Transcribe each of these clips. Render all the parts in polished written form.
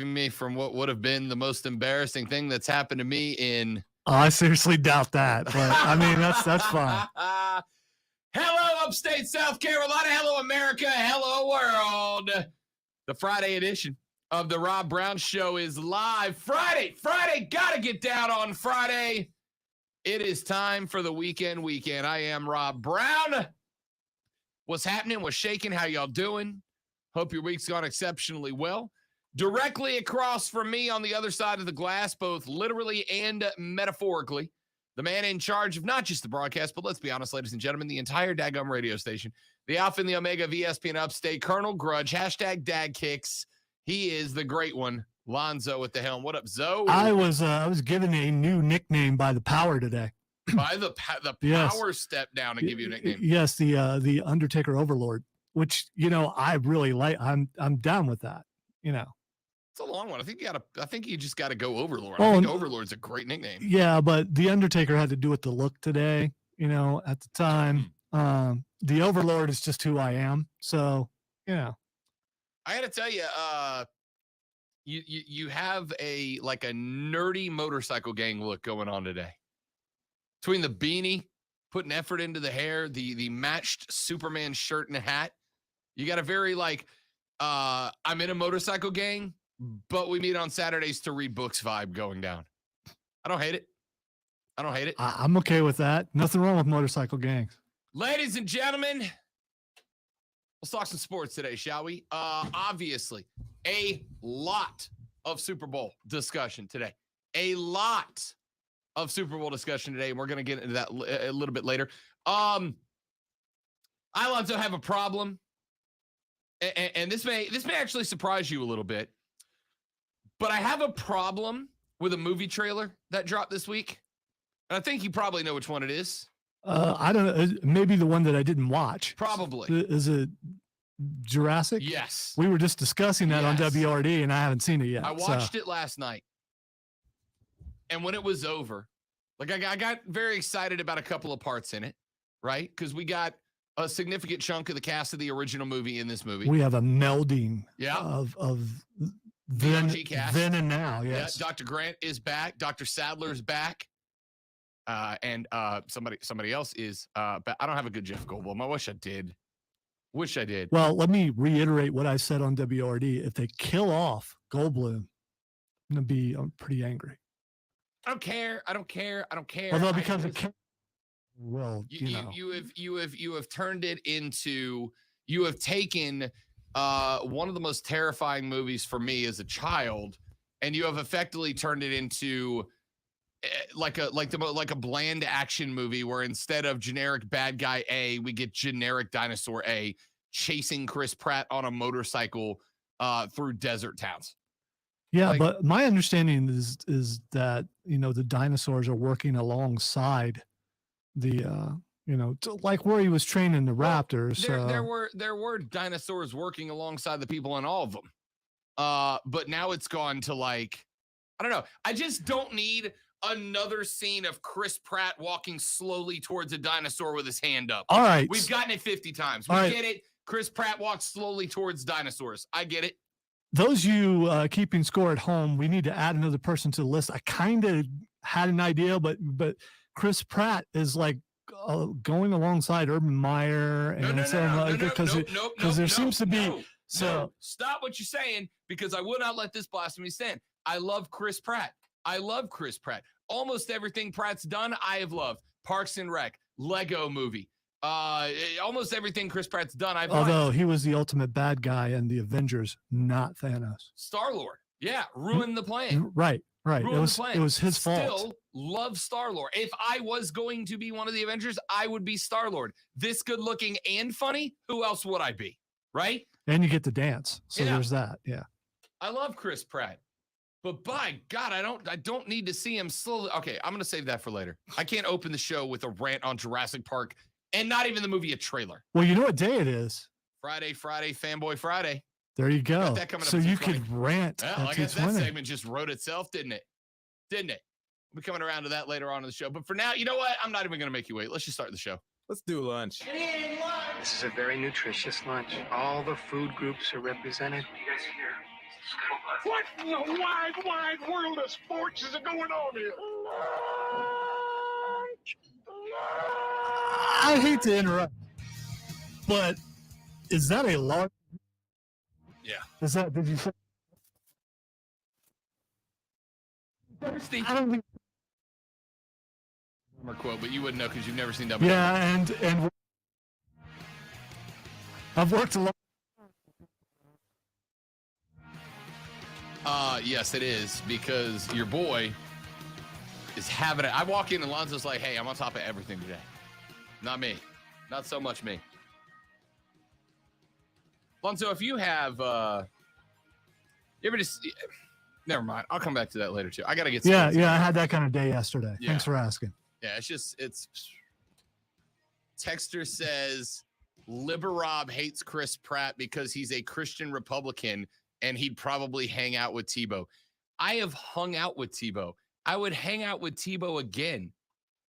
me from what would have been the most embarrassing thing that's happened to me in. Oh, I seriously doubt that, but I mean that's fine. Hello, upstate South Carolina. Hello, America. Hello, world. The Friday edition of the Rob Brown Show is live. Friday, gotta get down on Friday. It is time for the weekend. I am Rob Brown. What's happening? What's shaking? How y'all doing? Hope your week's gone exceptionally well. Directly across from me on the other side of the glass, both literally and metaphorically, the man in charge of not just the broadcast, but let's be honest, ladies and gentlemen, the entire daggum radio station, the Alpha and the Omega of ESPN Upstate, Colonel Grudge, hashtag Dad Kicks. He is the great one, Lonzo at the helm. What up, Zoe? I was given a new nickname by the Power today. By the Power stepped down and give you a nickname. Yes, the Undertaker Overlord, which I really like. I'm down with that. It's a long one. I think you just got to go Overlord. I think Overlord's a great nickname. Yeah, but the Undertaker had to do with the look today. At the time, the Overlord is just who I am. So, I got to tell you, you have a nerdy motorcycle gang look going on today. Between the beanie, putting effort into the hair, the matched Superman shirt and hat, you got a very I'm in a motorcycle gang, but we meet on Saturdays to read books vibe going down. I don't hate it. I'm okay with that. Nothing wrong with motorcycle gangs. Ladies and gentlemen, let's talk some sports today, shall we? Obviously, a lot of Super Bowl discussion today. And we're going to get into that a little bit later. I also have a problem, and this may actually surprise you a little bit, but I have a problem with a movie trailer that dropped this week, and I think you probably know which one it is. I don't know. Maybe the one that I didn't watch. Probably. Is it Jurassic? Yes. We were just discussing that on WRD, and I haven't seen it yet. I watched it last night, and when it was over, I got very excited about a couple of parts in it, right? Because we got a significant chunk of the cast of the original movie in this movie. We have a melding of then and now, yes. Yeah, Dr. Grant is back. Dr. Sadler's back. And somebody else is back. I don't have a good Jeff Goldblum. I wish I did. Well, let me reiterate what I said on WRD. If they kill off Goldblum, I'm pretty angry. I don't care. Although because you have turned it into, you have taken one of the most terrifying movies for me as a child, and you have effectively turned it into like a bland action movie where instead of generic bad guy A, we get generic dinosaur A chasing Chris Pratt on a motorcycle through desert towns. Yeah, but my understanding is that the dinosaurs are working alongside the like where he was training the raptors. There were dinosaurs working alongside the people in all of them. But now it's gone to I don't know. I just don't need another scene of Chris Pratt walking slowly towards a dinosaur with his hand up. All right. We've gotten it 50 times. We get it. Chris Pratt walks slowly towards dinosaurs. I get it. Those you keeping score at home, we need to add another person to the list. I kind of had an idea, but Chris Pratt is going alongside Urban Meyer and because there seems to be. So stop what you're saying, because I will not let this blasphemy stand. I love Chris Pratt. Almost everything Pratt's done, I have loved. Parks and Rec, Lego Movie. Almost everything Chris Pratt's done, I've liked. Although he was the ultimate bad guy in the Avengers, not Thanos. Star-Lord. Yeah, ruined the plan. Right. It was his fault. Still love Star-Lord. If I was going to be one of the Avengers, I would be Star-Lord. This good looking and funny, who else would I be? Right? And you get to dance. So there's that. Yeah. I love Chris Pratt. But by God, I don't need to see him slowly. Okay, I'm going to save that for later. I can't open the show with a rant on Jurassic Park and not even the movie a trailer. Well, you know what day it is? Friday, Fanboy Friday. There you go. So you could rant. Well, I guess that segment just wrote itself, didn't it? We'll be coming around to that later on in the show. But for now, you know what? I'm not even going to make you wait. Let's just start the show. Let's do lunch. This is a very nutritious lunch. All the food groups are represented. What in the wide, wide world of sports is going on here? I hate to interrupt, but is that a large? Yeah. Is that? Did you say? Steve. I don't think. Quote, but you wouldn't know because you've never seen WWE. Yeah, and I've worked a lot. Yes, it is, because your boy is having it. I walk in and Lonzo's like, hey, I'm on top of everything today. Not me. Not so much me. Lonzo, if you have, you ever just, never mind. I'll come back to that later too. I got to get Yeah, I had that kind of day yesterday. Yeah. Thanks for asking. Yeah, it's Texter says Liberob hates Chris Pratt because he's a Christian Republican and he'd probably hang out with Tebow. I have hung out with Tebow. I would hang out with Tebow again.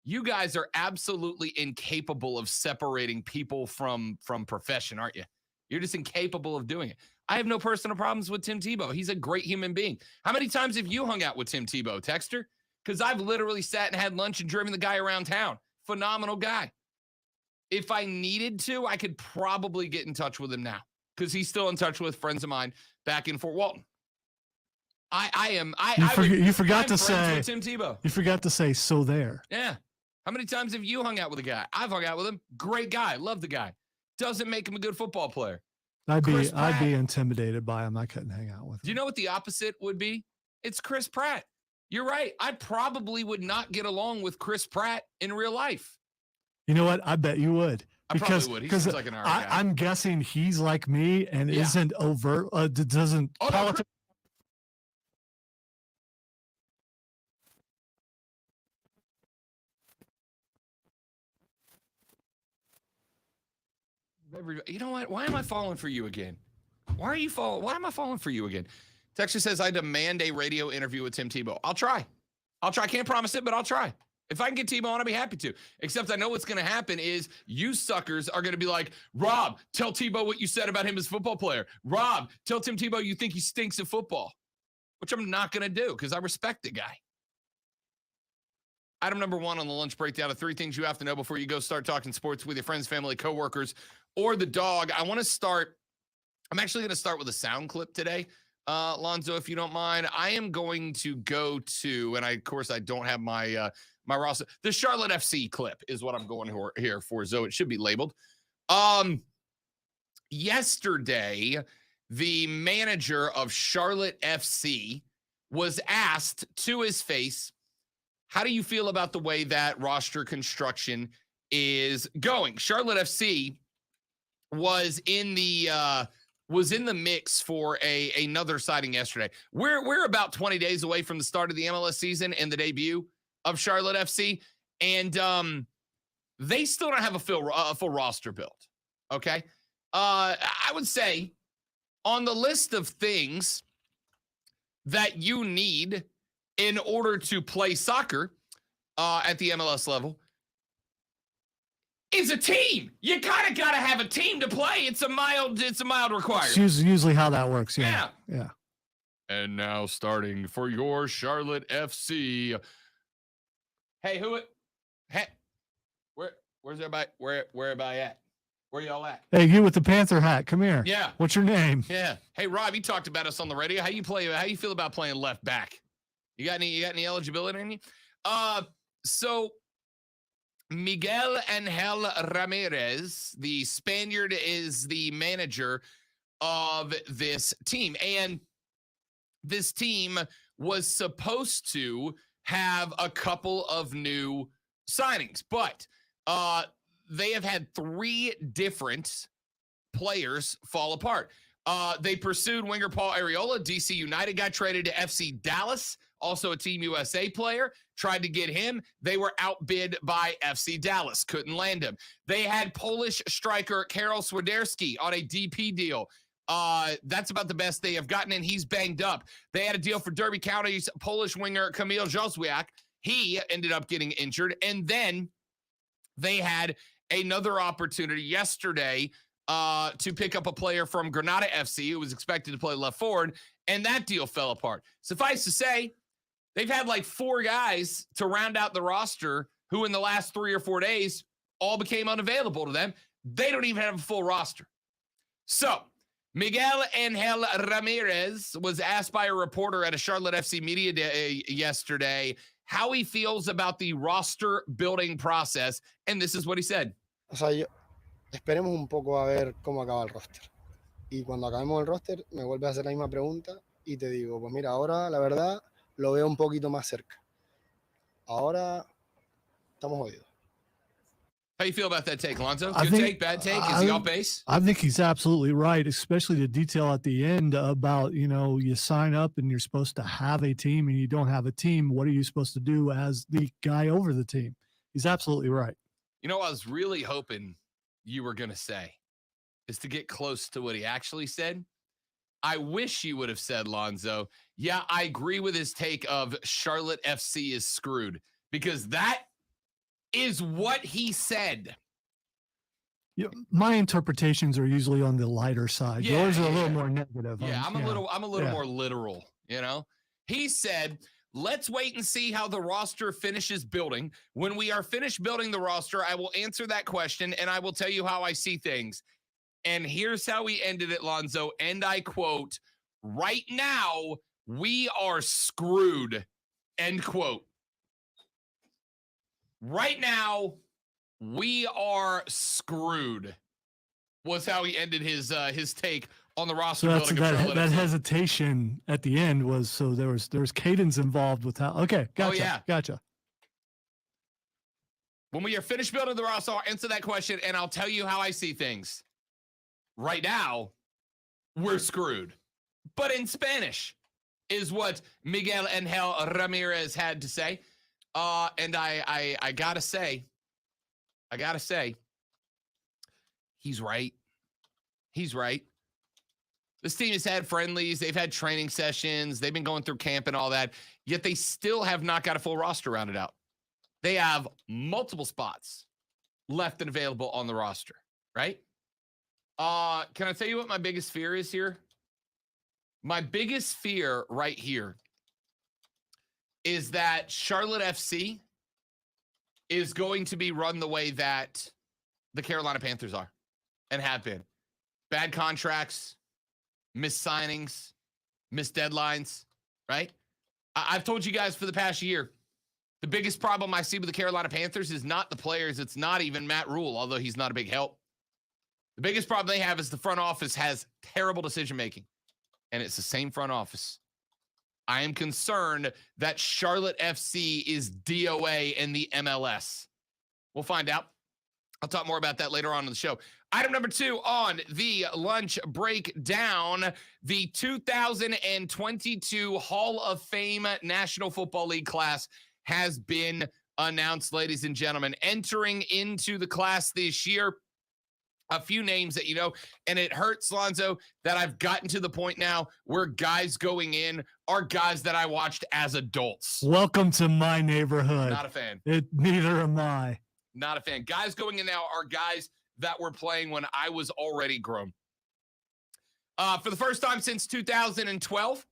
You guys are absolutely incapable of separating people from profession, aren't you? You're just incapable of doing it. I have no personal problems with Tim Tebow. He's a great human being. How many times have you hung out with Tim Tebow, Texter? Because I've literally sat and had lunch and driven the guy around town. Phenomenal guy. If I needed to, I could probably get in touch with him now because he's still in touch with friends of mine back in Fort Walton. You forgot to say with Tim Tebow. You forgot to say so there. Yeah. How many times have you hung out with a guy? I've hung out with him. Great guy. Love the guy. Doesn't make him a good football player. I'd be intimidated by him. I couldn't hang out with him. Do you know what the opposite would be? It's Chris Pratt. You're right. I probably would not get along with Chris Pratt in real life. You know what? I bet you would. I probably would. He seems like an guy. I'm guessing he's like me and isn't overt. Doesn't. No, you know what? Why am I falling for you again? Why am I falling for you again? Texture says, I demand a radio interview with Tim Tebow. I'll try. I can't promise it, but I'll try. If I can get Tebow on, I'll be happy to. Except I know what's going to happen is you suckers are going to be like, Rob, tell Tebow what you said about him as a football player. Rob, tell Tim Tebow you think he stinks at football. Which I'm not going to do because I respect the guy. Item number 1 on the lunch breakdown of 3 things you have to know before you go start talking sports with your friends, family, coworkers, or the dog. I'm actually going to start with a sound clip today. Lonzo, if you don't mind, I am going to go to, and of course I don't have my roster. The Charlotte FC clip is what I'm going here for. So it should be labeled. Yesterday, the manager of Charlotte FC was asked to his face, how do you feel about the way that roster construction is going? Charlotte FC was in the mix for another signing yesterday. We're about 20 days away from the start of the MLS season and the debut of Charlotte FC, and they still don't have a full roster built. Okay, I would say on the list of things that you need in order to play soccer at the MLS level is a team. You kind of got to have a team to play. It's a mild requirement. It's usually how that works. Yeah. And now starting for your Charlotte FC. Hey, where's everybody? Where everybody at? Where y'all at? Hey, you with the Panther hat. Come here. Yeah. What's your name? Yeah. Hey, Rob, you talked about us on the radio. How you feel about playing left back? You got any eligibility in you? So Miguel Angel Ramirez, the Spaniard, is the manager of this team. And this team was supposed to have a couple of new signings, but they have had 3 different players fall apart. They pursued winger Paul Arriola. DC United got traded to FC Dallas, also a Team USA player. Tried to get him. They were outbid by FC Dallas. Couldn't land him. They had Polish striker Karol Swiderski on a DP deal. That's about the best they have gotten, and he's banged up. They had a deal for Derby County's Polish winger Kamil Józwiak. He ended up getting injured. And then they had another opportunity yesterday to pick up a player from Granada FC who was expected to play left forward, and that deal fell apart. Suffice to say, they've had like 4 guys to round out the roster who in the last 3 or 4 days all became unavailable to them. They don't even have a full roster. So Miguel Angel Ramirez was asked by a reporter at a Charlotte FC media day yesterday how he feels about the roster building process, and this is what he said. O sea, esperemos un poco a ver cómo acaba el roster. Y cuando acabemos el roster, me vuelves a hacer la misma pregunta y te digo, pues mira, ahora la verdad lo veo un poquito más cerca. Ahora estamos jodidos. How you feel about that take, Alonzo? I Good think- take, bad take? Is he off base? I think he's absolutely right, especially the detail at the end about, you sign up and you're supposed to have a team and you don't have a team. What are you supposed to do as the guy over the team? He's absolutely right. You know, I was really hoping you were going to say is to get close to what he actually said. I wish you would have said, Lonzo, yeah, I agree with his take of Charlotte FC is screwed, because that is what he said. My interpretations are usually on the lighter side. Yeah, Yours are a little yeah. more negative. Yeah, I'm a little Yeah. more literal, He said, let's wait and see how the roster finishes building. When we are finished building the roster, I will answer that question and I will tell you how I see things. And here's how he ended it, Lonzo. And I quote, right now, we are screwed. End quote. Right now, we are screwed. Was how he ended his take on the roster So building of Charlotte that FC. hesitation at the end was, so there was cadence involved with how. Okay, gotcha. yeah. Gotcha. When we are finished building the roster, I'll answer that question and I'll tell you how I see things. Right now, we're screwed. But in Spanish is what Miguel Angel Ramirez had to say. And I gotta say, he's right. He's right. This team has had friendlies. They've had training sessions. They've been going through camp and all that. Yet they still have not got a full roster rounded out. They have multiple spots left and available on the roster, right? Can I tell you what my biggest fear is here? My biggest fear right here is that Charlotte FC is going to be run the way that the Carolina Panthers are and have been. Bad contracts, missed signings, missed deadlines, right? I've told you guys for the past year, the biggest problem I see with the Carolina Panthers is not the players. It's not even Matt Rule, although he's not a big help. The biggest problem they have is the front office has terrible decision-making, and it's the same front office. I am concerned that Charlotte FC is DOA in the MLS. We'll find out. I'll talk more about that later on in the show. Item number 2 on the lunch breakdown, the 2022 Hall of Fame National Football League class has been announced, ladies and gentlemen. Entering into the class this year, a few names that and it hurts, Lonzo, that I've gotten to the point now where guys going in are guys that I watched as adults. Welcome to my neighborhood. Not a fan. Neither am I. Not a fan. Guys going in now are guys that were playing when I was already grown. For the first time since 2012,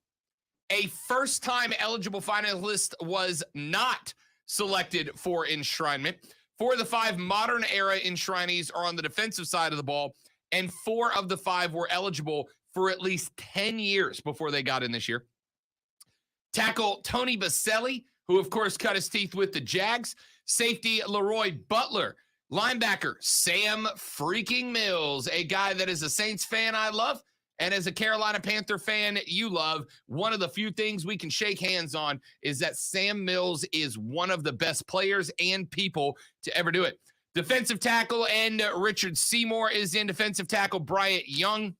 a first-time eligible finalist was not selected for enshrinement. 4 of the 5 modern era enshrinees are on the defensive side of the ball, and 4 of the 5 were eligible for at least 10 years before they got in this year. Tackle Tony Baselli, who of course cut his teeth with the Jags. Safety Leroy Butler. Linebacker Sam freaking Mills, a guy that is a Saints fan I love, and as a Carolina Panther fan you love. One of the few things we can shake hands on is that Sam Mills is one of the best players and people to ever do it. Defensive tackle and Richard Seymour is in. Defensive tackle Bryant Young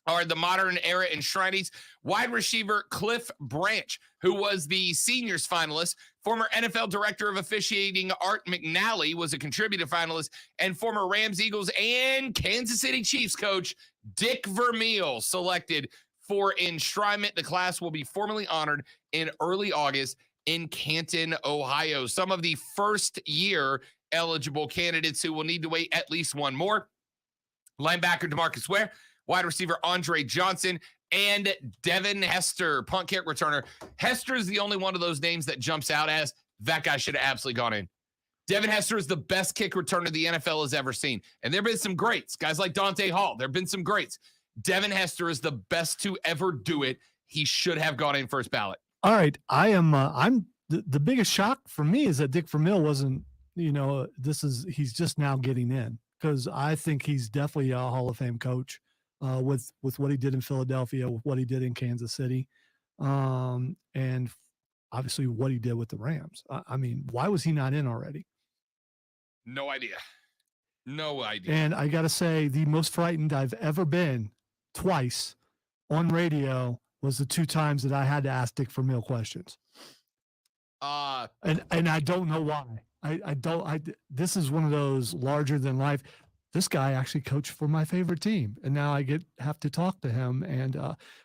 are the modern era enshrinees. Wide receiver Cliff Branch, who was the seniors finalist. Former NFL director of officiating Art McNally was a contributor finalist, and former Rams, Eagles, and Kansas City Chiefs coach Dick Vermeil selected for enshrinement. The class will be formally honored in early August in Canton, Ohio. Some of the first-year eligible candidates who will need to wait at least one more. linebacker DeMarcus Ware, wide receiver Andre Johnson, and Devin Hester, punt kick returner. Hester is the only one of those names that jumps out as that guy should have absolutely gone in. Devin Hester is the best kick returner the NFL has ever seen. And there have been some greats, guys like Dante Hall. There have been some greats. Devin Hester is the best to ever do it. He should have gone in first ballot. All right. I'm the biggest shock for me is that Dick Vermeil wasn't, he's just now getting in, because I think he's definitely a Hall of Fame coach. With what he did in Philadelphia, with what he did in Kansas City, and obviously what he did with the Rams. I mean, why was he not in already? No idea. No idea. And I got to say, the most frightened I've ever been twice on radio was the 2 times that I had to ask Dick Vermeil questions. And I don't know why. This is one of those larger than life. This guy actually coached for my favorite team, and now I have to talk to him. And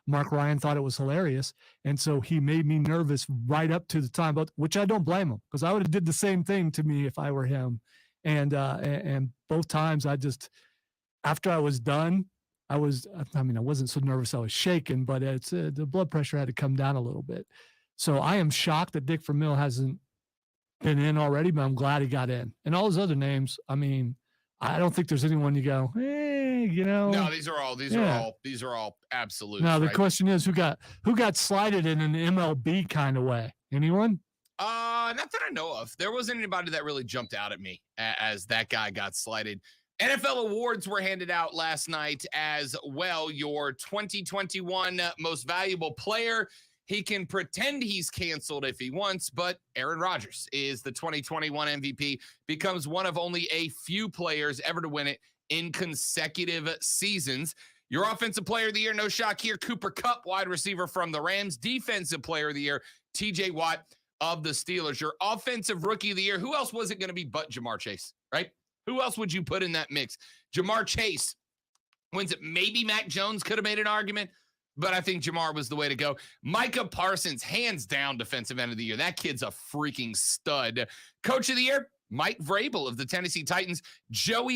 Mark Ryan thought it was hilarious, and so he made me nervous right up to the time, which I don't blame him, because I would have did the same thing to me if I were him. And both times, after I was done, I wasn't so nervous I was shaking, but the blood pressure had to come down a little bit. So I am shocked that Dick Vermeil hasn't been in already, but I'm glad he got in. And all those other names, I mean, I don't think there's anyone you go, No, these are all absolute. Now the question is, who got slided in an MLB kind of way? Anyone? Not that I know of. There wasn't anybody that really jumped out at me as that guy got slided. NFL awards were handed out last night as well. Your 2021 most valuable player. He can pretend he's canceled if he wants, but Aaron Rodgers is the 2021 MVP, becomes one of only a few players ever to win it in consecutive seasons. Your offensive player of the year, no shock here, Cooper Kupp, wide receiver from the Rams. Defensive player of the year, TJ Watt of the Steelers. Your offensive rookie of the year, who else was it going to be but Jamar Chase, right? Who else would you put in that mix? Jamar Chase wins it. Maybe Mac Jones could have made an argument, but I think Jamar was the way to go. Micah Parsons, hands down defensive end of the year. That kid's a freaking stud. Coach of the year, Mike Vrabel of the Tennessee Titans. Joe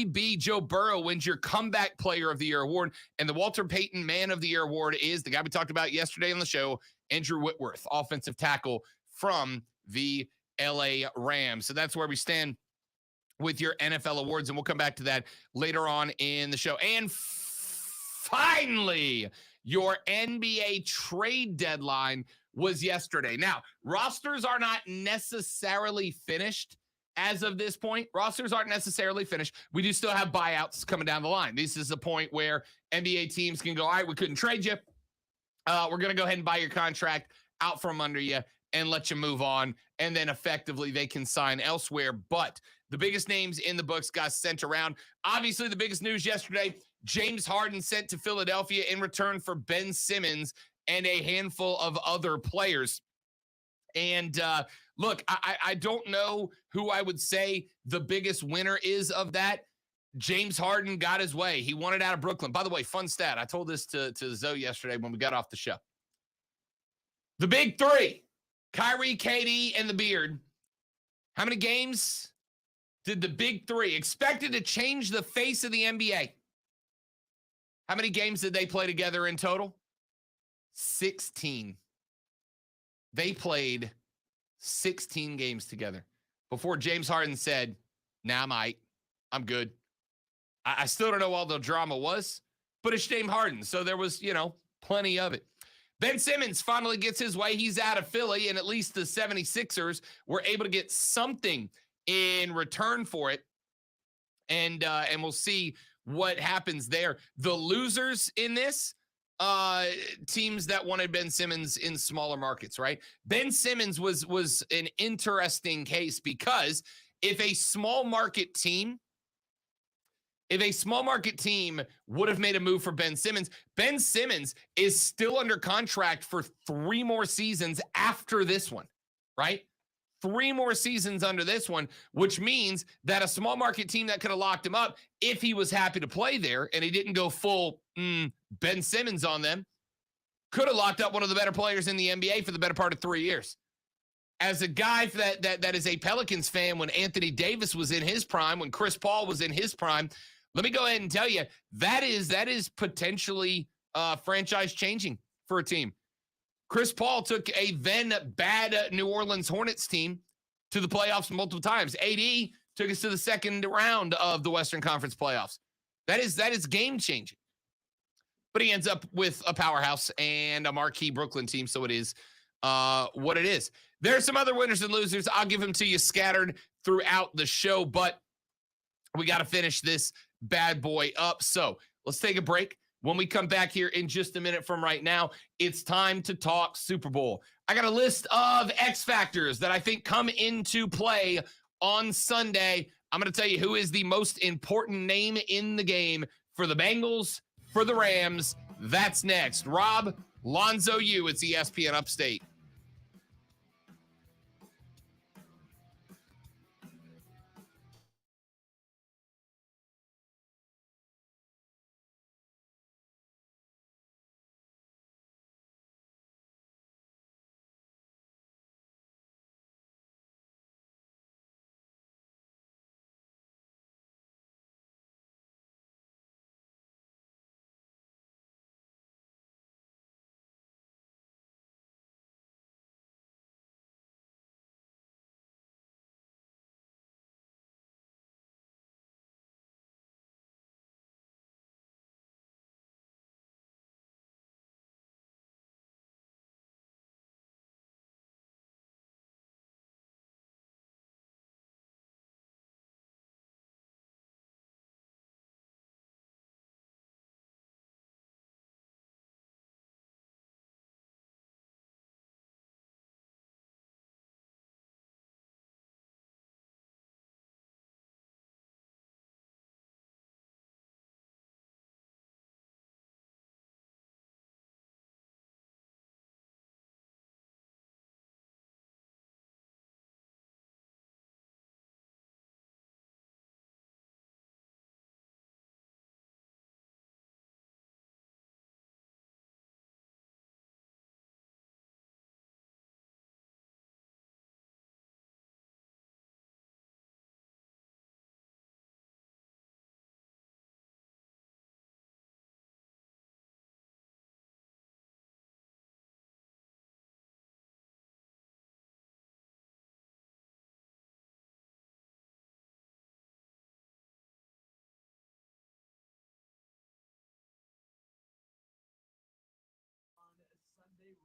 Burrow wins your comeback player of the year award. And the Walter Payton man of the year award is the guy we talked about yesterday on the show, Andrew Whitworth, offensive tackle from the LA Rams. So that's where we stand with your NFL awards. And we'll come back to that later on in the show. And finally, your NBA trade deadline was yesterday. Now, rosters are not necessarily finished as of this point. Rosters aren't necessarily finished. We do still have buyouts coming down the line. This is a point where NBA teams can go, all right, we couldn't trade you. We're going to go ahead and buy your contract out from under you and let you move on. And then effectively they can sign elsewhere. But the biggest names in the books got sent around. Obviously, the biggest news yesterday, James Harden sent to Philadelphia in return for Ben Simmons and a handful of other players. And look, I don't know who I would say the biggest winner is of that. James Harden got his way. He wanted out of Brooklyn. By the way, fun stat. I told this to Zoe yesterday when we got off the show. The big three, Kyrie, KD, and the Beard. How many games did the big three, expected to change the face of the NBA, how many games did they play together in total? 16. They played 16 games together before James Harden said, nah, I'm good. I still don't know all the drama was, but it's James Harden. So there was, plenty of it. Ben Simmons finally gets his way. He's out of Philly, and at least the 76ers were able to get something in return for it. And we'll see what happens there. The losers in this, teams that wanted Ben Simmons in smaller markets, right? Ben Simmons was an interesting case because if a small market team would have made a move for Ben Simmons is still under contract for 3 more seasons after this one, right? 3 more seasons under this one, which means that a small market team that could have locked him up, if he was happy to play there and he didn't go full Ben Simmons on them, could have locked up one of the better players in the NBA for the better part of 3 years. As a guy that is a Pelicans fan, when Anthony Davis was in his prime, when Chris Paul was in his prime, let me go ahead and tell you, that is potentially franchise changing for a team. Chris Paul took a then bad New Orleans Hornets team to the playoffs multiple times. AD took us to the second round of the Western Conference playoffs. That is game changing. But he ends up with a powerhouse and a marquee Brooklyn team, so it is what it is. There's some other winners and losers. I'll give them to you scattered throughout the show, but we got to finish this bad boy up. So let's take a break. When we come back here in just a minute from right now, it's time to talk Super Bowl. I got a list of X factors that I think come into play on Sunday. I'm going to tell you who is the most important name in the game for the Bengals, for the Rams. That's next. Rob, Lonzo, it's ESPN Upstate.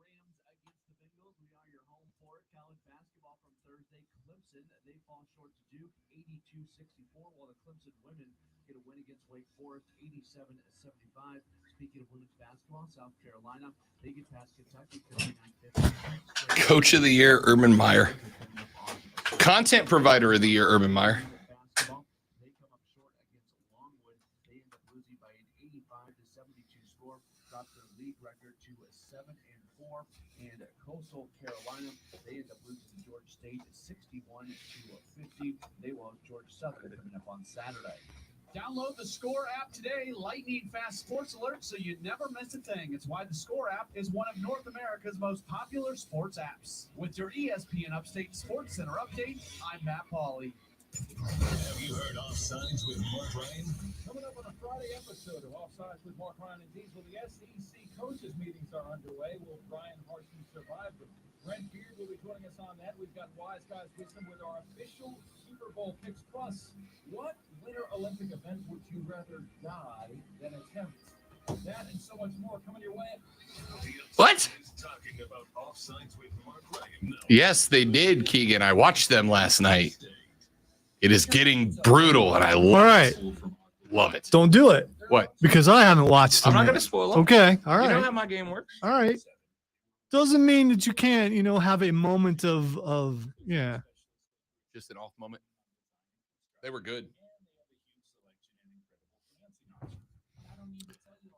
Rams against the Bengals. We are your home for it. College basketball from Thursday. Clemson, they fall short to Duke, 82-64, while the Clemson women get a win against Wake Forest, 87-75. Speaking of women's basketball, South Carolina, they get past Kentucky, 59-50. Coach of the Year, Urban Meyer. Content Provider of the Year, Urban Meyer. They come up short against Longwood. They end up losing by an 85-72 score, drops their league record to 7-4. And Coastal Carolina, they end up losing to Georgia State 61-50. They will have Georgia Southern coming up on Saturday. Download the Score app today, lightning fast sports alerts, so you never miss a thing. It's why the Score app is one of North America's most popular sports apps. With your ESPN Upstate Sports Center update, I'm Matt Pauley. Have you heard Offsides with Mark Ryan? Coming up on a Friday episode of Offsides with Mark Ryan and Diesel, the SEC coaches meetings are underway. Will Brian Harsin survive them? Brent Beard will be joining us on that. We've got Wise Guys Wisdom with our official Super Bowl picks. Plus, what Winter Olympic event would you rather die than attempt? That and so much more coming your way. What? Talking about Offsides with Mark Ryan. Yes, they did, Keegan. I watched them last night. It is getting brutal, and I love it. Don't do it. What? Because I haven't watched I'm them not yet. going to spoil it. Okay. All You know right. how my game works. All right. Doesn't mean that you can't, have a moment of yeah. Just an off moment. They were good.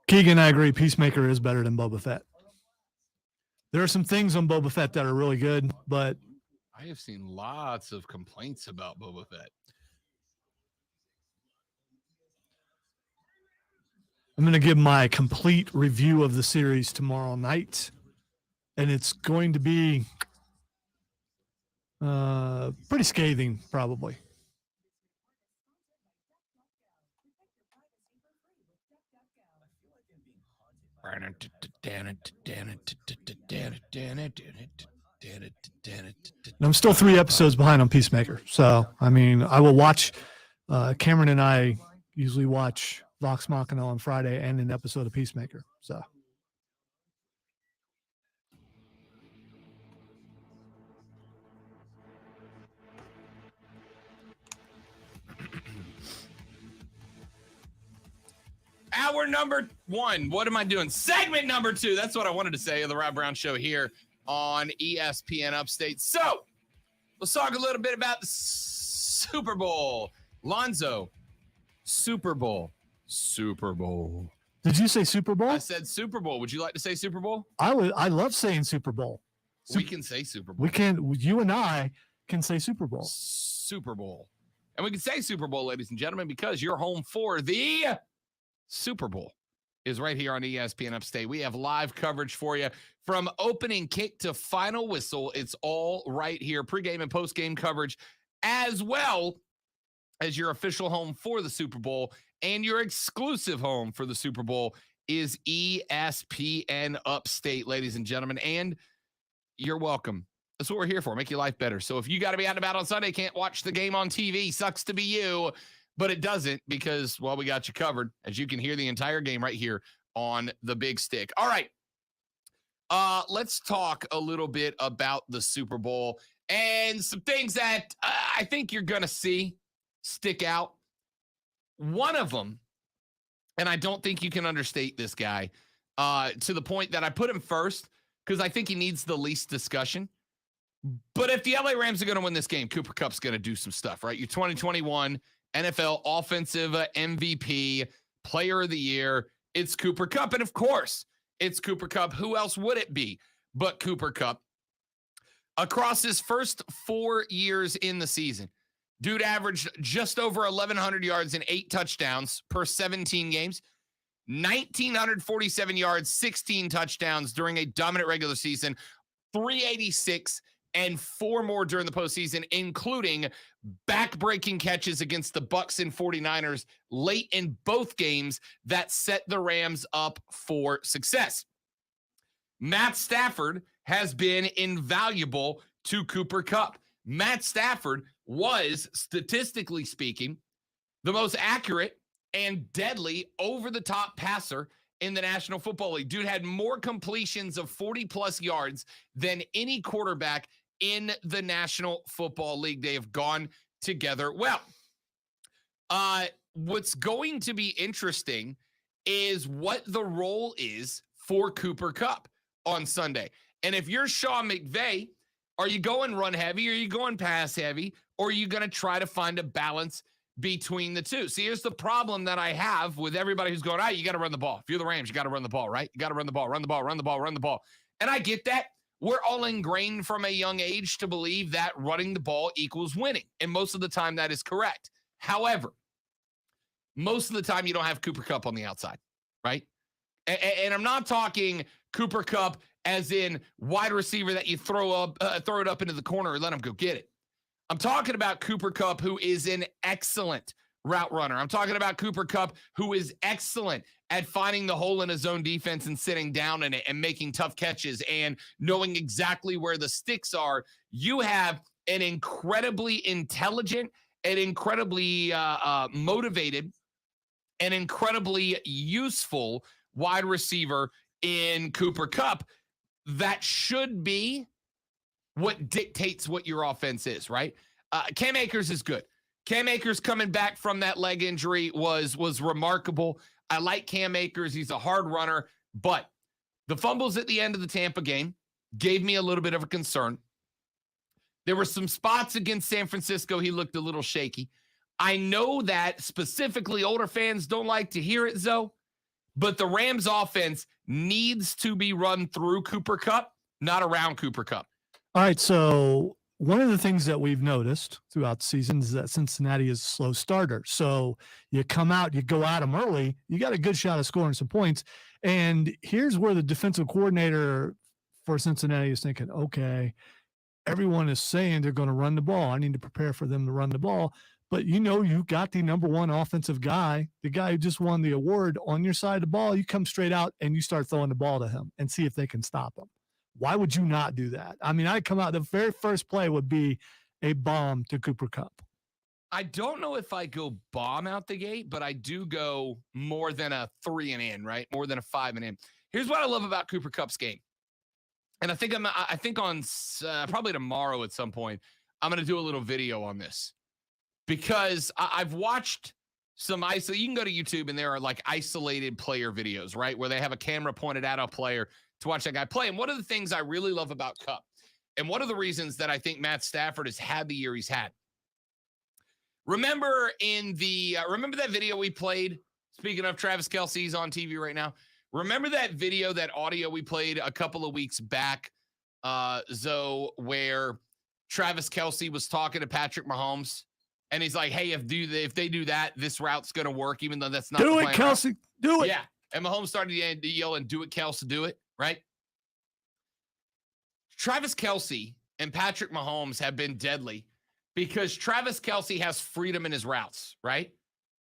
Keegan, I agree. Peacemaker is better than Boba Fett. There are some things on Boba Fett that are really good, but I have seen lots of complaints about Boba Fett. I'm going to give my complete review of the series tomorrow night, and it's going to be pretty scathing, probably. And I'm still 3 episodes behind on Peacemaker. So, I mean, I will watch. Cameron and I usually watch Vox Machina on Friday and an episode of Peacemaker. So, Hour number 1. What am I doing? Segment number 2. That's what I wanted to say of the Rob Brown Show here on ESPN Upstate. So let's talk a little bit about the Super Bowl. Lonzo, Super Bowl. did you say Super Bowl? I said Super Bowl. Would you like to say Super Bowl? I love saying Super Bowl. We can say Super Bowl. We can. You and I can say Super Bowl. Super Bowl. And we can say Super Bowl, ladies and gentlemen, because you're home for the Super Bowl is right here on ESPN Upstate. We have live coverage for you from opening kick to final whistle. It's all right here. Pre-game and post-game coverage, as well as your official home for the Super Bowl, and your exclusive home for the Super Bowl is ESPN Upstate, ladies and gentlemen. And you're welcome. That's what we're here for, make your life better. So if you got to be out and about on Sunday, can't watch the game on TV, sucks to be you. But it doesn't, because, well, we got you covered, as you can hear the entire game right here on the big stick. All right. Let's talk a little bit about the Super Bowl and some things that I think you're going to see stick out. One of them, and I don't think you can understate this guy to the point that I put him first because I think he needs the least discussion. But if the LA Rams are going to win this game, Cooper Kupp's going to do some stuff, right? Your 2021 NFL Offensive MVP, Player of the Year, it's Cooper Kupp. And of course, it's Cooper Kupp. Who else would it be but Cooper Kupp? Across his first 4 years in the season, dude averaged just over 1,100 yards and 8 touchdowns per 17 games, 1,947 yards, 16 touchdowns during a dominant regular season, 386 and 4 more during the postseason, including back-breaking catches against the Bucs and 49ers late in both games that set the Rams up for success. Matt Stafford has been invaluable to Cooper Kupp. Matt Stafford was, statistically speaking, the most accurate and deadly over-the-top passer in the National Football League. Dude had more completions of 40-plus yards than any quarterback in the National Football League. They have gone together well. What's going to be interesting is what the role is for Cooper Kupp on Sunday. And if you're Sean McVay, are you going run heavy? Are you going pass heavy? Or are you going to try to find a balance between the two? See, here's the problem that I have with everybody who's going, you got to run the ball. If you're the Rams, you got to run the ball, right? You got to run the ball, run the ball, run the ball, run the ball. And I get that. We're all ingrained from a young age to believe that running the ball equals winning. And most of the time that is correct. However, most of the time you don't have Cooper Kupp on the outside, right? And I'm not talking Cooper Kupp as in wide receiver that you throw it up into the corner and let him go get it. I'm talking about Cooper Kupp, who is an excellent route runner. I'm talking about Cooper Kupp, who is excellent at finding the hole in his own defense and sitting down in it and making tough catches and knowing exactly where the sticks are. You have an incredibly intelligent and incredibly motivated and incredibly useful wide receiver in Cooper Kupp that should be what dictates what your offense is, right? Cam Akers is good. Cam Akers coming back from that leg injury was remarkable. I like Cam Akers. He's a hard runner, but the fumbles at the end of the Tampa game gave me a little bit of a concern. There were some spots against San Francisco. He looked a little shaky. I know that specifically older fans don't like to hear it, Zoe, but the Rams offense needs to be run through Cooper Kupp, not around Cooper Kupp. All right, so one of the things that we've noticed throughout the season is that Cincinnati is a slow starter. So you come out, you go at them early, you got a good shot of scoring some points. And here's where the defensive coordinator for Cincinnati is thinking, okay, everyone is saying they're going to run the ball. I need to prepare for them to run the ball. but you got the number one offensive guy, the guy who just won the award on your side of the ball. You come straight out and you start throwing the ball to him and see if they can stop him. Why would you not do that? I mean, I come out, the very first play would be a bomb to Cooper Kupp. I don't know if I go bomb out the gate, but I do go more than a 3 and in, right? More than a 5 and in. Here's what I love about Cooper Kupp's game. And I think on probably tomorrow at some point, I'm going to do a little video on this because I've watched some you can go to YouTube and there are like isolated player videos, right? Where they have a camera pointed at a player to watch that guy play. And one of the things I really love about Kupp, and one of the reasons that I think Matt Stafford has had the year he's had. Remember remember that video we played? Speaking of Travis Kelce's on TV right now. Remember that video, that audio we played a couple of weeks back, Zoe, where Travis Kelce was talking to Patrick Mahomes, and he's like, "Hey, if they do that, this route's gonna work, even though that's not do it, Kelce, route. Do it." Yeah, and Mahomes started to yell and "Do it, Kelce, do it!" Right? Travis Kelce and Patrick Mahomes have been deadly because Travis Kelce has freedom in his routes, right?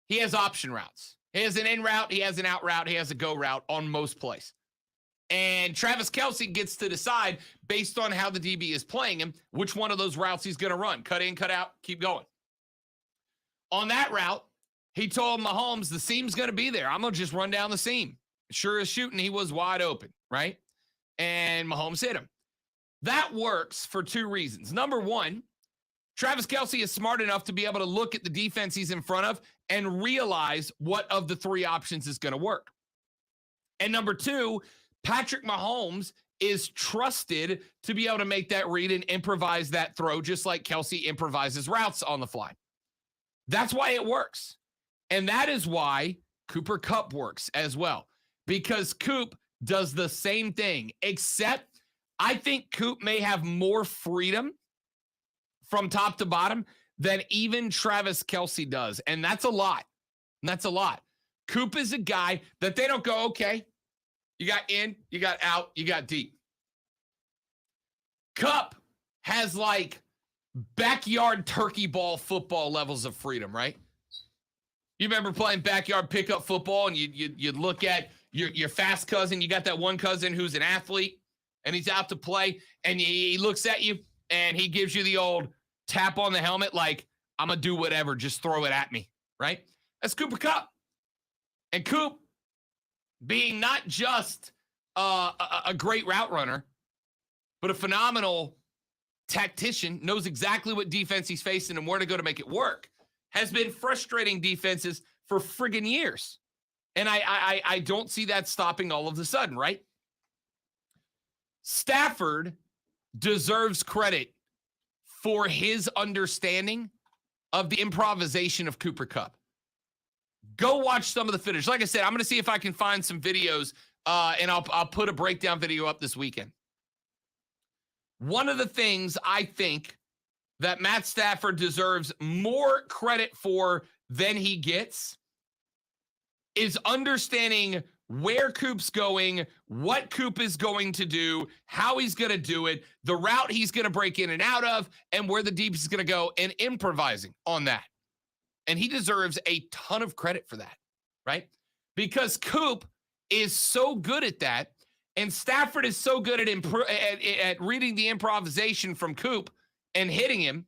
He has option routes. He has an in route, he has an out route, he has a go route on most plays. And Travis Kelce gets to decide, based on how the DB is playing him, which one of those routes he's going to run. Cut in, cut out, keep going. On that route, he told Mahomes the seam's going to be there. I'm going to just run down the seam. Sure as shooting, he was wide open, right? And Mahomes hit him. That works for 2 reasons. Number one, Travis Kelce is smart enough to be able to look at the defense he's in front of and realize what of the 3 options is going to work. And number 2, Patrick Mahomes is trusted to be able to make that read and improvise that throw, just like Kelce improvises routes on the fly. That's why it works. And that is why Cooper Kupp works as well, because Coop does the same thing, except I think Coop may have more freedom from top to bottom than even Travis Kelce does. And that's a lot. Coop is a guy that they don't go, okay, you got in, you got out, you got deep. Kupp has like backyard turkey ball football levels of freedom, right? You remember playing backyard pickup football and you look at your fast cousin, you got that one cousin who's an athlete and he's out to play and he looks at you and he gives you the old tap on the helmet like, I'm going to do whatever, just throw it at me, right? That's Cooper Kupp. And Coop, being not just a great route runner, but a phenomenal tactician, knows exactly what defense he's facing and where to go to make it work, has been frustrating defenses for friggin' years. And I don't see that stopping all of a sudden, right? Stafford deserves credit for his understanding of the improvisation of Cooper Kupp. Go watch some of the footage. Like I said, I'm going to see if I can find some videos, and I'll put a breakdown video up this weekend. One of the things I think that Matt Stafford deserves more credit for than he gets is understanding where Coop's going, what Coop is going to do, how he's going to do it, the route he's going to break in and out of, and where the deep is going to go, and improvising on that. And he deserves a ton of credit for that, right? Because Coop is so good at that, and Stafford is so good at reading the improvisation from Coop and hitting him,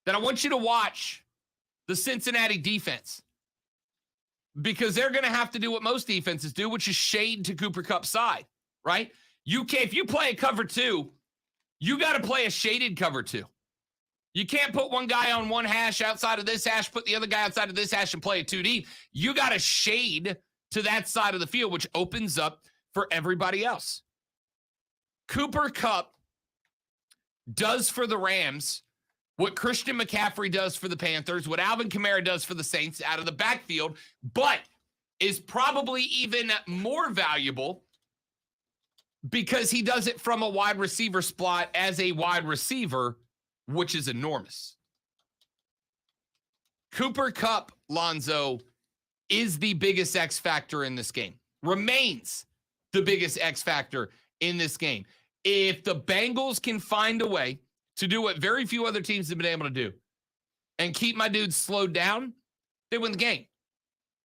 that I want you to watch the Cincinnati defense. Because they're going to have to do what most defenses do, which is shade to Cooper Kupp's side, right? If you play a cover 2, you got to play a shaded cover 2. You can't put one guy on one hash outside of this hash, put the other guy outside of this hash and play a 2 deep. You got to shade to that side of the field, which opens up for everybody else. Cooper Kupp does for the Rams what Christian McCaffrey does for the Panthers, what Alvin Kamara does for the Saints out of the backfield, but is probably even more valuable because he does it from a wide receiver spot as a wide receiver, which is enormous. Cooper Kupp, Lonzo, is the biggest X factor in this game, remains the biggest X factor in this game. If the Bengals can find a way to do what very few other teams have been able to do, and keep my dudes slowed down, they win the game.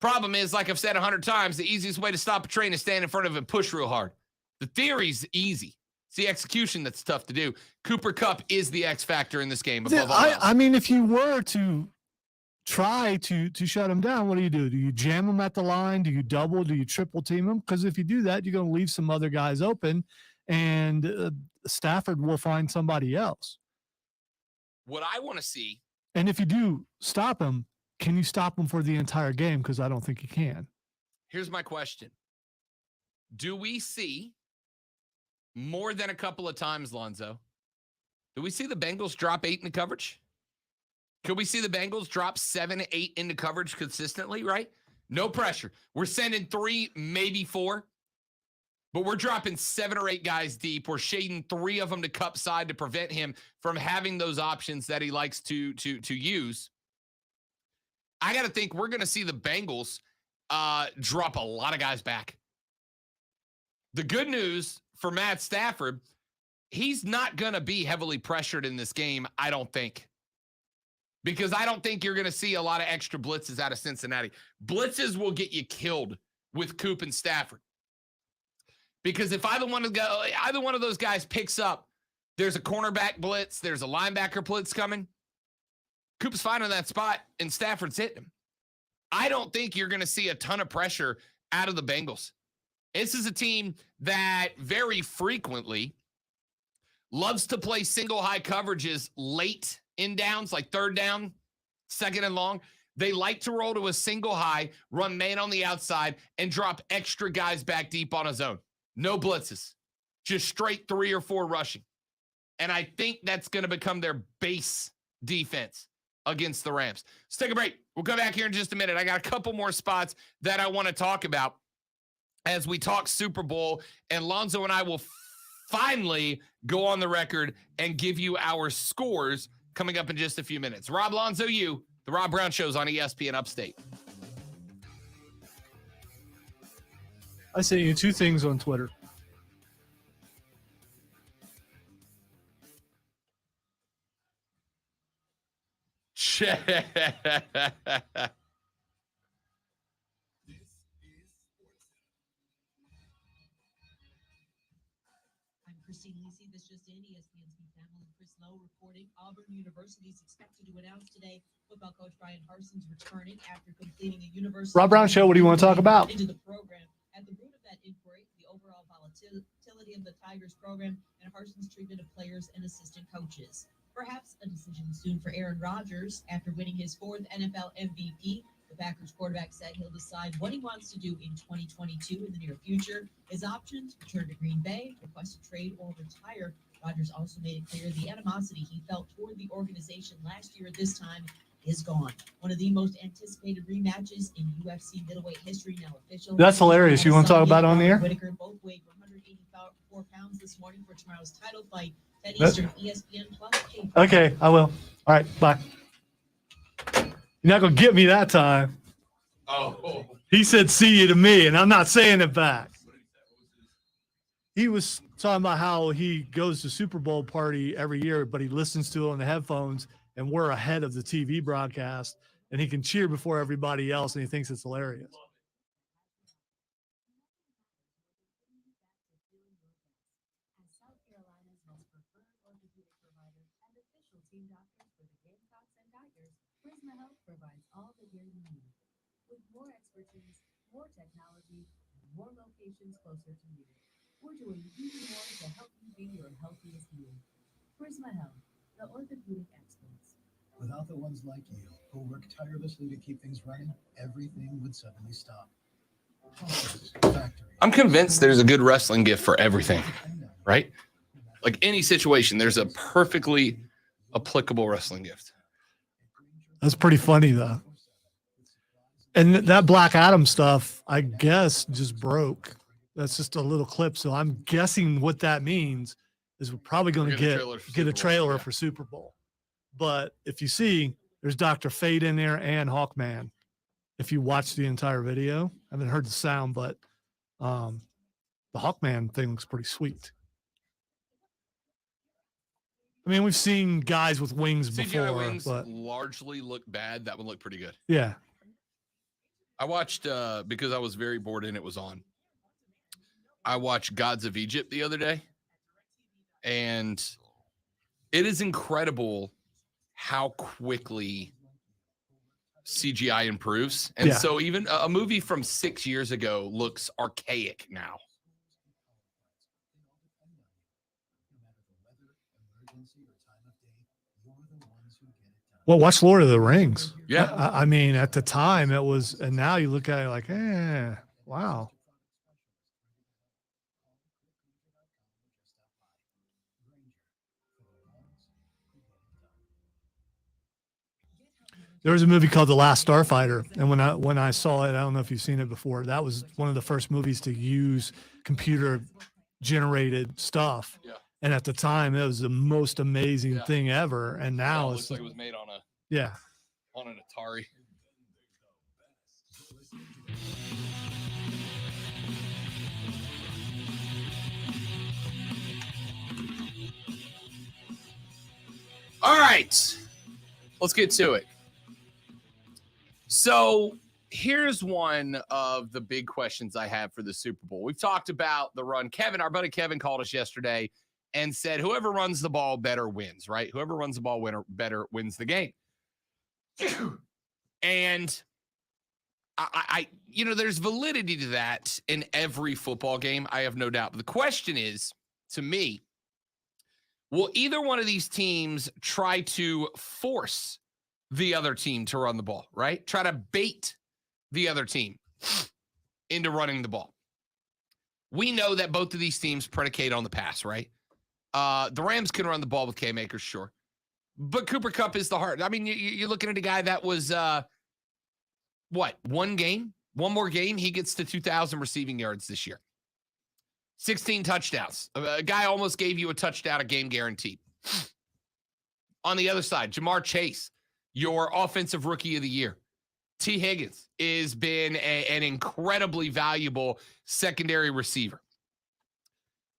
Problem is, like I've said 100 times, the easiest way to stop a train is stand in front of it and push real hard. The theory's easy. It's the execution that's tough to do. Cooper Kupp is the X factor in this game above all else. I mean, if you were to try to shut him down, what do? Do you jam him at the line? Do you double? Do you triple team him? Because if you do that, you're going to leave some other guys open, and Stafford will find somebody else. What I want to see. And if you do stop him, can you stop him for the entire game? Because I don't think you can. Here's my question. Do we see more than a couple of times, Lonzo? Do we see the Bengals drop 8 into coverage? Could we see the Bengals drop 7, 8 into coverage consistently, right? No pressure. We're sending 3, maybe 4, but we're dropping 7 or 8 guys deep. We're shading 3 of them to Kupp side to prevent him from having those options that he likes to use. I got to think we're going to see the Bengals drop a lot of guys back. The good news for Matt Stafford, he's not going to be heavily pressured in this game, I don't think. Because I don't think you're going to see a lot of extra blitzes out of Cincinnati. Blitzes will get you killed with Coop and Stafford. Because if either one of those guys picks up, there's a cornerback blitz, there's a linebacker blitz coming, Coop's fine on that spot, and Stafford's hitting him. I don't think you're going to see a ton of pressure out of the Bengals. This is a team that very frequently loves to play single high coverages late in downs, like third down, second and long. They like to roll to a single high, run man on the outside, and drop extra guys back deep on a zone. No blitzes, just straight 3 or 4 rushing. And I think that's going to become their base defense against the Rams. Let's take a break. We'll come back here in just a minute. I got a couple more spots that I want to talk about as we talk Super Bowl, and Lonzo and I will finally go on the record and give you our scores coming up in just a few minutes. Rob, Lonzo, you, the Rob Brown Show's on ESPN Upstate. I sent you 2 things on Twitter. Christine Lisi, this just in, ESPN's Pete Thamel and Chris Lowe reporting Auburn University is expected to announce today football coach Brian Harson's returning after completing a university. Rob Brown Show, what do you want to talk about? Into the program. At the root of that inquiry, the overall volatility of the Tigers program and Harson's treatment of players and assistant coaches. Perhaps a decision soon for Aaron Rodgers after winning his 4th NFL MVP. The Packers quarterback said he'll decide what he wants to do in 2022 in the near future. His options: return to Green Bay, request a trade, or retire. Rodgers also made it clear the animosity he felt toward the organization last year at this time is gone. One of the most anticipated rematches in UFC middleweight history now official. That's hilarious. You want to talk about it on the air? Whitaker both weighed 184 pounds this morning for tomorrow's title fight. 10 Eastern, ESPN Plus. Okay, I will. All right, bye. You're not going to get me that time. Oh. He said, see you to me, and I'm not saying it back. He was talking about how he goes to Super Bowl party every year, but he listens to it on the headphones, and we're ahead of the TV broadcast, and he can cheer before everybody else, and he thinks it's hilarious. Prisma Health provides all the gear you need. With more expertise, more technology, and more locations closer to you. We're doing even more to help you be your healthiest you. Prisma Health, the orthopedic experts. Without the ones like you, who work tirelessly to keep things running, everything would suddenly stop. Offices, factories. I'm convinced there's a good wrestling gift for everything, right? Like any situation, there's a perfectly applicable wrestling gift. That's pretty funny, though. And that Black Adam stuff, I guess, just broke. That's just a little clip. So I'm guessing what that means is we're probably going to get a trailer for Super Bowl. But if you see, there's Dr. Fate in there and Hawkman. If you watch the entire video, I haven't heard the sound, but the Hawkman thing looks pretty sweet. I mean, we've seen guys with wings CGI before, wings but largely look bad. That one looked pretty good. yeah. I watched because I was very bored and it was on. I watched Gods of Egypt the other day, and it is incredible how quickly CGI improves. And Yeah. so even a movie from 6 years ago looks archaic now. Well, watch Lord of the Rings. Yeah. I mean, at the time it was, and now you look at it like, wow. There was a movie called The Last Starfighter, and when I saw it, I don't know if you've seen it before. That was one of the first movies to use computer generated stuff. Yeah. And at the time, it was the most amazing thing ever. And now it it's looks like it was made on an Atari. All right, let's get to it. So here's one of the big questions I have for the Super Bowl. We've talked about the run. Kevin, our buddy Kevin, called us yesterday and said whoever runs the ball better wins, right? Whoever runs the ball better wins the game. And I there's validity to that in every football game. I have no doubt. But the question is, to me, will either one of these teams try to force the other team to run the ball, right? Try to bait the other team into running the ball. We know that both of these teams predicate on the pass, right? The Rams can run the ball with Cam Akers, sure. But Cooper Kupp is the heart. I mean, you're looking at a guy that was, one more game, he gets to 2,000 receiving yards this year. 16 touchdowns. A guy almost gave you a touchdown a game guaranteed. On the other side, Jamar Chase, your offensive rookie of the year. T. Higgins has been an incredibly valuable secondary receiver.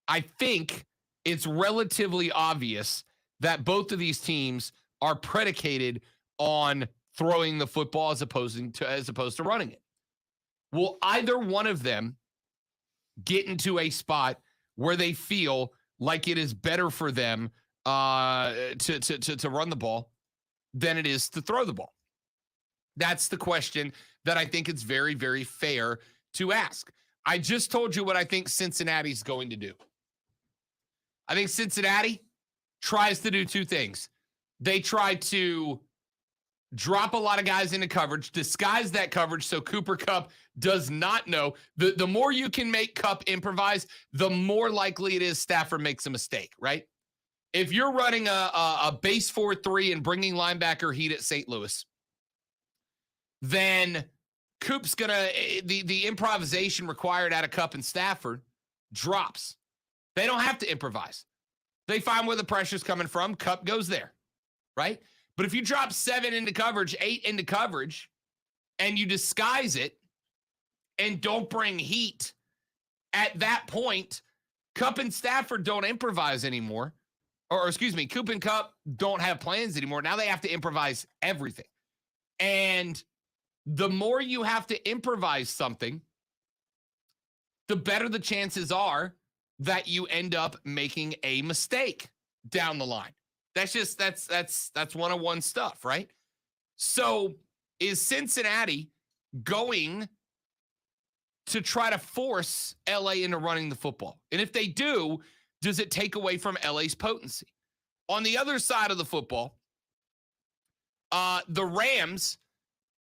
I think it's relatively obvious that both of these teams are predicated on throwing the football as opposed to running it. Will either one of them get into a spot where they feel like it is better for them to run the ball than it is to throw the ball? That's the question that I think it's very, very fair to ask. I just told you what I think Cincinnati's going to do. I think Cincinnati tries to do two things. They try to drop a lot of guys into coverage, disguise that coverage so Cooper Kupp does not know. The more you can make Kupp improvise, the more likely it is Stafford makes a mistake, right? If you're running a base 4-3 and bringing linebacker heat at St. Louis, then Coop's the improvisation required out of Kupp and Stafford drops. They don't have to improvise. They find where the pressure's coming from. Kupp goes there, right? But if you drop 7 into coverage, 8 into coverage, and you disguise it and don't bring heat, at that point, Kupp and Stafford don't improvise anymore. Or excuse me, Coop and Kupp don't have plans anymore. Now they have to improvise everything. And the more you have to improvise something, the better the chances are that you end up making a mistake down the line. That's 101 stuff, right? So is Cincinnati going to try to force LA into running the football? And if they do, does it take away from LA's potency? On the other side of the football, the Rams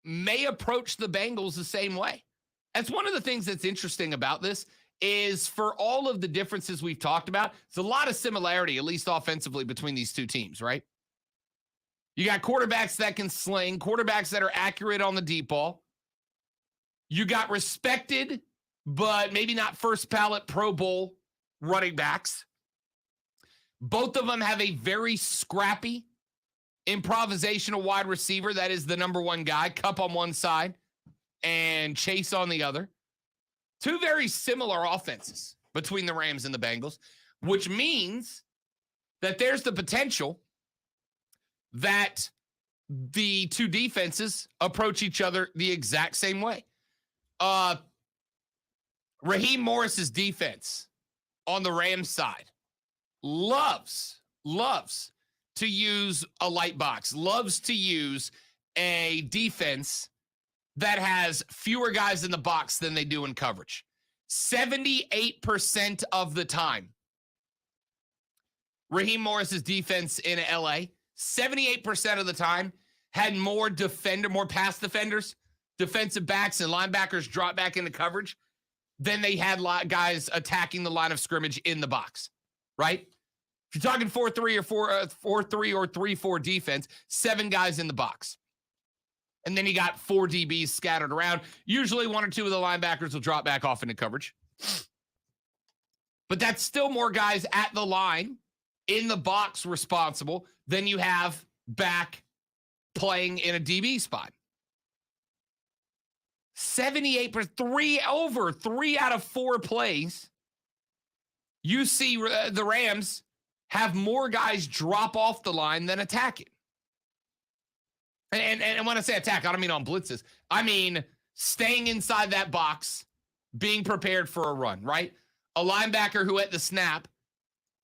may approach the Bengals the same way. That's one of the things that's interesting about this is for all of the differences we've talked about, there's a lot of similarity, at least offensively, between these two teams, right? You got quarterbacks that can sling, quarterbacks that are accurate on the deep ball. You got respected, but maybe not first ballot Pro Bowl running backs. Both of them have a very scrappy, improvisational wide receiver that is the number one guy, Kupp on one side and Chase on the other. Two very similar offenses between the Rams and the Bengals, which means that there's the potential that the two defenses approach each other the exact same way. Raheem Morris's defense on the Rams side loves to use a light box, loves to use a defense that has fewer guys in the box than they do in coverage. 78% of the time, Raheem Morris's defense in LA, 78% of the time had more pass defenders, defensive backs, and linebackers drop back into coverage than they had guys attacking the line of scrimmage in the box, right? If you're talking 4-3 or 4-3 or 3-4 defense, 7 guys in the box. And then you got 4 DBs scattered around. Usually 1 or 2 of the linebackers will drop back off into coverage. But that's still more guys at the line in the box responsible than you have back playing in a DB spot. 78%, 3 out of 4 plays, you see the Rams have more guys drop off the line than attack it. And when I say attack, I don't mean on blitzes. I mean staying inside that box, being prepared for a run, right? A linebacker who at the snap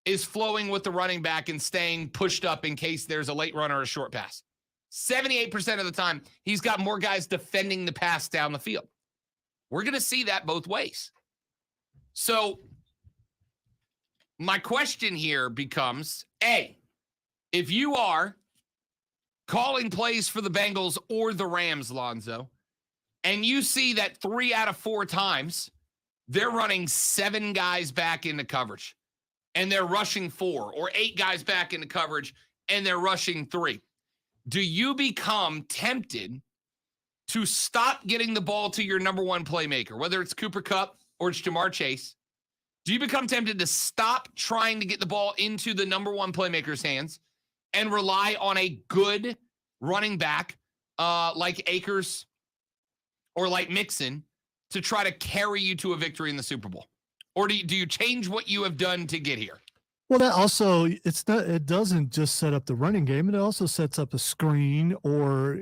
is flowing with the running back and staying pushed up in case there's a late run or a short pass. 78% of the time, he's got more guys defending the pass down the field. We're going to see that both ways. So my question here becomes, A, if you are calling plays for the Bengals or the Rams, Lonzo, and you see that 3 out of 4 times they're running 7 guys back into coverage and they're rushing 4, or 8 guys back into coverage and they're rushing 3, do you become tempted to stop getting the ball to your number 1 playmaker, whether it's Cooper Kupp or it's Jamar Chase? Do you become tempted to stop trying to get the ball into the number 1 playmaker's hands and rely on a good running back like Akers or like Mixon to try to carry you to a victory in the Super Bowl? Or do you change what you have done to get here? Well, that also, it doesn't just set up the running game. It also sets up a screen or,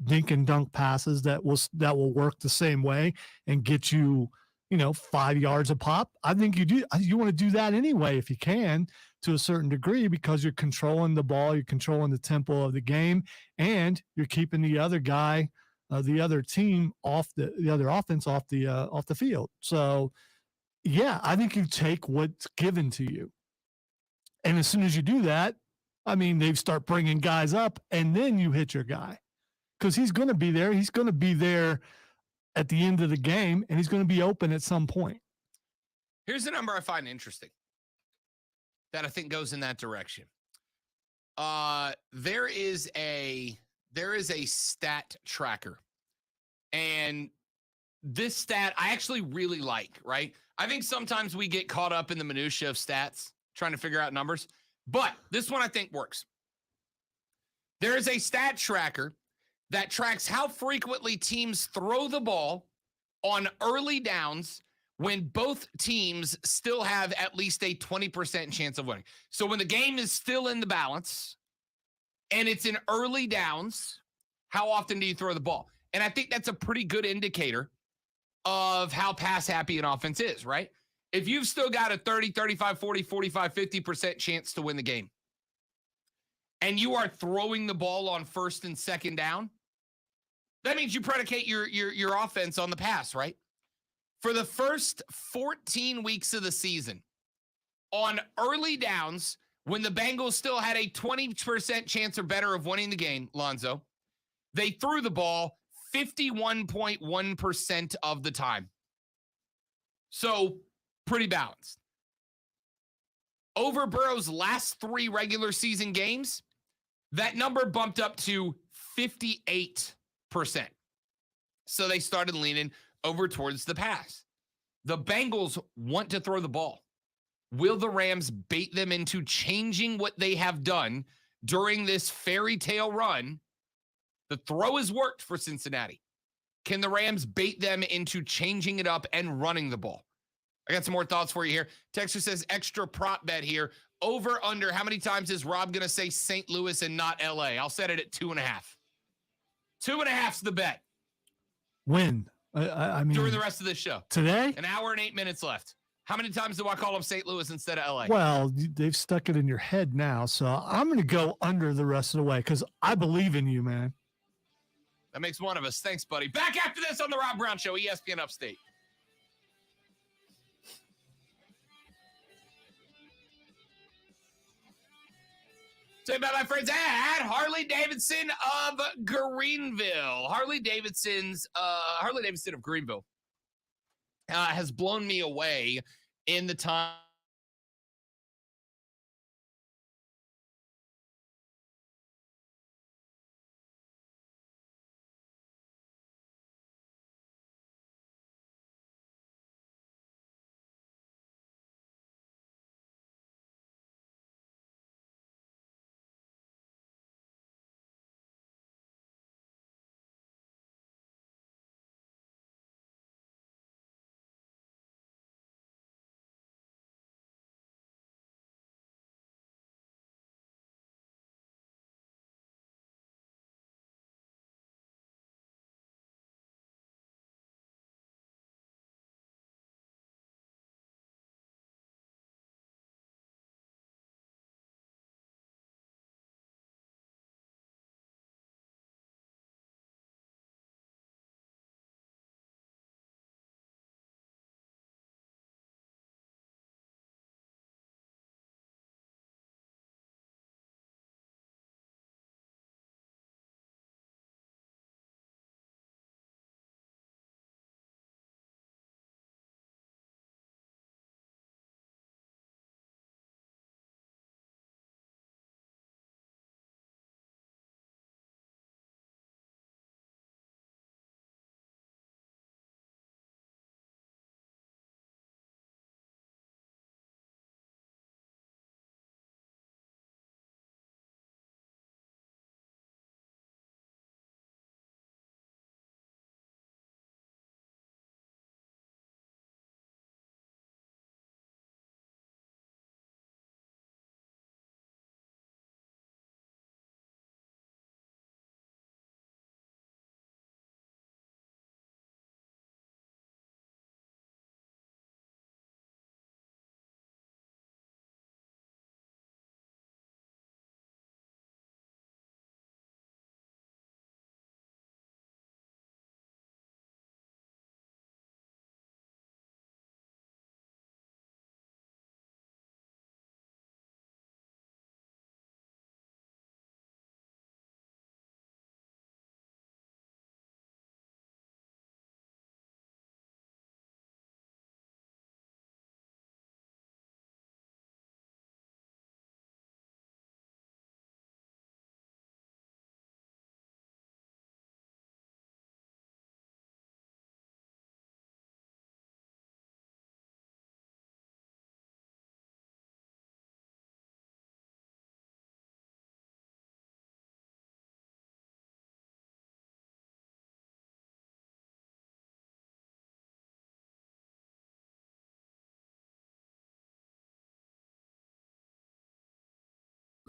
dink and dunk passes that will work the same way and get you, 5 yards a pop. I think you want to do that anyway if you can, to a certain degree, because you're controlling the ball, you're controlling the tempo of the game, and you're keeping the other guy, the other team off the other offense off the field. So yeah, I think you take what's given to you. And as soon as you do that, they start bringing guys up, and then you hit your guy, because he's going to be there. He's going to be there at the end of the game, and he's going to be open at some point. Here's a number I find interesting that I think goes in that direction. There is a stat tracker, and this stat I actually really like, right? I think sometimes we get caught up in the minutia of stats, trying to figure out numbers, but this one I think works. There is a stat tracker that tracks how frequently teams throw the ball on early downs when both teams still have at least a 20% chance of winning. So when the game is still in the balance and it's in early downs, how often do you throw the ball? And I think that's a pretty good indicator of how pass happy an offense is, right? If you've still got a 30, 35, 40, 45, 50% chance to win the game, and you are throwing the ball on first and second down, that means you predicate your offense on the pass, right? For the first 14 weeks of the season, on early downs, when the Bengals still had a 20% chance or better of winning the game, Lonzo, they threw the ball 51.1% of the time. So pretty balanced. Over Burrow's last 3 regular season games, that number bumped up to 58%. So they started leaning over towards the pass. The Bengals want to throw the ball. Will the Rams bait them into changing what they have done during this fairy tale run? The throw has worked for Cincinnati. Can the Rams bait them into changing it up and running the ball? I got some more thoughts for you here. Texter says extra prop bet here. Over, under, how many times is Rob going to say St. Louis and not L.A.? I'll set it at 2.5. 2.5's the bet. When? I mean, during the rest of this show. Today? An hour and 8 minutes left. How many times do I call him St. Louis instead of L.A.? Well, they've stuck it in your head now, so I'm going to go under the rest of the way because I believe in you, man. That makes one of us. Thanks, buddy. Back after this on the Rob Brown Show, ESPN Upstate. Say about my friends at Harley Davidson of Greenville. Harley Davidson of Greenville has blown me away in the time.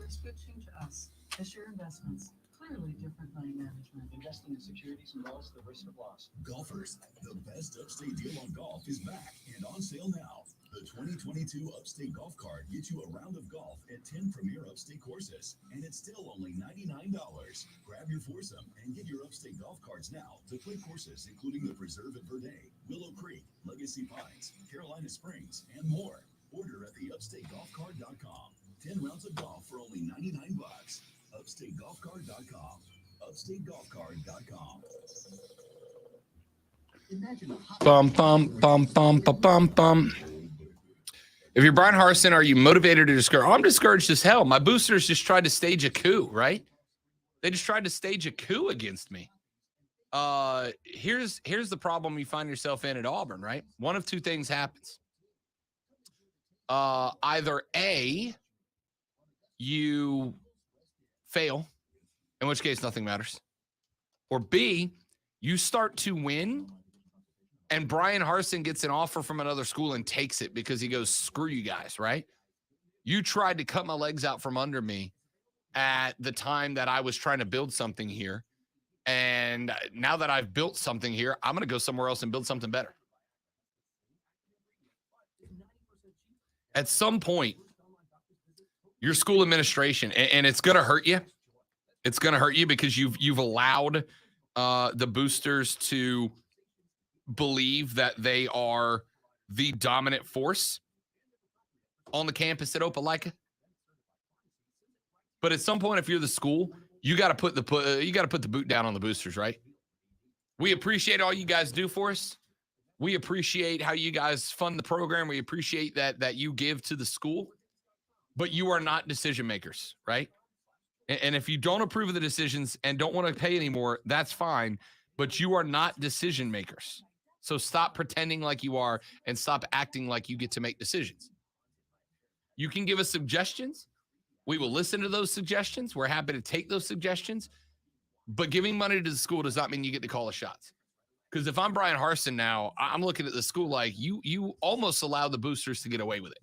We're switching to us. Fisher Investments. Clearly different money management. Investing in securities involves the risk of loss. Golfers, the best upstate deal on golf is back and on sale now. The 2022 Upstate Golf Card gets you a round of golf at 10 premier upstate courses, and it's still only $99. Grab your foursome and get your Upstate Golf Cards now to play courses including the Preserve at Verde, Willow Creek, Legacy Pines, Carolina Springs, and more. Order at theupstategolfcard.com. 10 rounds of golf for only $99. UpstateGolfCard.com. UpstateGolfCard.com. Imagine Bum, bum, bum, bum, bum, bum, bum. If you're Brian Harsin, are you motivated or discouraged? I'm discouraged as hell. My boosters just tried to stage a coup, right? They just tried to stage a coup against me. Here's the problem you find yourself in at Auburn, right? One of two things happens. Either A, you fail, in which case nothing matters. Or B, you start to win and Brian Harsin gets an offer from another school and takes it because he goes, screw you guys, right? You tried to cut my legs out from under me at the time that I was trying to build something here. And now that I've built something here, I'm going to go somewhere else and build something better. At some point, your school administration, and it's going to hurt you. It's going to hurt you because you've allowed the boosters to believe that they are the dominant force on the campus at Opelika. But at some point, if you're the school, you got to put the boot down on the boosters, right? We appreciate all you guys do for us. We appreciate how you guys fund the program. We appreciate that you give to the school, but you are not decision makers, right? And if you don't approve of the decisions and don't want to pay anymore, that's fine, but you are not decision makers. So stop pretending like you are and stop acting like you get to make decisions. You can give us suggestions. We will listen to those suggestions. We're happy to take those suggestions. But giving money to the school does not mean you get to call the shots. Because if I'm Brian Harsin now, I'm looking at the school like you almost allow the boosters to get away with it.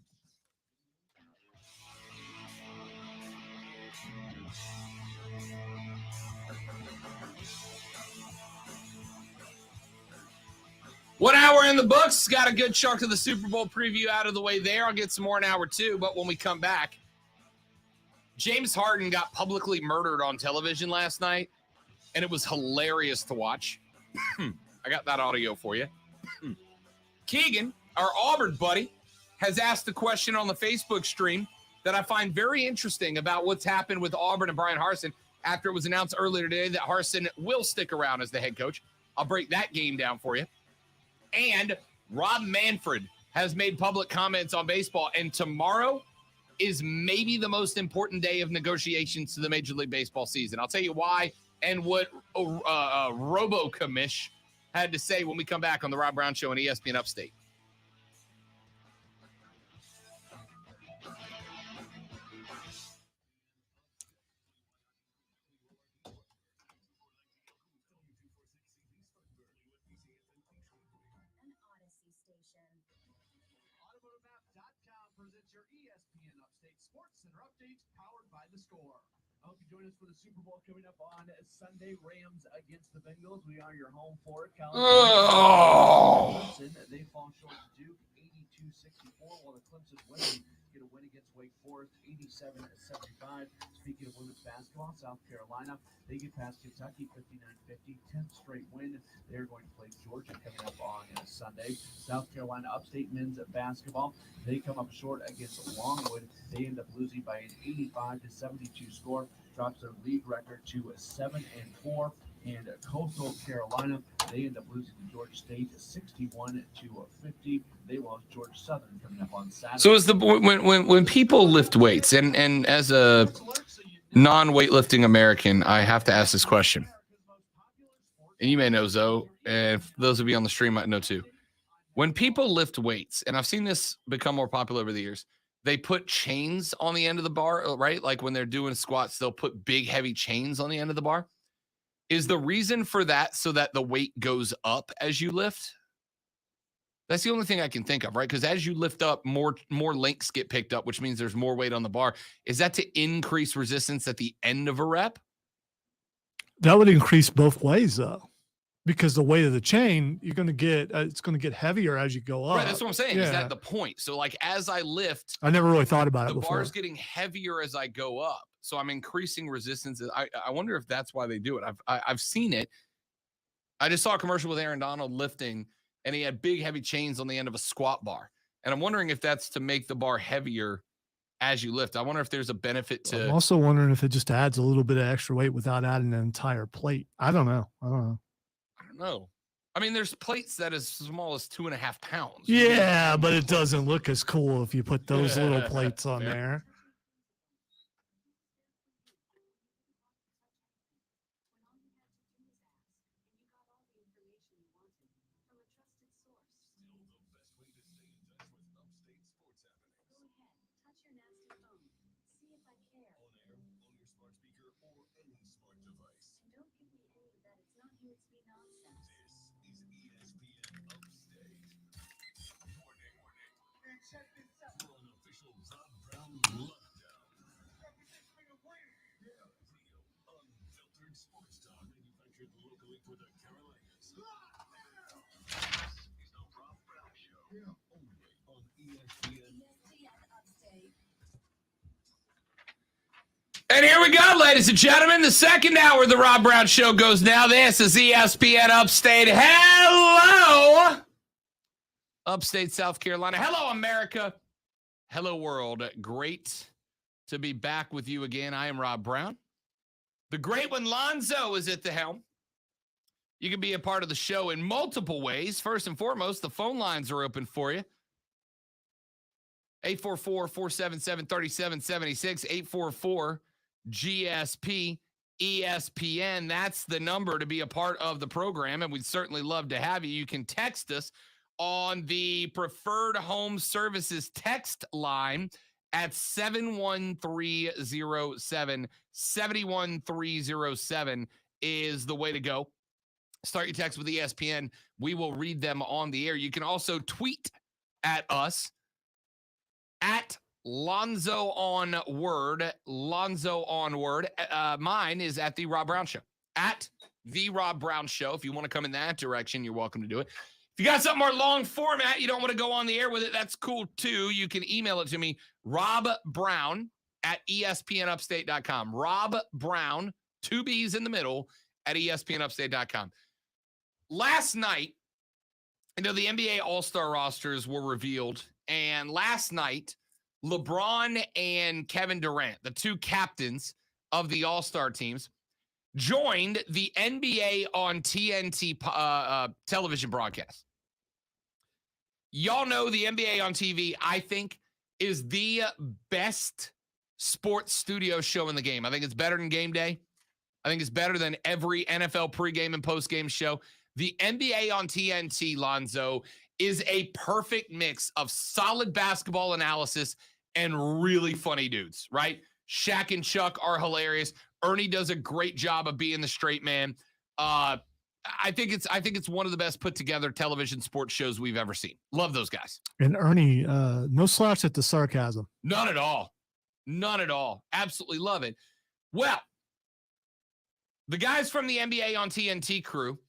One hour in the books. Got a good chunk of the Super Bowl preview out of the way there. I'll get some more in hour 2. But when we come back, James Harden got publicly murdered on television last night, and it was hilarious to watch. I got that audio for you. Keegan, our Auburn buddy, has asked a question on the Facebook stream that I find very interesting about what's happened with Auburn and Brian Harsin after it was announced earlier today that Harsin will stick around as the head coach. I'll break that game down for you. And Rob Manfred has made public comments on baseball, and tomorrow is maybe the most important day of negotiations to the Major League Baseball season. I'll tell you why and what Robo-Commish had to say when we come back on the Rob Brown Show on ESPN Upstate. Presents your ESPN Upstate Sports Center updates powered by The Score. I hope you join us for the Super Bowl coming up on Sunday. Rams against the Bengals. We are your home for it. They fall short to Duke 82-64, while the Clemson women get a win against Wake Forest 87-75. Speaking of women's basketball, South Carolina, they get past Kentucky 59-50, 10th straight win. They're going to play Georgia coming up on Sunday. South Carolina Upstate men's basketball, they come up short against Longwood. They end up losing by an 85-72 score, drops their league record to 7-4. And Coastal Carolina, they end up losing to Georgia State 61-50. They lost Georgia Southern coming up on Saturday. So is when people lift weights, and as a non-weightlifting American, I have to ask this question. And you may know, Zoe, and those of you on the stream might know too. When people lift weights, and I've seen this become more popular over the years, they put chains on the end of the bar, right? Like when they're doing squats, they'll put big, heavy chains on the end of the bar. Is the reason for that so that the weight goes up as you lift? That's the only thing I can think of, right? Because as you lift up, more links get picked up, which means there's more weight on the bar. Is that to increase resistance at the end of a rep? That would increase both ways, though, because the weight of the chain, you're going to get it's going to get heavier as you go up. Right, that's what I'm saying. Yeah. Is that the point? So, like, as I lift, I never really thought about it before. The bar's getting heavier as I go up. So I'm increasing resistance. I wonder if that's why they do it. I've seen it. I just saw a commercial with Aaron Donald lifting, and he had big, heavy chains on the end of a squat bar. And I'm wondering if that's to make the bar heavier as you lift. I wonder if there's a benefit to. I'm also wondering if it just adds a little bit of extra weight without adding an entire plate. I don't know. I don't know. I mean, there's plates that as small as 2.5 pounds. Yeah, but it doesn't look as cool if you put those little plates on there. Official Rob Brown Lockdown. Yeah, real, unfiltered sports talk manufactured locally for the Carolinas. It's the Rob Brown Show. Yeah, only on ESPN. And here we go, ladies and gentlemen. The second hour of the Rob Brown Show goes now. This is ESPN Upstate. Hello, Upstate South Carolina. Hello, America. Hello, world. Great to be back with you again. I am Rob Brown. The great one, Lonzo, is at the helm. You can be a part of the show in multiple ways. First and foremost, the phone lines are open for you. 844-477-3776, 844-GSP ESPN. That's the number to be a part of the program, and we'd certainly love to have you. You can text us on the Preferred Home Services text line at 71307. 71307 is the way to go. Start your text with ESPN. We will read them on the air. You can also tweet at us at Lonzo on Word. Lonzo on Word. Mine is at The Rob Brown Show. At The Rob Brown Show. If you want to come in that direction, you're welcome to do it. If you got something more long format, you don't want to go on the air with it, that's cool too. You can email it to me, robbrown at espnupstate.com. Rob Brown, 2 B's in the middle, at espnupstate.com. Last night, the NBA All-Star rosters were revealed, and last night, LeBron and Kevin Durant, the 2 captains of the All-Star teams, joined the NBA on TNT television broadcast. Y'all know the NBA on TV, I think, is the best sports studio show in the game. I think it's better than Game Day. I think it's better than every NFL pregame and postgame show. The NBA on TNT, Lonzo, is a perfect mix of solid basketball analysis and really funny dudes, right? Shaq and Chuck are hilarious. Ernie does a great job of being the straight man. I think it's one of the best put together television sports shows we've ever seen. Love those guys. And Ernie, no slouch at the sarcasm. None at all. None at all. Absolutely love it. Well, the guys from the NBA on TNT crew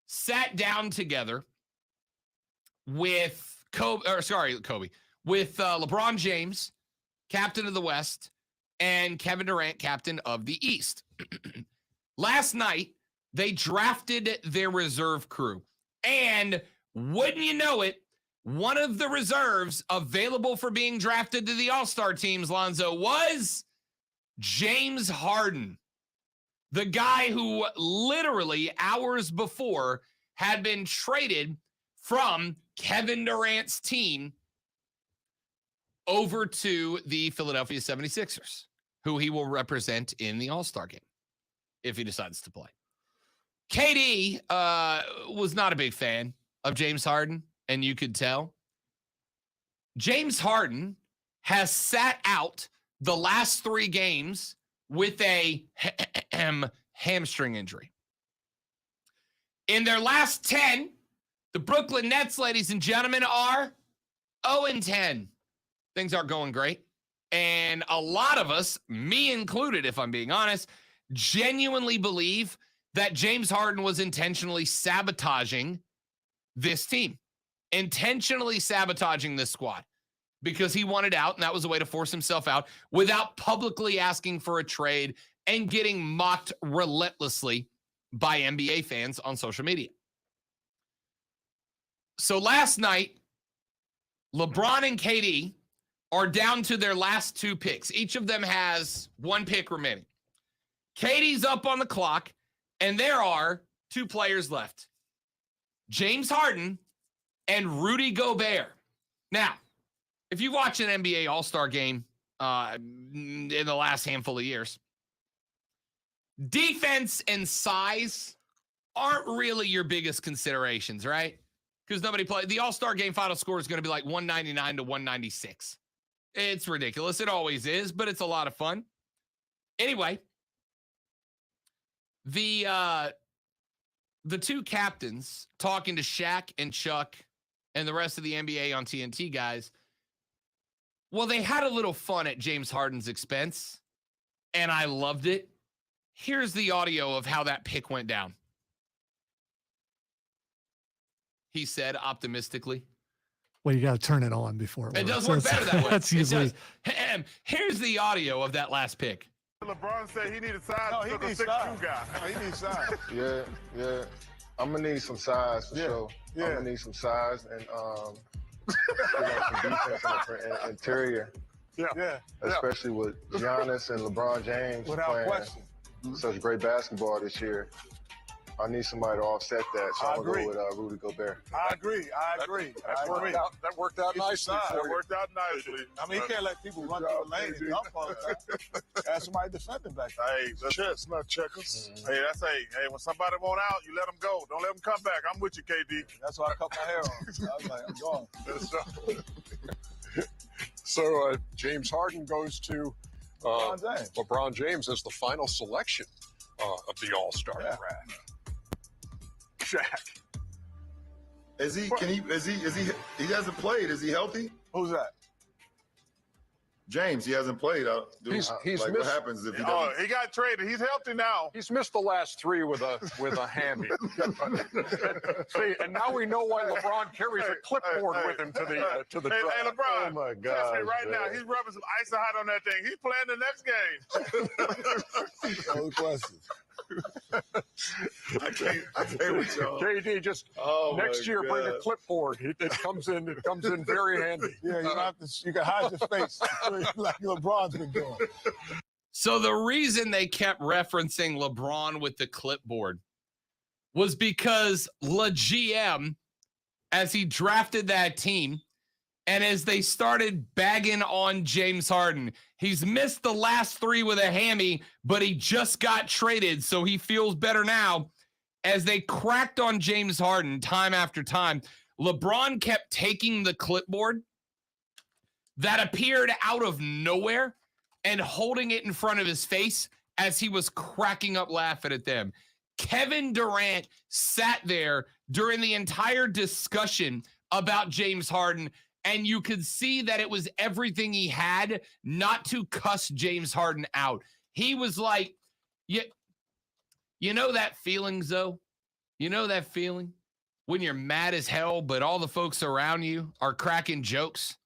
sat down together with with LeBron James, captain of the West, and Kevin Durant, captain of the East. Last night, they drafted their reserve crew. And wouldn't you know it, one of the reserves available for being drafted to the All-Star teams, Lonzo, was James Harden, the guy who literally hours before had been traded from Kevin Durant's team over to the Philadelphia 76ers, who he will represent in the All-Star game if he decides to play. KD was not a big fan of James Harden, and you could tell. James Harden has sat out the last 3 games with a hamstring injury. In their last 10, the Brooklyn Nets, ladies and gentlemen, are 0-10. Things aren't going great. And a lot of us, me included, if I'm being honest, genuinely believe that James Harden was intentionally sabotaging this team, intentionally sabotaging this squad because he wanted out, and that was a way to force himself out without publicly asking for a trade and getting mocked relentlessly by NBA fans on social media. So last night, LeBron and KD are down to their last 2 picks. Each of them has 1 pick remaining. KD's up on the clock, and there are 2 players left, James Harden and Rudy Gobert. Now, if you watch an NBA All-Star game in the last handful of years, defense and size aren't really your biggest considerations, right? Because nobody plays. The All-Star game final score is going to be like 199 to 196. It's ridiculous. It always is, but it's a lot of fun. Anyway, the 2 captains talking to Shaq and Chuck and the rest of the NBA on TNT guys Well, they had a little fun at James Harden's expense, and I loved it. Here's the audio of how that pick went down. He said optimistically. Well, you got to turn it on before It does works. work better that way. That's It usually does. Here's the audio of that last pick. LeBron said he needed size. No, he to needs 6'2" size. guy. No, he needs size. Yeah. I'm gonna need some size for sure. I'm gonna need some size and some defense in the interior, Yeah. especially with Giannis and LeBron James Without playing question. such great basketball this year. I need somebody to offset that, so I I'm gonna agree. go with Rudy Gobert. I agree. That worked out nicely. That worked out nicely. I mean, he can't let people run through the lane and dump all the time. Have somebody defending back there. Hey, chess, not checkers. Hey, hey, when somebody want out, you let them go. Don't let them come back. I'm with you, KD. That's why I cut my hair on. I was like, I'm gone. So James Harden goes to LeBron James. LeBron James as the final selection of the All-Star draft. Shaq. He hasn't played. Is he healthy? Who's that? James, he hasn't played. He's what missed- happens if he Oh, he got traded. He's healthy now. He's missed the last three with a hammy. See, and now we know why LeBron carries a clipboard with him to the Hey, draft. hey, LeBron. Oh, my Trust me gosh, right now. man. He's rubbing some ice and hot on that thing. He's playing the next game. No question. I can't with y'all. KD, just next year bring a clipboard. It comes in very handy. Yeah, you can hide your face like LeBron's been doing. So the reason they kept referencing LeBron with the clipboard was because La GM, as he drafted that team, and as they started bagging on James Harden, he's missed the last three with a hammy, but he just got traded, so he feels better now. As they cracked on James Harden time after time, LeBron kept taking the clipboard that appeared out of nowhere and holding it in front of his face as he was cracking up laughing at them. Kevin Durant sat there during the entire discussion about James Harden, and you could see that it was everything he had not to cuss James Harden out. He was like, you know that feeling, Zoe? You know that feeling when you're mad as hell, but all the folks around you are cracking jokes,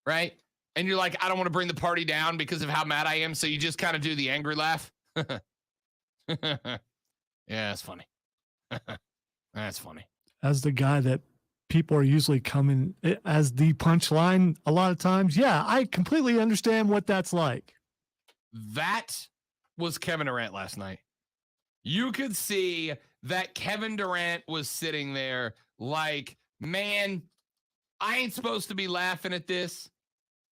right? And you're like, I don't want to bring the party down because of how mad I am. So you just kind of do the angry laugh. Yeah, that's funny. That's funny. as the guy that people are usually coming as the punchline a lot of times. Yeah, I completely understand what that's like. That was Kevin Durant last night. You could see that Kevin Durant was sitting there like, man, I ain't supposed to be laughing at this.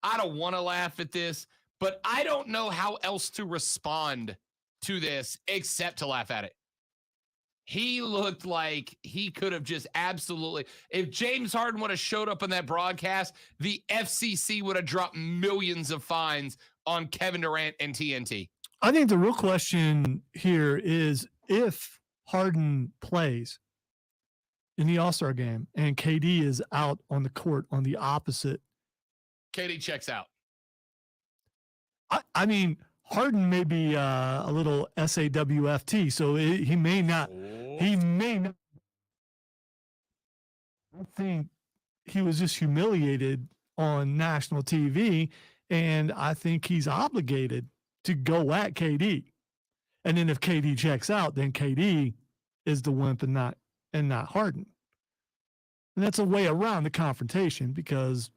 I don't want to laugh at this, but I don't know how else to respond to this except to laugh at it. He looked like he could have just absolutely, if James Harden would have showed up on that broadcast, the FCC would have dropped millions of fines on Kevin Durant and TNT. I think the real question here is if Harden plays in the All-Star game and KD is out on the court on the opposite. KD checks out. I mean, Harden may be a little SAWFT, so he may not. He may not. I think he was just humiliated on national TV, and I think he's obligated to go at KD. And then if KD checks out, then KD is the wimp and not Harden. And that's a way around the confrontation because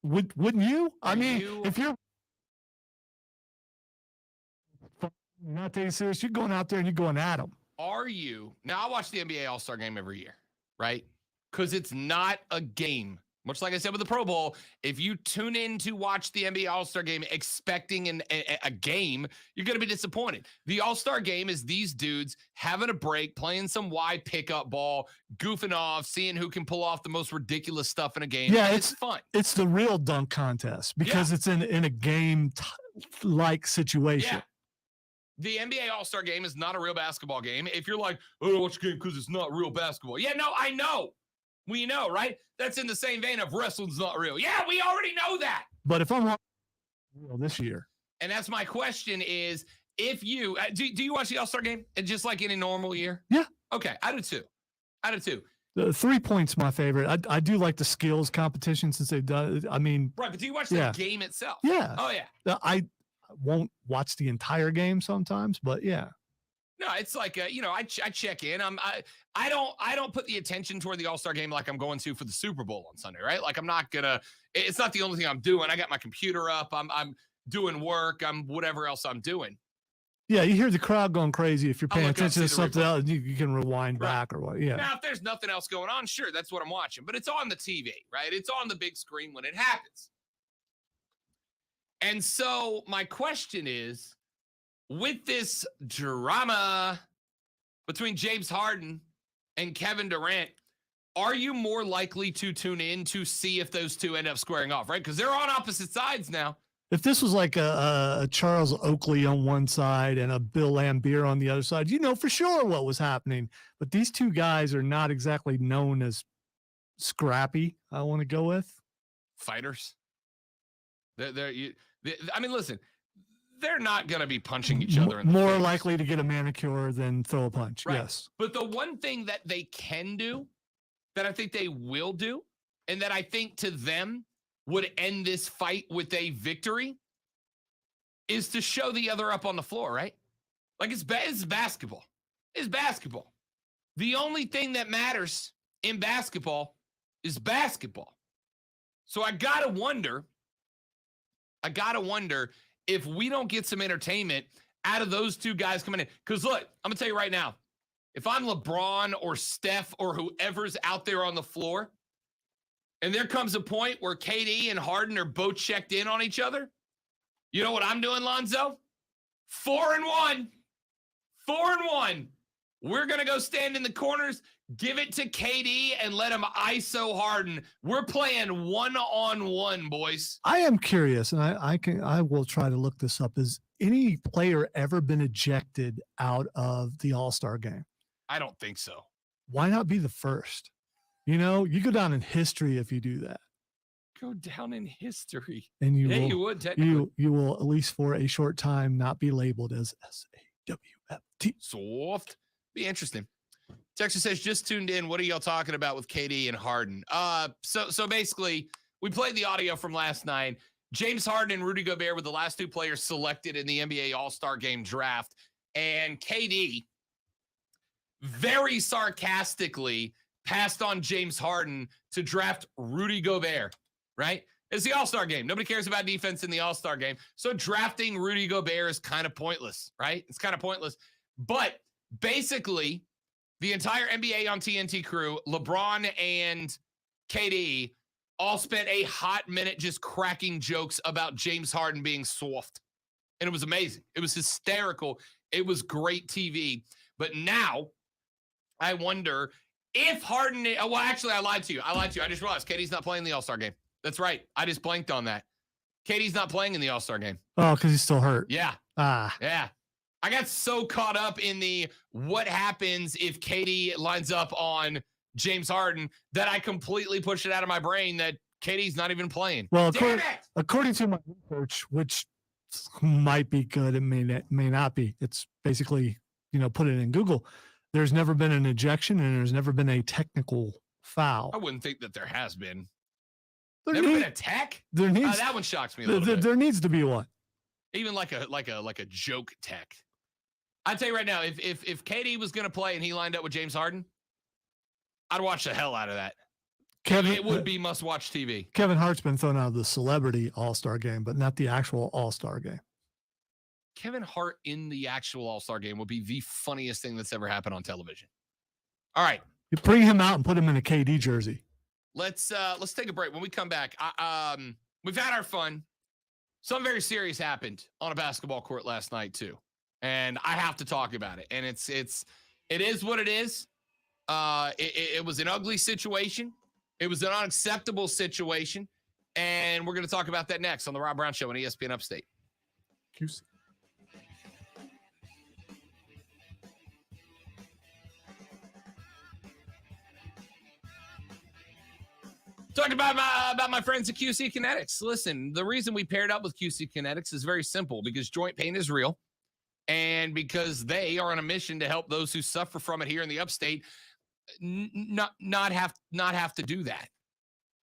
wouldn't you? I mean, if you're not taking it serious, you're going out there and you're going at them. Are you? Now, I watch the NBA All-Star game every year, right? Because it's not a game. Much like I said with the Pro Bowl, if you tune in to watch the NBA All-Star game expecting a game, you're going to be disappointed. The All-Star game is these dudes having a break, playing some wide pickup ball, goofing off, seeing who can pull off the most ridiculous stuff in a game. Yeah, and it's fun. It's the real dunk contest because it's in a game-like situation. Yeah. The NBA All-Star game is not a real basketball game. If you're like, oh, I watch the game because it's not real basketball. Yeah, no, I know. We know, right? That's in the same vein of wrestling's not real. Yeah, we already know that. But if I'm this year, and that's my question is, if you do you watch the All-Star game just like in a normal year? Yeah. Okay, I do too. The 3 points my favorite. I do like the skills competition since they've done. I mean, Right, but do you watch the game itself? Yeah. Oh yeah. I won't watch the entire game sometimes, but yeah. No, it's like I check in. I don't put the attention toward the All-Star game like I'm going to for the Super Bowl on Sunday, right? Like I'm not gonna. It's not the only thing I'm doing. I got my computer up. I'm doing work. I'm whatever else I'm doing. Yeah, you hear the crowd going crazy. If you're I'll paying look up, attention to see the something replay. else, you can rewind back or what. Yeah. Now, if there's nothing else going on, sure, that's what I'm watching. But it's on the TV, right? It's on the big screen when it happens. And so my question is, with this drama between James Harden and Kevin Durant, are you more likely to tune in to see if those two end up squaring off, right? Because they're on opposite sides now. If this was like a Charles Oakley on one side and a Bill Lambier on the other side, you know for sure what was happening. But these two guys are not exactly known as scrappy, I want to go with. Fighters. I mean, listen, they're not going to be punching each other in the More face. likely to get a manicure than throw a punch. Right. Yes. But the one thing that they can do, that I think they will do, and that I think to them would end this fight with a victory, is to show the other up on the floor, right? Like it's basketball. It's basketball. The only thing that matters in basketball is basketball. So I gotta wonder if we don't get some entertainment out of those two guys coming in. Because look, I'm gonna tell you right now, if I'm LeBron or Steph or whoever's out there on the floor, and there comes a point where KD and Harden are both checked in on each other, you know what I'm doing, Lonzo? 4-1. 4-1. We're going to go stand in the corners, give it to KD, and let him ISO Harden. We're playing one-on-one, boys. I am curious, and I will try to look this up. Has any player ever been ejected out of the All-Star game? I don't think so. Why not be the first? You know, you go down in history if you do that. Go down in history. And you would, technically. You will, at least for a short time, not be labeled as SAWFT. Soft. Be interesting. Texas says, just tuned in. What are y'all talking about with KD and Harden? So basically, we played the audio from last night. James Harden and Rudy Gobert were the last two players selected in the NBA All-Star Game draft. And KD very sarcastically passed on James Harden to draft Rudy Gobert, right? It's the All-Star game. Nobody cares about defense in the All-Star game. So drafting Rudy Gobert is kind of pointless, right? It's kind of pointless. But basically, the entire NBA on TNT crew, LeBron and KD, all spent a hot minute just cracking jokes about James Harden being soft. And it was amazing. It was hysterical. It was great TV. But now, I wonder if Harden, well, actually, I lied to you. I just realized KD's not playing the All-Star game. That's right. I just blanked on that. KD's not playing in the All-Star game. Oh, because he's still hurt. Yeah. Yeah. I got so caught up in the what happens if KD lines up on James Harden that I completely pushed it out of my brain that KD's not even playing. Well, according to my research, which might be good, it may not be. It's basically, put it in Google. There's never been an ejection and there's never been a technical foul. I wouldn't think that there has been. There Never been a tech? There needs, that one shocks me a little bit. There needs to be one. Even like a joke tech. I'd tell you right now, if KD was going to play and he lined up with James Harden, I'd watch the hell out of that. It would be must-watch TV. Kevin Hart's been thrown out of the celebrity All-Star game, but not the actual All-Star game. Kevin Hart in the actual All-Star game would be the funniest thing that's ever happened on television. All right. You bring him out and put him in a KD jersey. Let's take a break. When we come back, we've had our fun. Something very serious happened on a basketball court last night too, and I have to talk about it. And it is what it is. It was an ugly situation. It was an unacceptable situation, and we're going to talk about that next on the Rob Brown Show on ESPN Upstate. QC. Talked about my friends at QC Kinetics. Listen, the reason we paired up with QC Kinetics is very simple, because joint pain is real, and because they are on a mission to help those who suffer from it here in the upstate not have to do that.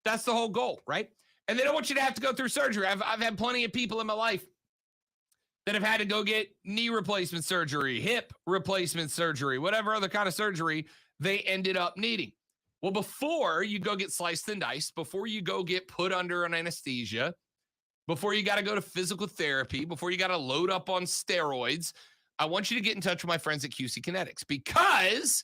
That's the whole goal, right? And they don't want you to have to go through surgery. I've had plenty of people in my life that have had to go get knee replacement surgery, hip replacement surgery, whatever other kind of surgery they ended up needing. Well, before you go get sliced and diced, before you go get put under an anesthesia, before you got to go to physical therapy, before you got to load up on steroids, I want you to get in touch with my friends at QC Kinetics, because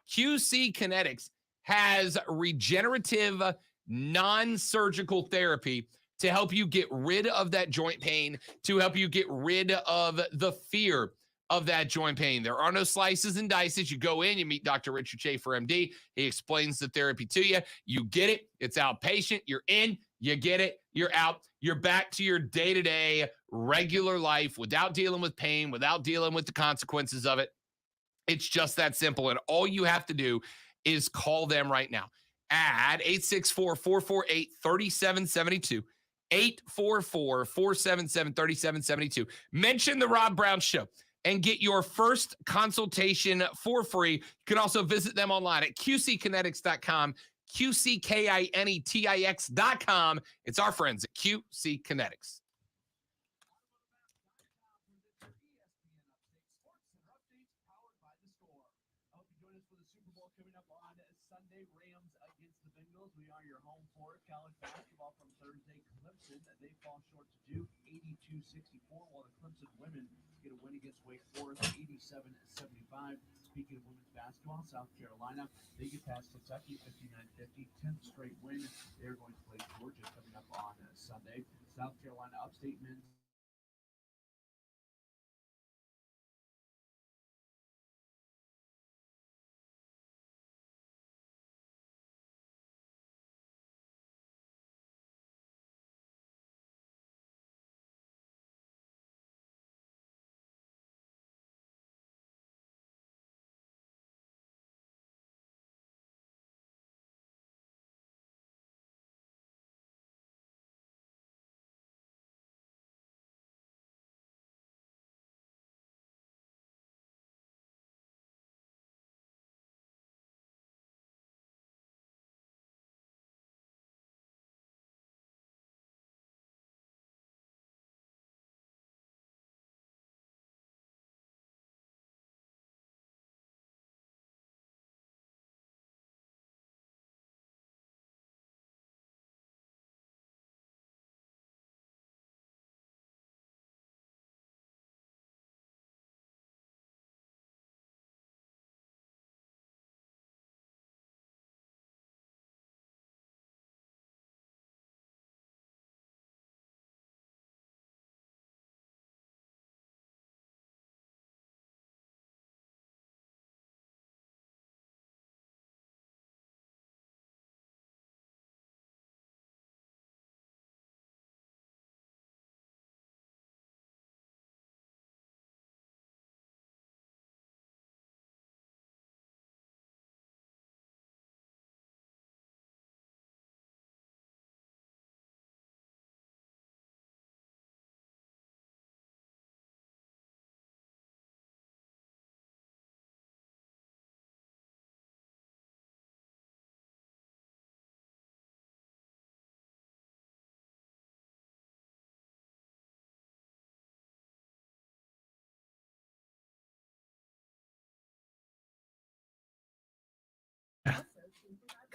QC Kinetics has regenerative non-surgical therapy to help you get rid of that joint pain, to help you get rid of the fear of that joint pain. There are no slices and dices. You go in, you meet Dr. Richard Schaefer, MD. He explains the therapy to you. You get it. It's outpatient. You're in, you get it, you're out. You're back to your day-to-day regular life without dealing with pain, without dealing with the consequences of it. It's just that simple. And all you have to do is call them right now at 864-448-3772. 844-477-3772. Mention the Rob Brown Show and get your first consultation for free. You can also visit them online at qckinetics.com, QCKINETIX.com. It's our friends at QC Kinetics. Coming up on Sunday, Rams against the Bengals. We are your home for college basketball from Thursday. Clemson, they fall short to Duke, 82-64, while the Clemson women get a win against Wake Forest, 87-75. Speaking of women's basketball, South Carolina, they get past Kentucky, 59-50, 10th straight win. They're going to play Georgia coming up on Sunday. South Carolina upstate men's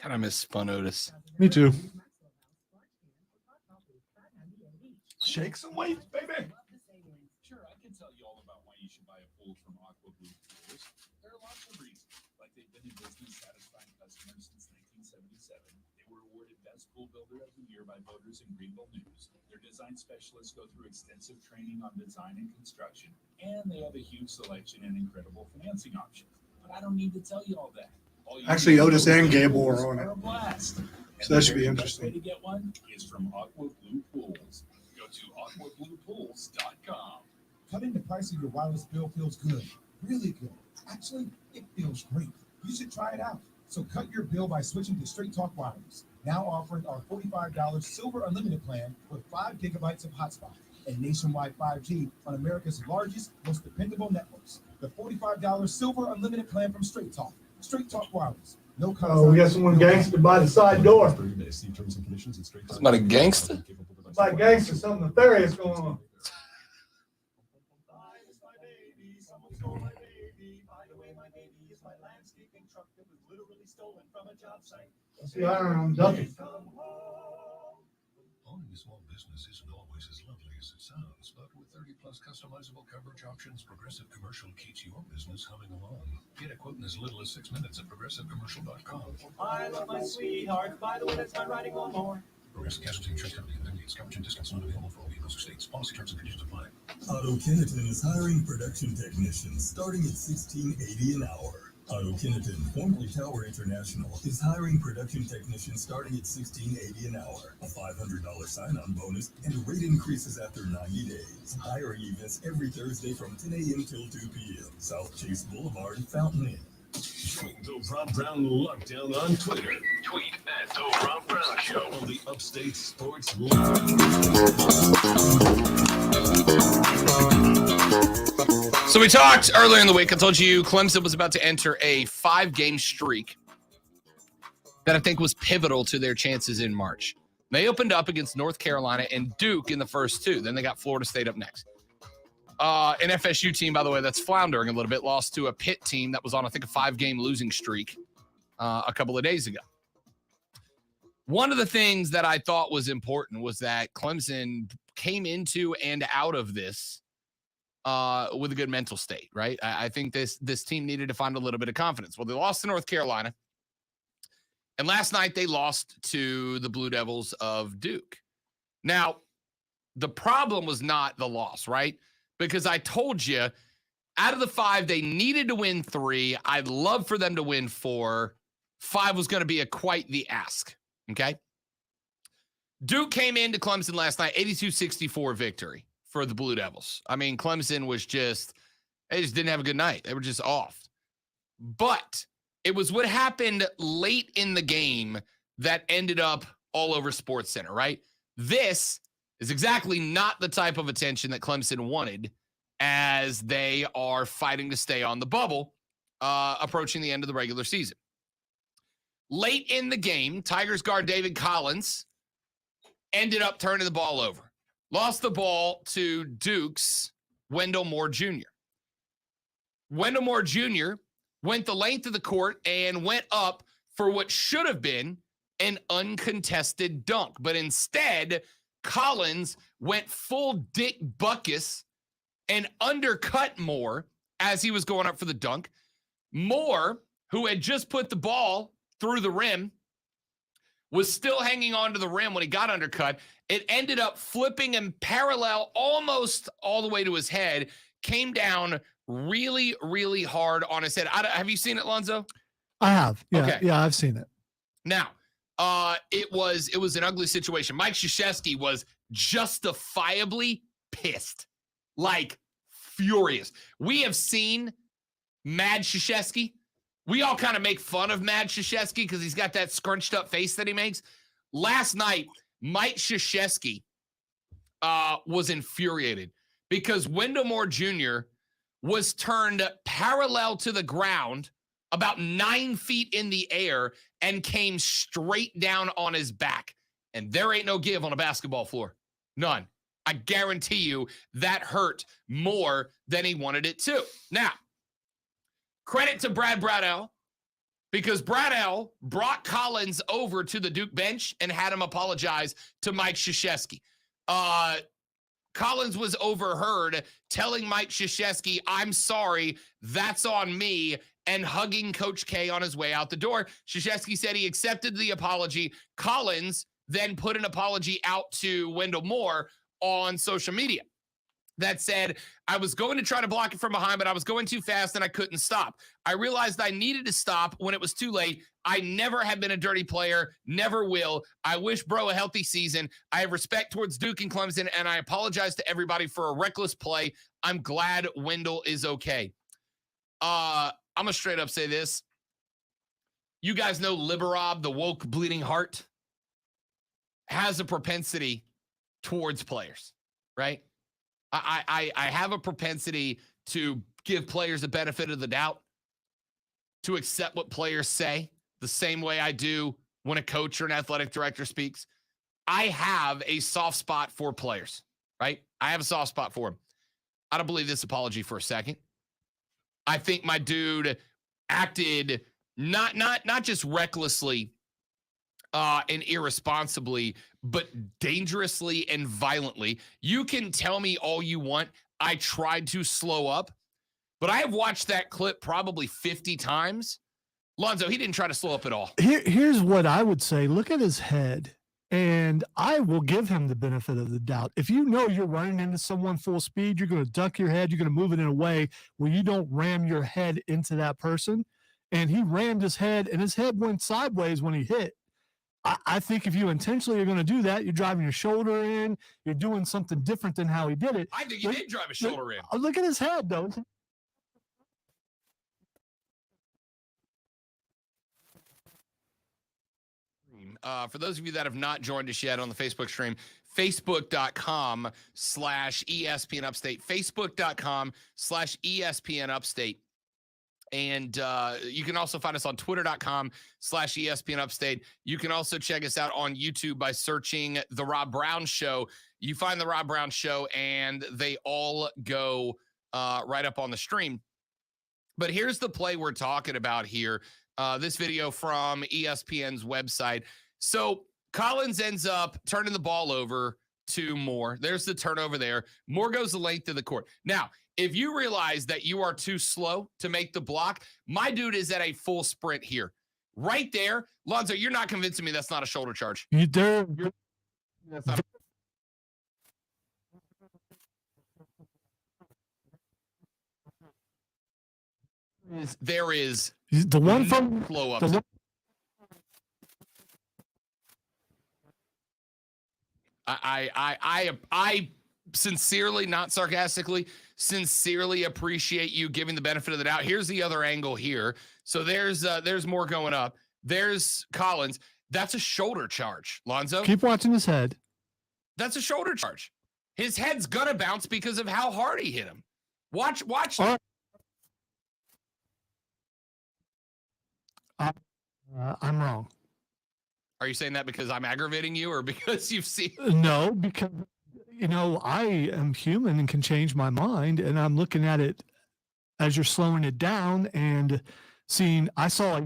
Kind of miss Spun Otis. Me too. Shake some weights, baby. Sure, I can tell you all about why you should buy a pool from Aqua Blue Pools. There are lots of reasons, like they've been in business satisfying customers since 1977. They were awarded Best Pool Builder of the Year by voters in Greenville News. Their design specialists go through extensive training on design and construction, and they have a huge selection and incredible financing options. But I don't need to tell you all that. Actually, Otis and Gable are on it. A blast. So that should be The best way interesting. to get one is from Aqua Blue Pools. Go to aquabluepools.com. Cutting the price of your wireless bill feels good, really good. Actually, it feels great. You should try it out. So cut your bill by switching to Straight Talk Wireless, now offering our $45 Silver Unlimited plan with 5 gigabytes of hotspot and nationwide 5G on America's largest, most dependable networks. The $45 Silver Unlimited plan from Straight Talk. Straight Talk Wireless. No Oh, we got someone gangster by the side door. Somebody gangster? Like gangster, something nefarious going on. See, I don't know, I'm ducking. Owning a small business isn't always as lovely as it sounds, but with 30+ customizable coverage options, Progressive Commercial keeps your business humming along. Get a quote in as little as 6 minutes at progressivecommercial.com. I love my sweetheart. By the way, that's my writing lawnmower. Progressive Casualty Insurance Company affiliates. Coverage and discounts not available for all vehicles or states. Policy terms and conditions apply. Otto Kineton is hiring production technicians starting at $16.80 an hour. Otto Kineton, formerly Tower International, is hiring production technicians starting at $16.80 an hour. A $500 sign-on bonus and rate increases after 90 days. Hiring events every Thursday from 10 a.m. till 2 p.m. South Chase Boulevard, Fountain Inn. Join the Rob Brown Lockdown on Twitter. Tweet at The Rob Brown Show on the Upstate Sports So we talked earlier in the week. I told you Clemson was about to enter a 5-game streak that I think was pivotal to their chances in March. They opened up against North Carolina and Duke in the first 2. Then they got Florida State up next. An FSU team, by the way, that's floundering a little bit, lost to a Pitt team that was on, I think, a 5-game losing streak a couple of days ago. One of the things that I thought was important was that Clemson came into and out of this with a good mental state, right? I think this team needed to find a little bit of confidence. Well, they lost to North Carolina, and last night they lost to the Blue Devils of Duke. Now, the problem was not the loss, right? Because I told you, out of the 5, they needed to win 3. I'd love for them to win 4. 5 was going to be quite the ask, okay? Duke came into Clemson last night, 82-64 victory for the Blue Devils. I mean, Clemson was they just didn't have a good night. They were just off. But it was what happened late in the game that ended up all over SportsCenter, right? This is exactly not the type of attention that Clemson wanted as they are fighting to stay on the bubble, approaching the end of the regular season. Late in the game, Tigers guard David Collins ended up turning the ball over. Lost the ball to Duke's Wendell Moore Jr. Wendell Moore Jr. went the length of the court and went up for what should have been an uncontested dunk. But instead, Collins went full Dick Butkus and undercut Moore as he was going up for the dunk. Moore, who had just put the ball through the rim, was still hanging on to the rim when he got undercut. It ended up flipping him parallel almost all the way to his head, came down really, really hard on his head. Have you seen it, Lonzo? I have. Yeah, Okay. yeah, I've seen it. Now, it was an ugly situation. Mike Krzyzewski was justifiably pissed, like furious. We have seen Mad Krzyzewski. We all kind of make fun of Mad Krzyzewski because he's got that scrunched up face that he makes. Last night, Mike Krzyzewski was infuriated because Wendell Moore Jr. was turned parallel to the ground about 9 feet in the air and came straight down on his back. And there ain't no give on a basketball floor. None. I guarantee you that hurt more than he wanted it to. Now, credit to Brad Bradell, because Bradell brought Collins over to the Duke bench and had him apologize to Mike Krzyzewski. Collins was overheard telling Mike Krzyzewski, "I'm sorry, that's on me," and hugging Coach K on his way out the door. Krzyzewski said he accepted the apology. Collins then put an apology out to Wendell Moore on social media that said, "I was going to try to block it from behind, but I was going too fast and I couldn't stop. I realized I needed to stop when it was too late. I never have been a dirty player, never will. I wish bro a healthy season. I have respect towards Duke and Clemson, and I apologize to everybody for a reckless play. I'm glad Wendell is okay." I'm going to straight up say this. you guys know Liberob, the woke bleeding heart, has a propensity towards players, right? I have a propensity to give players the benefit of the doubt, to accept what players say the same way I do when a coach or an athletic director speaks. I have a soft spot for players, right? I have a soft spot for them. I don't believe this apology for a second. I think my dude acted not just recklessly and irresponsibly, but dangerously and violently. You can tell me all you want. I tried to slow up, but I have watched that clip probably 50 times. Lonzo, he didn't try to slow up at all. Here's what I would say. Look at his head. And I will give him the benefit of the doubt. If you know you're running into someone full speed, you're going to duck your head, you're going to move it in a way where you don't ram your head into that person. And he rammed his head, and his head went sideways when he hit. I think if you intentionally are going to do that, you're driving your shoulder in, you're doing something different than how he did it. I think he did drive his shoulder in. Look at his head, though. For those of you that have not joined us yet on the Facebook stream, facebook.com/ESPN Upstate, facebook.com/ESPN Upstate. And you can also find us on twitter.com/ESPN Upstate. You can also check us out on YouTube by searching The Rob Brown Show. You find The Rob Brown Show, and they all go right up on the stream. But here's the play we're talking about here. This video from ESPN's website. So Collins ends up turning the ball over to Moore. There's the turnover there. Moore goes the length of the court. Now, if you realize that you are too slow to make the block, my dude is at a full sprint here. Right there. Lonzo, you're not convincing me that's not a shoulder charge. That's not there is the one from flow up. I sincerely, not sarcastically, sincerely appreciate you giving the benefit of the doubt. Here's the other angle here. So there's more going up. There's Collins. That's a shoulder charge, Lonzo. Keep watching his head. That's a shoulder charge. His head's gonna bounce because of how hard he hit him. Watch. I'm wrong. Are you saying that because I'm aggravating you, or because you've seen? No, because I am human and can change my mind, and I'm looking at it as you're slowing it down and seeing. I saw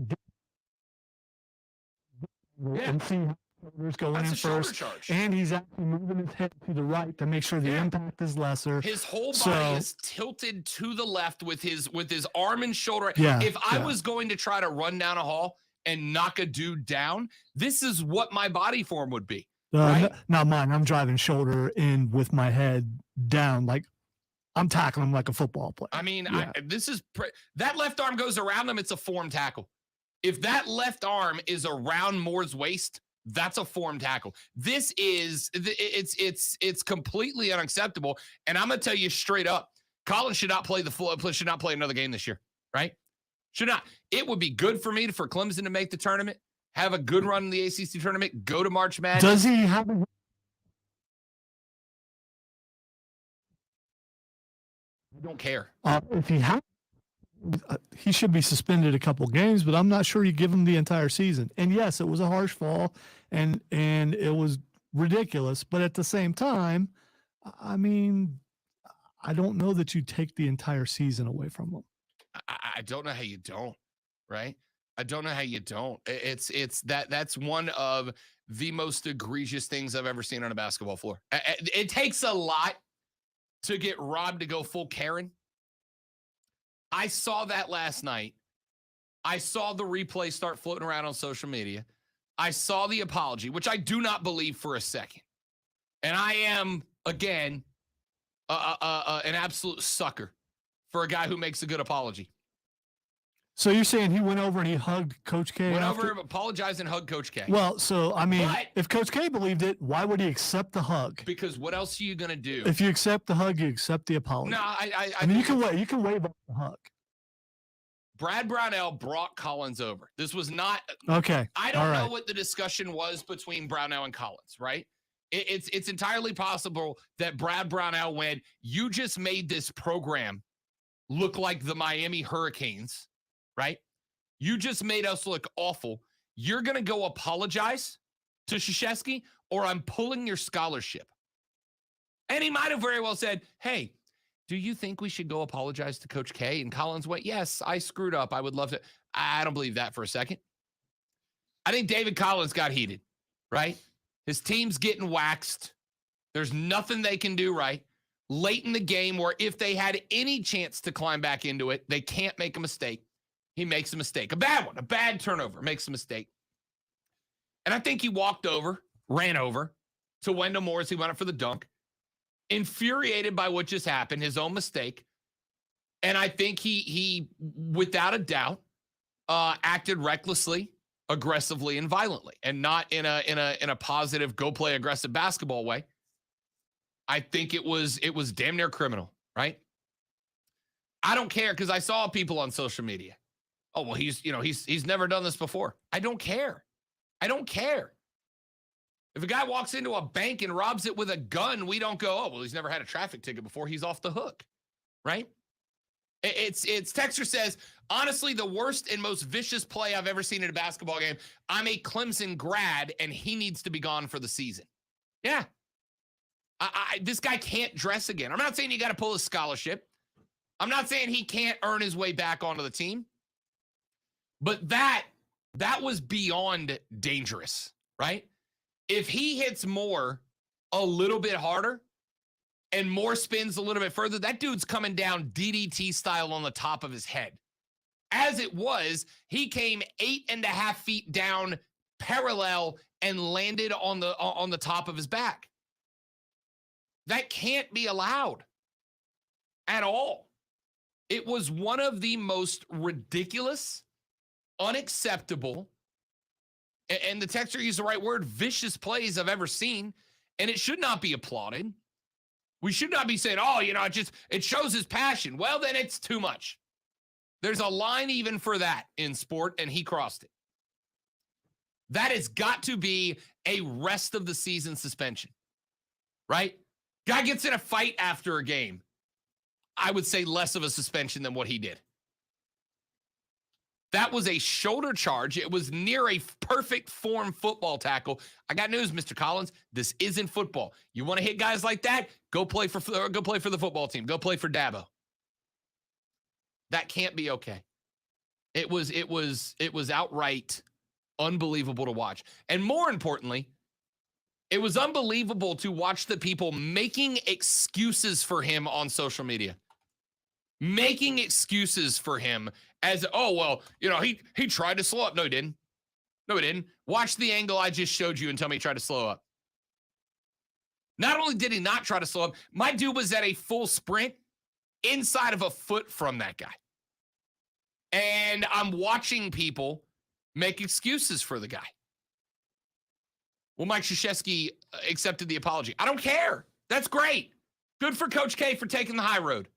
and see shoulders going in first, and he's actually moving his head to the right to make sure the impact is lesser. His whole body is tilted to the left with his arm and shoulder. Yeah, if I was going to try to run down a hall and knock a dude down, this is what my body form would be. Right? Not mine. I'm driving shoulder in with my head down, like I'm tackling him like a football player. I mean, that left arm goes around him. It's a form tackle. If that left arm is around Moore's waist, that's a form tackle. This is it's completely unacceptable. And I'm gonna tell you straight up, Collins should not play should not play another game this year, right? Should not. It would be good for me for Clemson to make the tournament, have a good run in the ACC tournament, go to March Madness. Does he have a... I don't care. If he has, he should be suspended a couple games, but I'm not sure you give him the entire season. And yes, it was a harsh fall, and it was ridiculous. But at the same time, I mean, I don't know that you take the entire season away from him. I don't know how you don't, right? I don't know how you don't. That's one of the most egregious things I've ever seen on a basketball floor. It takes a lot to get Rob to go full Karen. I saw that last night. I saw the replay start floating around on social media. I saw the apology, which I do not believe for a second. And I am, again, an absolute sucker for a guy who makes a good apology. So you're saying he went over and he hugged Coach K? Went over, apologized, and hugged Coach K. Well, so, I mean, if Coach K believed it, why would he accept the hug? Because what else are you going to do? If you accept the hug, you accept the apology. No, I mean, you can waive off the hug. Brad Brownell brought Collins over. This was not Okay. I don't All know right. what the discussion was between Brownell and Collins, right? It's entirely possible that Brad Brownell went, you just made this program look like the Miami Hurricanes, right? You just made us look awful. You're going to go apologize to Krzyzewski, or I'm pulling your scholarship. And he might have very well said, hey, do you think we should go apologize to Coach K? And Collins went, yes, I screwed up. I would love to. I don't believe that for a second. I think David Collins got heated, right? His team's getting waxed. There's nothing they can do right. Late in the game, where if they had any chance to climb back into it, they can't make a mistake. He makes a mistake. A bad one, a bad turnover, makes a mistake. And I think he ran over to Wendell Morris. He went up for the dunk. Infuriated by what just happened, his own mistake. And I think he without a doubt, acted recklessly, aggressively, and violently, and not in a positive go play aggressive basketball way. I think it was damn near criminal, right? I don't care, because I saw people on social media. Oh, well, he's never done this before. I don't care. I don't care. If a guy walks into a bank and robs it with a gun, we don't go, oh, well, he's never had a traffic ticket before. He's off the hook, right? It's Texter says, honestly, the worst and most vicious play I've ever seen in a basketball game. I'm a Clemson grad, and he needs to be gone for the season. Yeah. This guy can't dress again. I'm not saying you got to pull his scholarship. I'm not saying he can't earn his way back onto the team. But that was beyond dangerous, right? If he hits more a little bit harder and more spins a little bit further, that dude's coming down DDT style on the top of his head. As it was, he came 8.5 feet down parallel and landed on the top of his back. That can't be allowed at all. It was one of the most ridiculous, unacceptable, and the texter used the right word, vicious plays I've ever seen, and it should not be applauded. We should not be saying, oh, it shows his passion. Well, then it's too much. There's a line even for that in sport, and he crossed it. That has got to be a rest of the season suspension, right? Guy gets in a fight after a game. I would say less of a suspension than what he did. That was a shoulder charge. It was near a perfect form football tackle. I got news, Mr. Collins. This isn't football. You want to hit guys like that? Go play for the football team. Go play for Dabo. That can't be okay. It was outright unbelievable to watch. And more importantly, it was unbelievable to watch the people making excuses for him on social media. Making excuses for him as, oh, well, he tried to slow up. No, he didn't. No, he didn't. Watch the angle I just showed you and tell me he tried to slow up. Not only did he not try to slow up, my dude was at a full sprint inside of a foot from that guy. And I'm watching people make excuses for the guy. Well, Mike Krzyzewski accepted the apology. I don't care. That's great. Good for Coach K for taking the high road.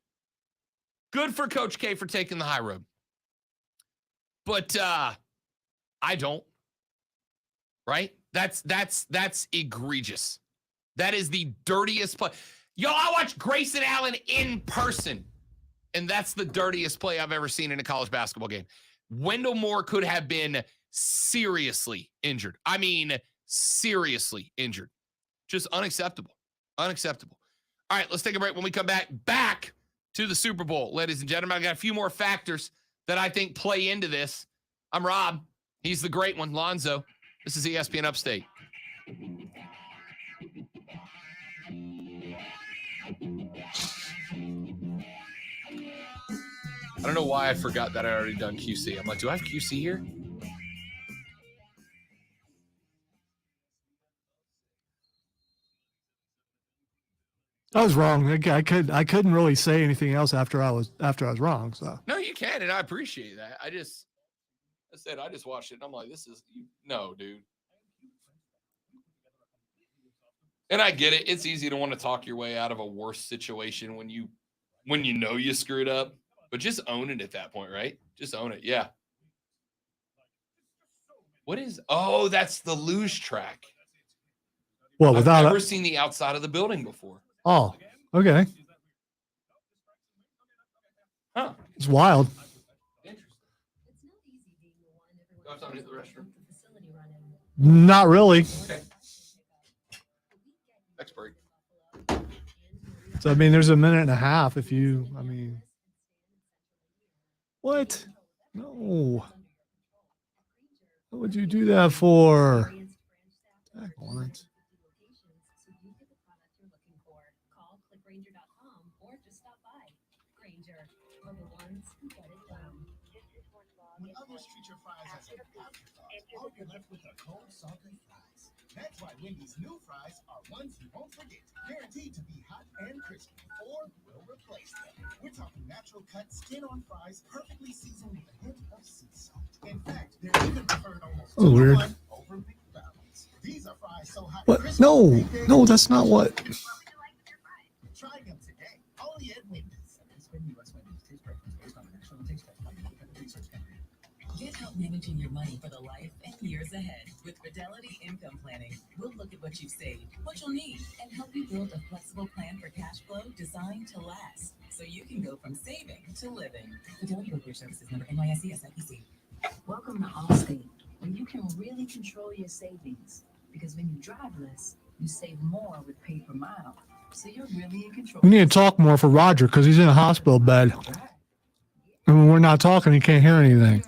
Good for Coach K for taking the high road. But I don't. Right? That's egregious. That is the dirtiest play. Yo, I watched Grayson Allen in person, and that's the dirtiest play I've ever seen in a college basketball game. Wendell Moore could have been seriously injured. I mean, seriously injured. Just unacceptable. Unacceptable. All right, let's take a break. When we come back to the Super Bowl, ladies and gentlemen, I got a few more factors that I think play into this. I'm Rob. He's the great one, Lonzo. This is ESPN Upstate. I don't know why I forgot that I already done QC. I'm like, do I have QC here? I was wrong. I couldn't really say anything else after I was wrong. So No, you can, and I appreciate that. I just watched it, and I'm like, no, dude. And I get it. It's easy to want to talk your way out of a worse situation when you know you screwed up. But just own it at that point, right? Just own it. Yeah. What is? Oh, that's the luge track. Well, I've without never seen the outside of the building before. Oh, okay. Huh. It's wild. Not really. Okay. Next break. So I mean, there's a minute and a half. If you, I mean, what? No. What would you do that for? Heck on it. When others treat your fries as an afterthought, all you're left with are cold, salty fries. That's why Wendy's new fries are ones you won't forget, guaranteed to be hot and crispy, or will replace them. We're talking natural cut, skin-on fries, perfectly seasoned with a hint of sea salt. In fact, they're even preferred almost Oh, weird. 2-to-1 over McDonald's. These are fries so hot and What? crispy. No, that's not what. Try them today, only at Wendy's. U.S. Wendy's taste preference based on national taste test by independent research company. Get help managing your money for the life and years ahead. With Fidelity Income Planning, we'll look at what you've saved, what you'll need, and help you build a flexible plan for cash flow designed to last, so you can go from saving to living. Fidelity Brokerage Services, number NYSE SIPC. Welcome to Allstate, where you can really control your savings. Because when you drive less, you save more with pay per mile. So you're really in control. We need to talk more for Roger because he's in a hospital bed. And when we're not talking, he can't hear anything.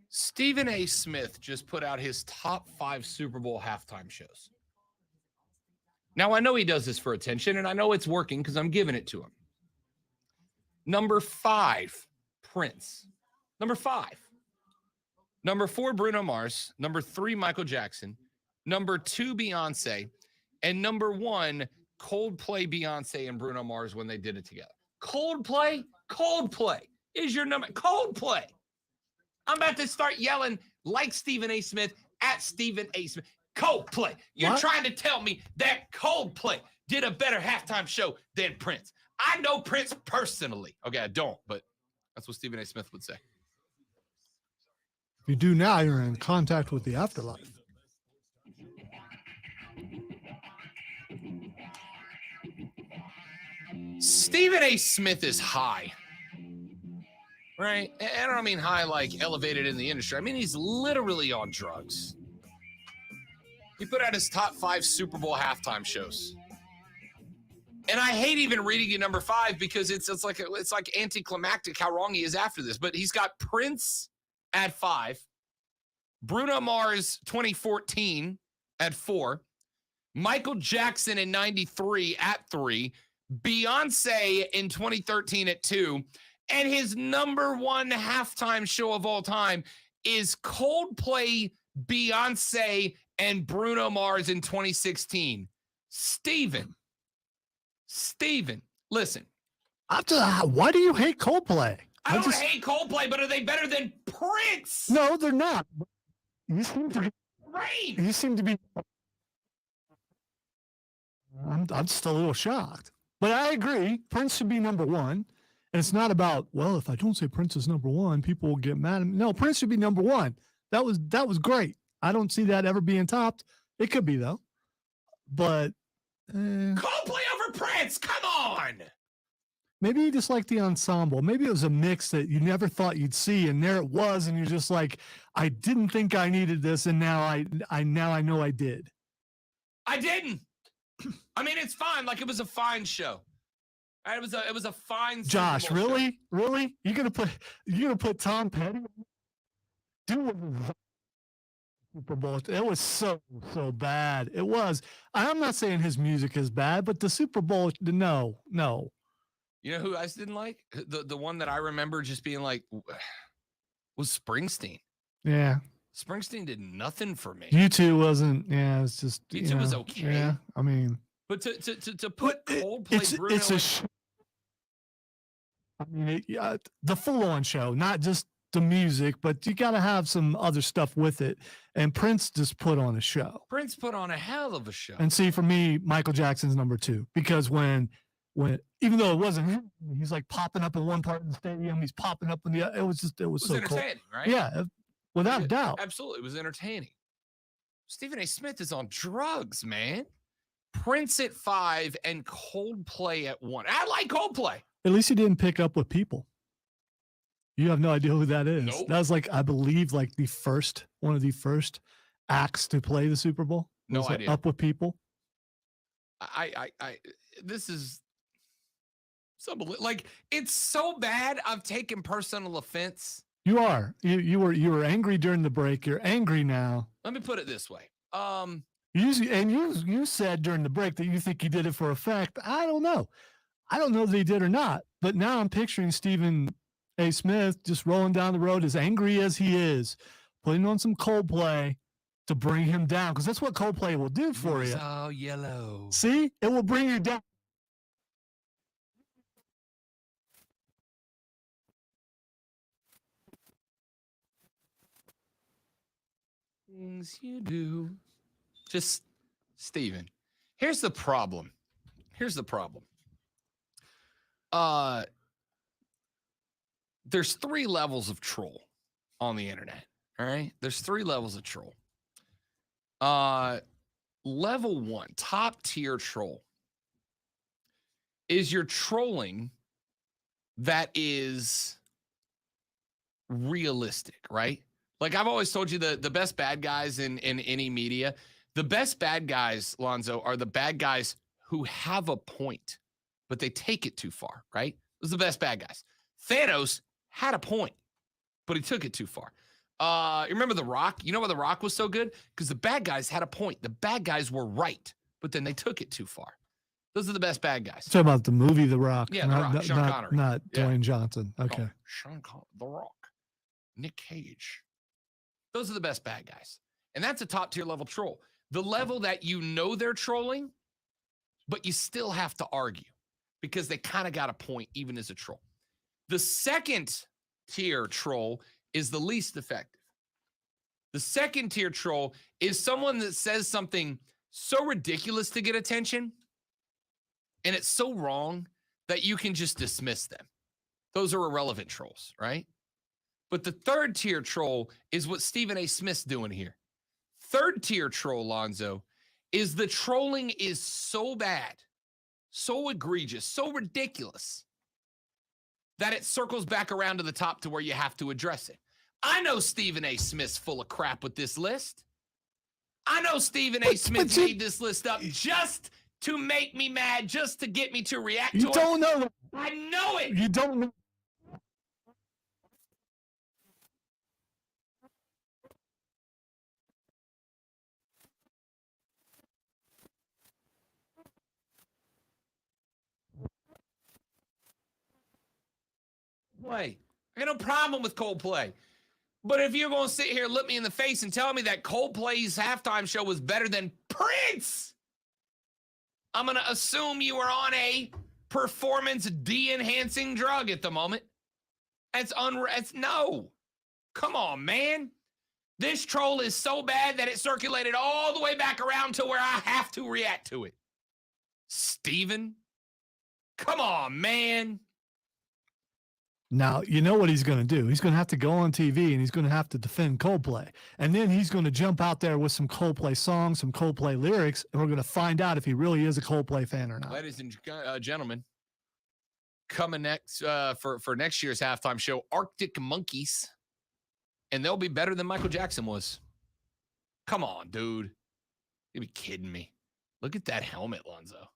Stephen A. Smith just put out his top 5 Super Bowl halftime shows. Now, I know he does this for attention, and I know it's working because I'm giving it to him. Number 5, Prince. Number 5. Number 4, Bruno Mars. Number 3, Michael Jackson. Number 2, Beyonce. And number 1, Coldplay, Beyonce, and Bruno Mars when they did it together. Coldplay is your number. Coldplay. I'm about to start yelling like Stephen A. Smith at Stephen A. Smith. Coldplay. You're trying to tell me that Coldplay did a better halftime show than Prince. I know Prince personally. Okay, I don't, but that's what Stephen A. Smith would say. If you do now, you're in contact with the afterlife. Stephen A. Smith is high. Right? And I don't mean high like elevated in the industry. I mean, he's literally on drugs. He put out his top 5 Super Bowl halftime shows. And I hate even reading you number 5 because it's like anticlimactic how wrong he is after this. But he's got Prince at 5, Bruno Mars 2014 at 4, Michael Jackson in 93 at 3, Beyonce in 2013 at 2, and his number 1 halftime show of all time is Coldplay, Beyonce, and Bruno Mars in 2016. Steven, listen. Why do you hate Coldplay? I don't hate Coldplay, but are they better than Prince? No, they're not. You seem to be. I'm just a little shocked. But I agree. Prince should be number 1. And it's not about, well, if I don't say Prince is number 1, people will get mad at me. No, Prince should be number 1. That was great. I don't see that ever being topped. It could be, though. But Coldplay over Prince. Come on. Maybe you just like the ensemble. Maybe it was a mix that you never thought you'd see, and there it was, and you're just like, I didn't think I needed this, and now I know I did. I didn't. I mean, it's fine. Like, it was a fine show. It was a fine. Josh, really? You're gonna put Tom Petty? Dude, Super Bowl. It was so bad. It was. I'm not saying his music is bad, but the Super Bowl, no. You know who I didn't like? The one that I remember just being like was Springsteen. Yeah. Springsteen did nothing for me. U2 wasn't. Yeah, it's just. U2 was okay. Yeah, I mean. But to put Coldplay, Bruno, I mean, the full-on show, not just the music, but you got to have some other stuff with it. And Prince just put on a show. Prince put on a hell of a show. And see, for me, Michael Jackson's number 2 because when when, even though it wasn't him, he's like popping up in one part of the stadium, he's popping up in the other. It was so cool. entertaining, right? Yeah, without a doubt. Absolutely. It was entertaining. Stephen A. Smith is on drugs, man. Prince at 5 and Coldplay at 1. I like Coldplay. At least he didn't pick up with people. You have no idea who that is. Nope. That was like, I believe, like one of the first acts to play the Super Bowl. No was, like, idea. Up with people. This is so like, it's so bad. I've taken personal offense. You are. You were angry during the break. You're angry now. Let me put it this way. You said during the break that you think he did it for effect. I don't know. I don't know that he did or not. But now I'm picturing Stephen A. Smith just rolling down the road, as angry as he is, putting on some Coldplay to bring him down, because that's what Coldplay will do for you. Oh, yellow. See, it will bring you down. Things you do. Just, Steven, here's the problem. There's 3 levels of troll on the internet. All right. There's 3 levels of troll. Level 1, top tier troll, is your trolling that is realistic, right? Like I've always told you, the best bad guys in any media, the best bad guys, Lonzo, are the bad guys who have a point, but they take it too far, right? Those are the best bad guys. Thanos had a point, but he took it too far. You remember The Rock? You know why The Rock was so good? Because the bad guys had a point. The bad guys were right, but then they took it too far. Those are the best bad guys. Talking about the movie The Rock. Yeah, The Rock, Sean Connery. Not Yeah. Dwayne Johnson. Okay. No, Sean Connery, The Rock, Nick Cage. Those are the best bad guys. And that's a top tier level troll. The level that you know they're trolling, but you still have to argue because they kind of got a point even as a troll. The second tier troll is the least effective. The second tier troll is someone that says something so ridiculous to get attention, and it's so wrong that you can just dismiss them. Those are irrelevant trolls, right? But the third tier troll is what Stephen A. Smith's doing here. Third tier troll, Lonzo, is the trolling is so bad, so egregious, so ridiculous that it circles back around to the top to where you have to address it. I know Stephen A. Smith's full of crap with this list. I know Stephen A. Smith made this list up just to make me mad, just to get me to react to it. You don't know. I know it. You don't know. Play. I got no problem with Coldplay. But if you're going to sit here and look me in the face and tell me that Coldplay's halftime show was better than Prince, I'm going to assume you are on a performance de-enhancing drug at the moment. That's no. Come on, man. This troll is so bad that it circulated all the way back around to where I have to react to it. Steven, come on, man. Now, you know what he's going to do. He's going to have to go on TV and he's going to have to defend Coldplay. And then he's going to jump out there with some Coldplay songs, some Coldplay lyrics, and we're going to find out if he really is a Coldplay fan or not. Ladies and gentlemen, coming next for next year's halftime show, Arctic Monkeys. And they'll be better than Michael Jackson was. Come on, dude. You'd be kidding me. Look at that helmet, Lonzo.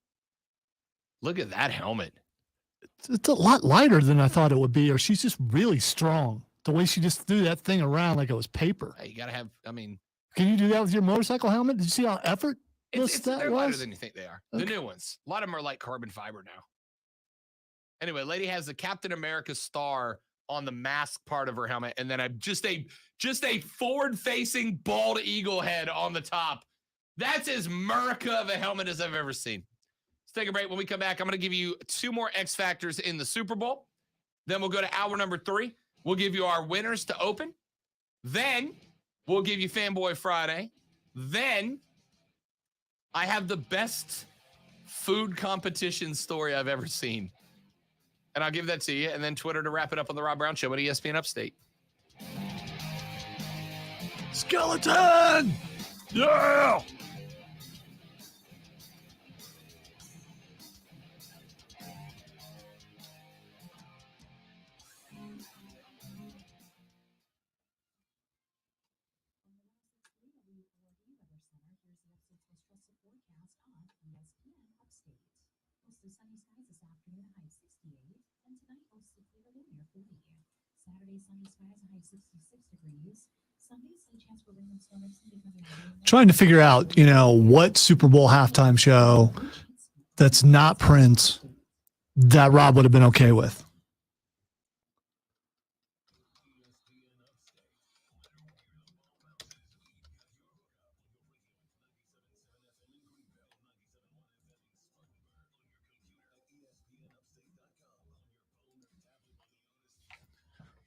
Look at that helmet. It's a lot lighter than I thought it would be, or she's just really strong. The way she just threw that thing around like it was paper. Hey, you got to have, can you do that with your motorcycle helmet? Did you see how effortless that they're was? lighter than you think they are. Okay. The new ones. A lot of them are like carbon fiber now. Anyway, lady has the Captain America star on the mask part of her helmet, and then just a forward-facing bald eagle head on the top. That's as America of a helmet as I've ever seen. Let's take a break. When we come back, I'm going to give you 2 more X Factors in the Super Bowl. Then we'll go to hour number 3. We'll give you our winners to open. Then we'll give you Fanboy Friday. Then I have the best food competition story I've ever seen. And I'll give that to you. And then Twitter to wrap it up on the Rob Brown Show at ESPN Upstate. Skeleton! Yeah! Sunny skies this afternoon, high 68, and tonight mostly clear with near 40. Saturday, sunny skies, high 66 degrees. Sunday, slight chance for rain and storms. Trying to figure out, what Super Bowl halftime show that's not Prince that Rob would have been okay with.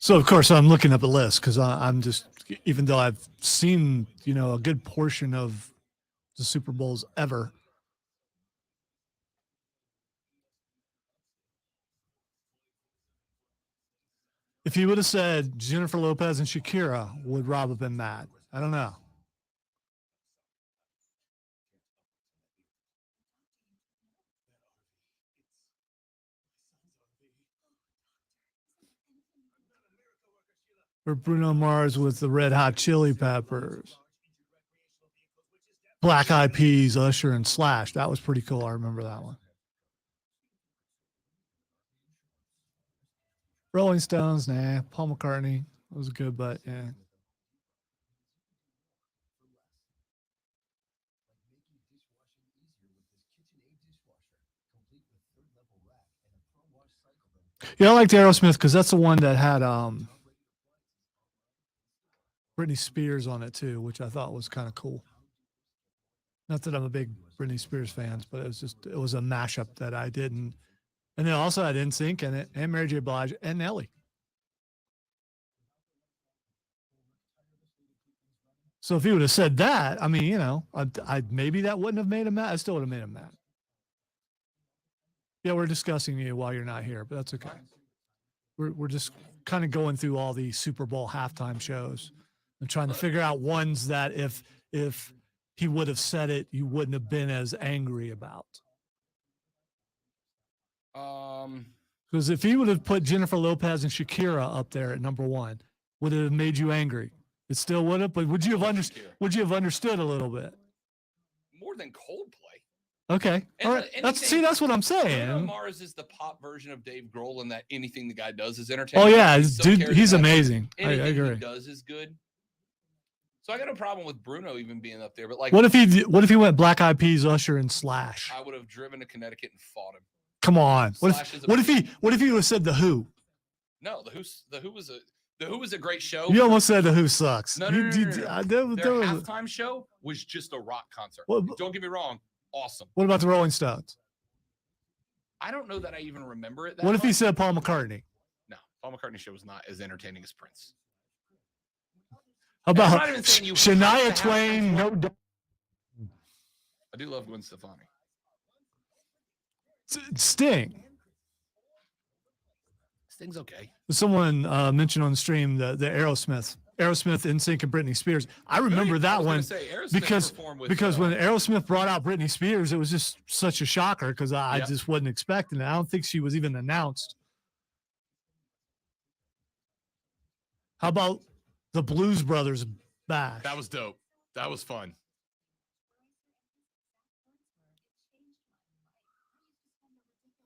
So, of course, I'm looking up a list because I'm just, even though I've seen, a good portion of the Super Bowls ever. If he would have said Jennifer Lopez and Shakira, would Rob have been mad? I don't know. Or Bruno Mars with the Red Hot Chili Peppers. Black Eyed Peas, Usher, and Slash. That was pretty cool. I remember that one. Rolling Stones, nah. Paul McCartney was good, but yeah. Yeah, I liked Aerosmith because that's the one that had Britney Spears on it too, which I thought was kind of cool. Not that I'm a big Britney Spears fan, but it was a mashup that I didn't. And then also had NSYNC in it, and Mary J. Blige, and Nelly. So if he would have said that, I mean, I maybe that wouldn't have made him mad. I still would have made him mad. Yeah, we're discussing you while you're not here, but that's okay. We're just kind of going through all the Super Bowl halftime shows and trying to figure out ones that if he would have said it, you wouldn't have been as angry about. Because if he would have put Jennifer Lopez and Shakira up there at number one, would it have made you angry? It still would have, but would you have understood a little bit? More than Coldplay. Okay. All right. That's what I'm saying. Bruno Mars is the pop version of Dave Grohl, and that anything the guy does is entertaining. Oh yeah, dude, he's amazing. I agree. He does is good. So I got no problem with Bruno even being up there, but like, what if he went Black Eyed Peas, Usher, and Slash? I would have driven to Connecticut and fought him. Come on. What if he would have said The Who? No, the Who was a great show. You almost said The Who sucks. No. Their halftime show was just a rock concert. Don't get me wrong, awesome. What about the Rolling Stones? I don't know that I even remember it. What if he said Paul McCartney? No, Paul McCartney's show was not as entertaining as Prince. How about Shania Twain? No. I do love Gwen Stefani. Sting. Sting's okay. Someone mentioned on the stream the Aerosmith, NSYNC, and Britney Spears. I remember that one because when Aerosmith brought out Britney Spears, it was just such a shocker because I just wasn't expecting it. I don't think she was even announced. How about the Blues Brothers bash? That was dope. That was fun.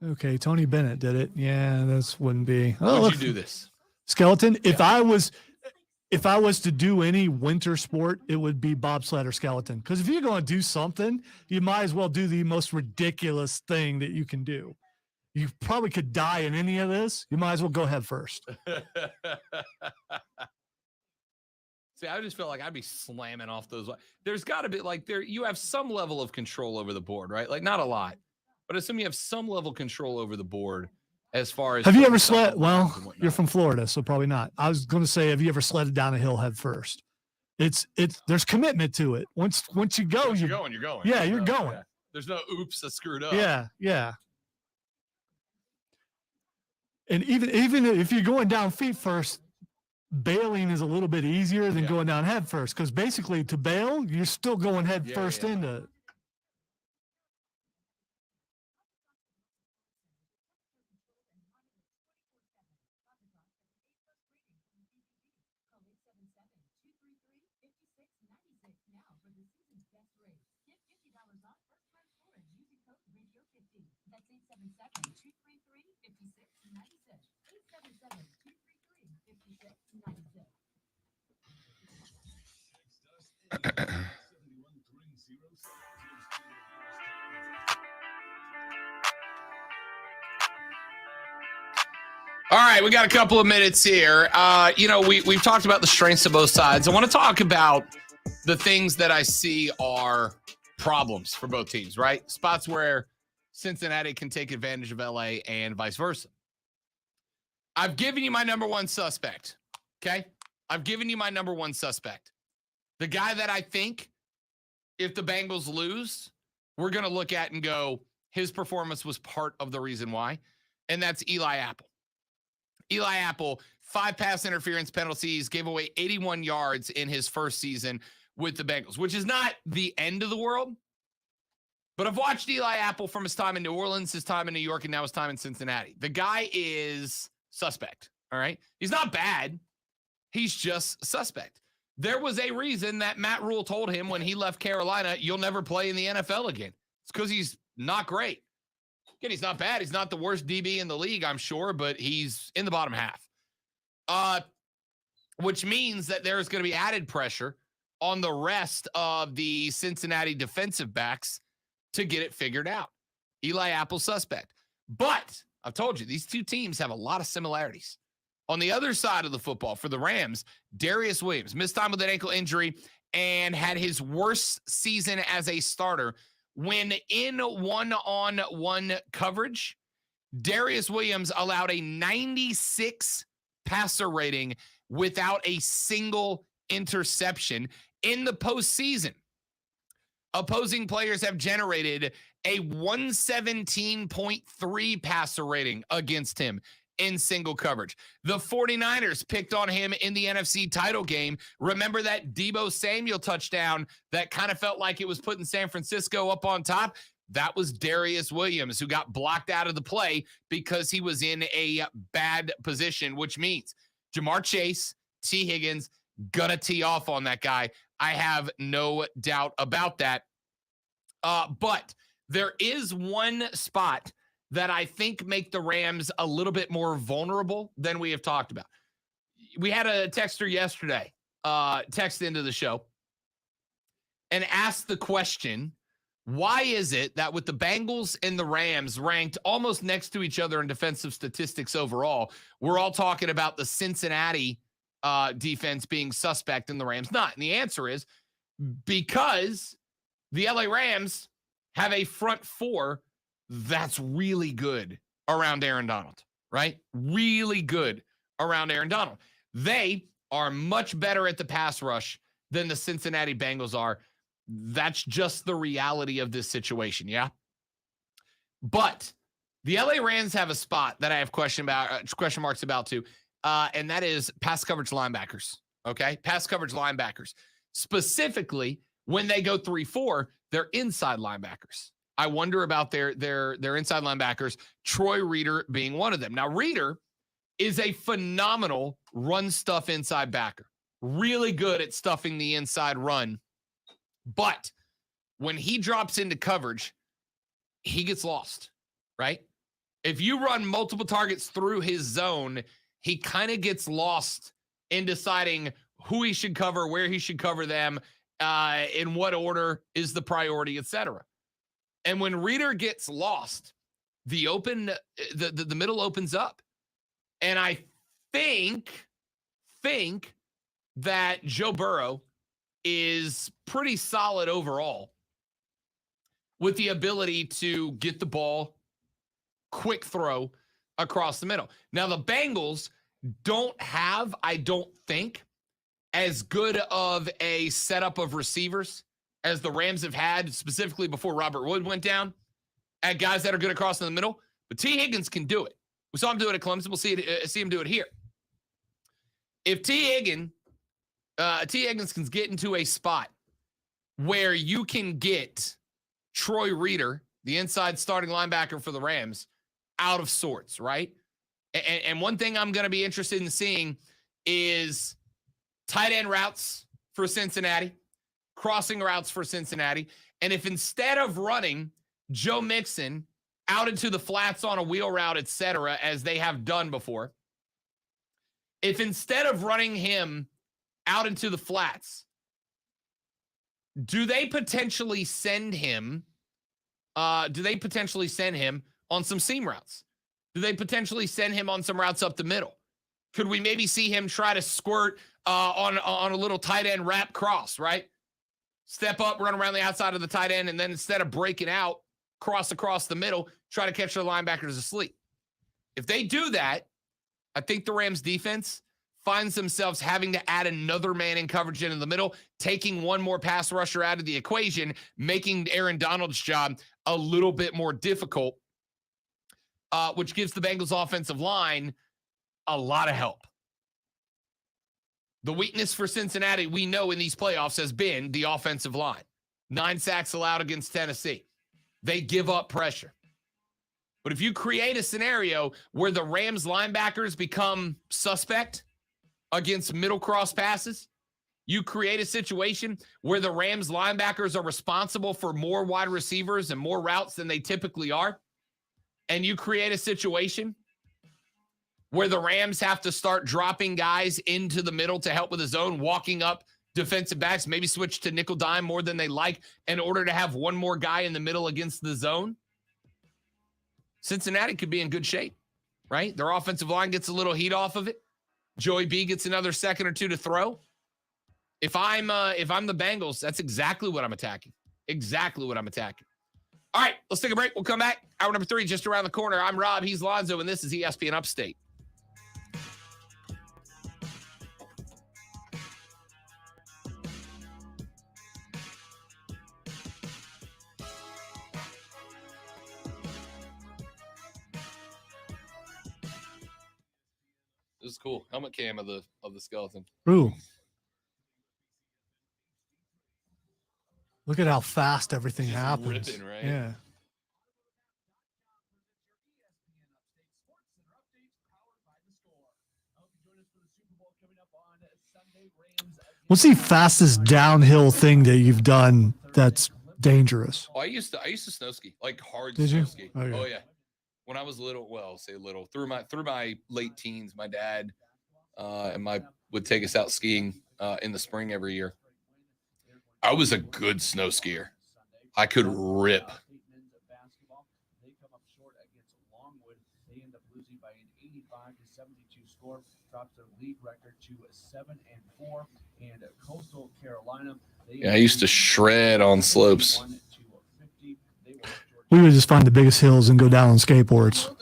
Okay, Tony Bennett did it. Yeah, this wouldn't be. Why would you do this? Skeleton. Yeah. If I was to do any winter sport, it would be bobsled or skeleton. Because if you're going to do something, you might as well do the most ridiculous thing that you can do. You probably could die in any of this. You might as well go head first. See, I just felt like I'd be slamming off those. There's got to be you have some level of control over the board, right? Like not a lot. But assume you have some level of control over the board as far as. Have you ever sled? Well, you're from Florida, so probably not. I was going to say, have you ever sledded down a hill head first? There's commitment to it. Once you go, you're going. Yeah, you're going. There's no oops, I screwed up. Yeah, yeah. And even if you're going down feet first, bailing is a little bit easier than going down head first, because basically to bail, you're still going head first into it. All right, we got a couple of minutes here. We've talked about the strengths of both sides. I want to talk about the things that I see are problems for both teams, right? Spots where Cincinnati can take advantage of LA and vice versa. I've given you my number one suspect, okay? I've given you my number one suspect. The guy that I think, if the Bengals lose, we're going to look at and go, his performance was part of the reason why, and that's Eli Apple. Eli Apple, 5 pass interference penalties, gave away 81 yards in his first season with the Bengals, which is not the end of the world. But I've watched Eli Apple from his time in New Orleans, his time in New York, and now his time in Cincinnati. The guy is suspect, all right? He's not bad. He's just suspect. There was a reason that Matt Rule told him when he left Carolina, you'll never play in the NFL again. It's because he's not great. Again, he's not bad. He's not the worst DB in the league, I'm sure, but he's in the bottom half. Which means that there's going to be added pressure on the rest of the Cincinnati defensive backs to get it figured out. Eli Apple suspect. But I've told you, these two teams have a lot of similarities. On the other side of the football, for the Rams, Darius Williams missed time with an ankle injury and had his worst season as a starter when in one-on-one coverage. Darius Williams allowed a 96 passer rating without a single interception in the postseason. Opposing players have generated a 117.3 passer rating against him in single coverage. The 49ers picked on him in the NFC title game. Remember that Deebo Samuel touchdown that kind of felt like it was putting San Francisco up on top? That was Darius Williams, who got blocked out of the play because he was in a bad position, which means Jamar Chase, T. Higgins, gonna tee off on that guy. I have no doubt about that. But there is one spot that I think make the Rams a little bit more vulnerable than we have talked about. We had a texter yesterday text into the show and asked the question, why is it that with the Bengals and the Rams ranked almost next to each other in defensive statistics overall, we're all talking about the Cincinnati defense being suspect and the Rams not? And the answer is because the LA Rams have a front four that's really good around Aaron Donald, right? Really good around Aaron Donald. They are much better at the pass rush than the Cincinnati Bengals are. That's just the reality of this situation, yeah? But the LA Rams have a spot that I have question marks about too, and that is pass coverage linebackers, okay? Pass coverage linebackers. Specifically, when they go 3-4, they're inside linebackers. I wonder about their inside linebackers, Troy Reeder being one of them. Now, Reeder is a phenomenal run stuff inside backer. Really good at stuffing the inside run. But when he drops into coverage, he gets lost, right? If you run multiple targets through his zone, he kind of gets lost in deciding who he should cover, where he should cover them, in what order is the priority, etc. And when Reeder gets lost, the middle opens up. And I think that Joe Burrow is pretty solid overall with the ability to get the ball, quick throw across the middle. Now, the Bengals don't have, I don't think, as good of a setup of receivers as the Rams have had, specifically before Robert Wood went down, at guys that are good across in the middle. But T. Higgins can do it. We saw him do it at Clemson. We'll see him do it here. If T. Higgins can get into a spot where you can get Troy Reeder, the inside starting linebacker for the Rams, out of sorts, right? And one thing I'm going to be interested in seeing is tight end routes for Cincinnati, crossing routes for Cincinnati. And if instead of running Joe Mixon out into the flats on a wheel route, et cetera, as they have done before, if instead of running him out into the flats, do they potentially send him on some seam routes? Do they potentially send him on some routes up the middle? Could we maybe see him try to squirt on a little tight end wrap cross, right? Step up, run around the outside of the tight end, and then instead of breaking out, cross across the middle, try to catch their linebackers asleep. If they do that, I think the Rams defense finds themselves having to add another man in coverage into the middle, taking one more pass rusher out of the equation, making Aaron Donald's job a little bit more difficult, which gives the Bengals offensive line a lot of help. The weakness for Cincinnati, we know in these playoffs, has been the offensive line. 9 sacks allowed against Tennessee. They give up pressure. But if you create a scenario where the Rams linebackers become suspect against middle cross passes, you create a situation where the Rams linebackers are responsible for more wide receivers and more routes than they typically are, and you create a situation where the Rams have to start dropping guys into the middle to help with the zone, walking up defensive backs, maybe switch to nickel dime more than they like in order to have one more guy in the middle against the zone, Cincinnati could be in good shape, right? Their offensive line gets a little heat off of it. Joey B gets another second or two to throw. If I'm the Bengals, that's exactly what I'm attacking. Exactly what I'm attacking. All right, let's take a break. We'll come back. Hour number 3 just around the corner. I'm Rob. He's Lonzo, and this is ESPN Upstate. This is cool. Helmet cam of the skeleton. Ooh. Look at how fast everything Just happens. ripping, right? Yeah. What's the fastest downhill thing that you've done that's dangerous? Oh, I used to snow ski, like hard Did snow you? ski. Okay. Oh yeah. When I was little, well, say little, through my late teens, my dad would take us out skiing in the spring every year. I was a good snow skier. I could rip. They come up short against Longwood. They end up losing by an 85-72 score, drops their league record to 7-4. And Coastal Carolina. Yeah, I used to shred on slopes. We would just find the biggest hills and go down on skateboards.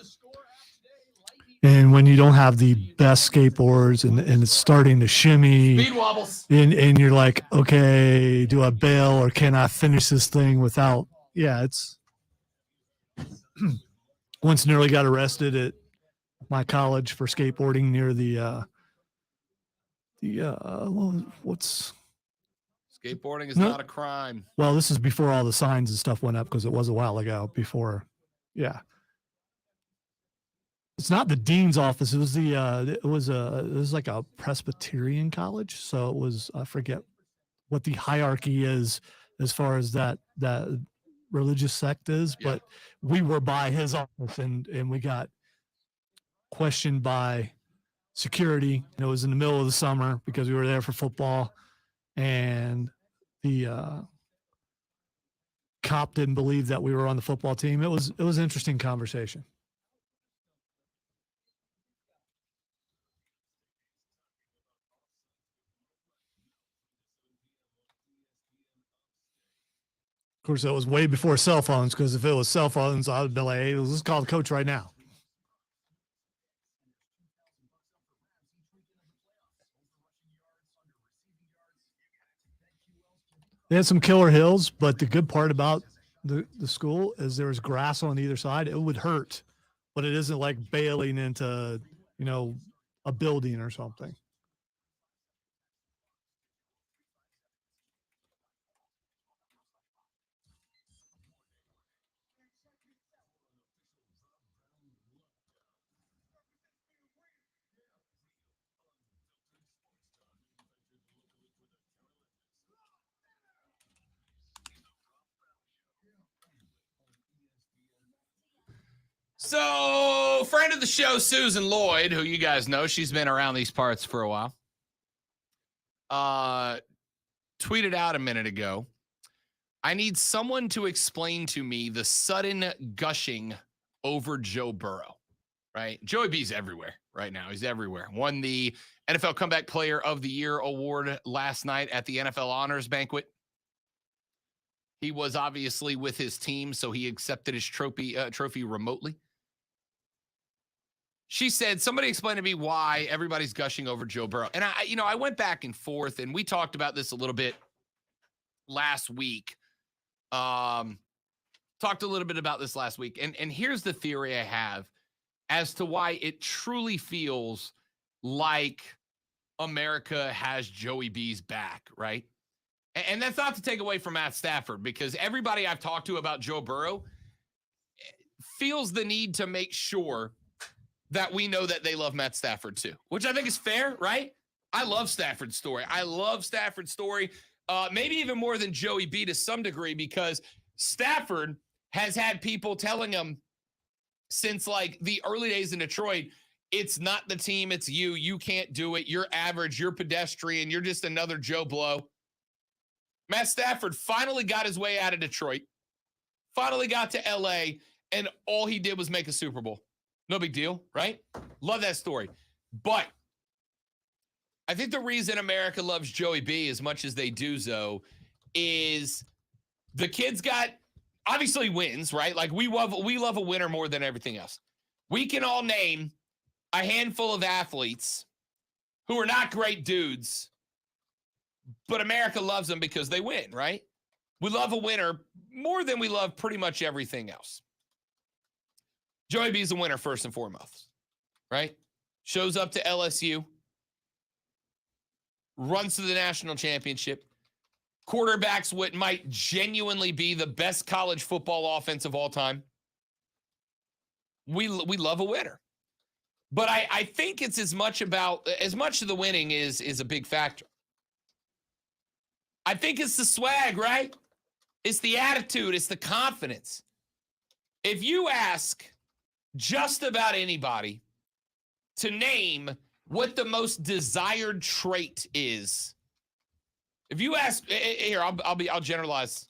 And when you don't have the best skateboards and it's starting to shimmy, Speed wobbles. and you're like, okay, do I bail or can I finish this thing without? Yeah, it's once nearly got arrested at my college for skateboarding near what's Skateboarding is No. not a crime. well, this is before all the signs and stuff went up because it was a while ago before. Yeah. It's not the dean's office. It was it was like a Presbyterian college. So it was, I forget what the hierarchy is as far as that religious sect is, Yeah. but we were by his office and we got questioned by security. And it was in the middle of the summer because we were there for football, and the cop didn't believe that we were on the football team. It was an interesting conversation. Of course, that was way before cell phones, because if it was cell phones, I would be like, hey, let's call the coach right now. They had some killer hills, but the good part about the school is there was grass on either side. It would hurt, but it isn't like bailing into, a building or something. So, friend of the show, Susan Lloyd, who you guys know, she's been around these parts for a while, tweeted out a minute ago, I need someone to explain to me the sudden gushing over Joe Burrow, right? Joey B's everywhere right now. He's everywhere. Won the NFL Comeback Player of the Year award last night at the NFL Honors Banquet. He was obviously with his team, so he accepted his trophy remotely. She said, somebody explain to me why everybody's gushing over Joe Burrow. And I went back and forth, and we talked about this a little bit last week. Talked a little bit about this last week. And here's the theory I have as to why it truly feels like America has Joey B's back, right? And that's not to take away from Matt Stafford, because everybody I've talked to about Joe Burrow feels the need to make sure that we know that they love Matt Stafford too, which I think is fair, right? I love Stafford's story. Maybe even more than Joey B to some degree, because Stafford has had people telling him since like the early days in Detroit, it's not the team, it's you. You can't do it. You're average. You're pedestrian. You're just another Joe Blow. Matt Stafford finally got his way out of Detroit, finally got to LA, and all he did was make a Super Bowl. No big deal, right? Love that story. But I think the reason America loves Joey B as much as they do, Zoe, is the kid's got obviously wins, right? Like we love a winner more than everything else. We can all name a handful of athletes who are not great dudes, but America loves them because they win, right? We love a winner more than we love pretty much everything else. Joey B's a winner first and foremost, right? Shows up to LSU, runs to the national championship, quarterbacks what might genuinely be the best college football offense of all time. We love a winner. But I think it's as much of the winning is a big factor. I think it's the swag, right? It's the attitude. It's the confidence. If you ask just about anybody to name what the most desired trait is, if you ask here, I'll generalize.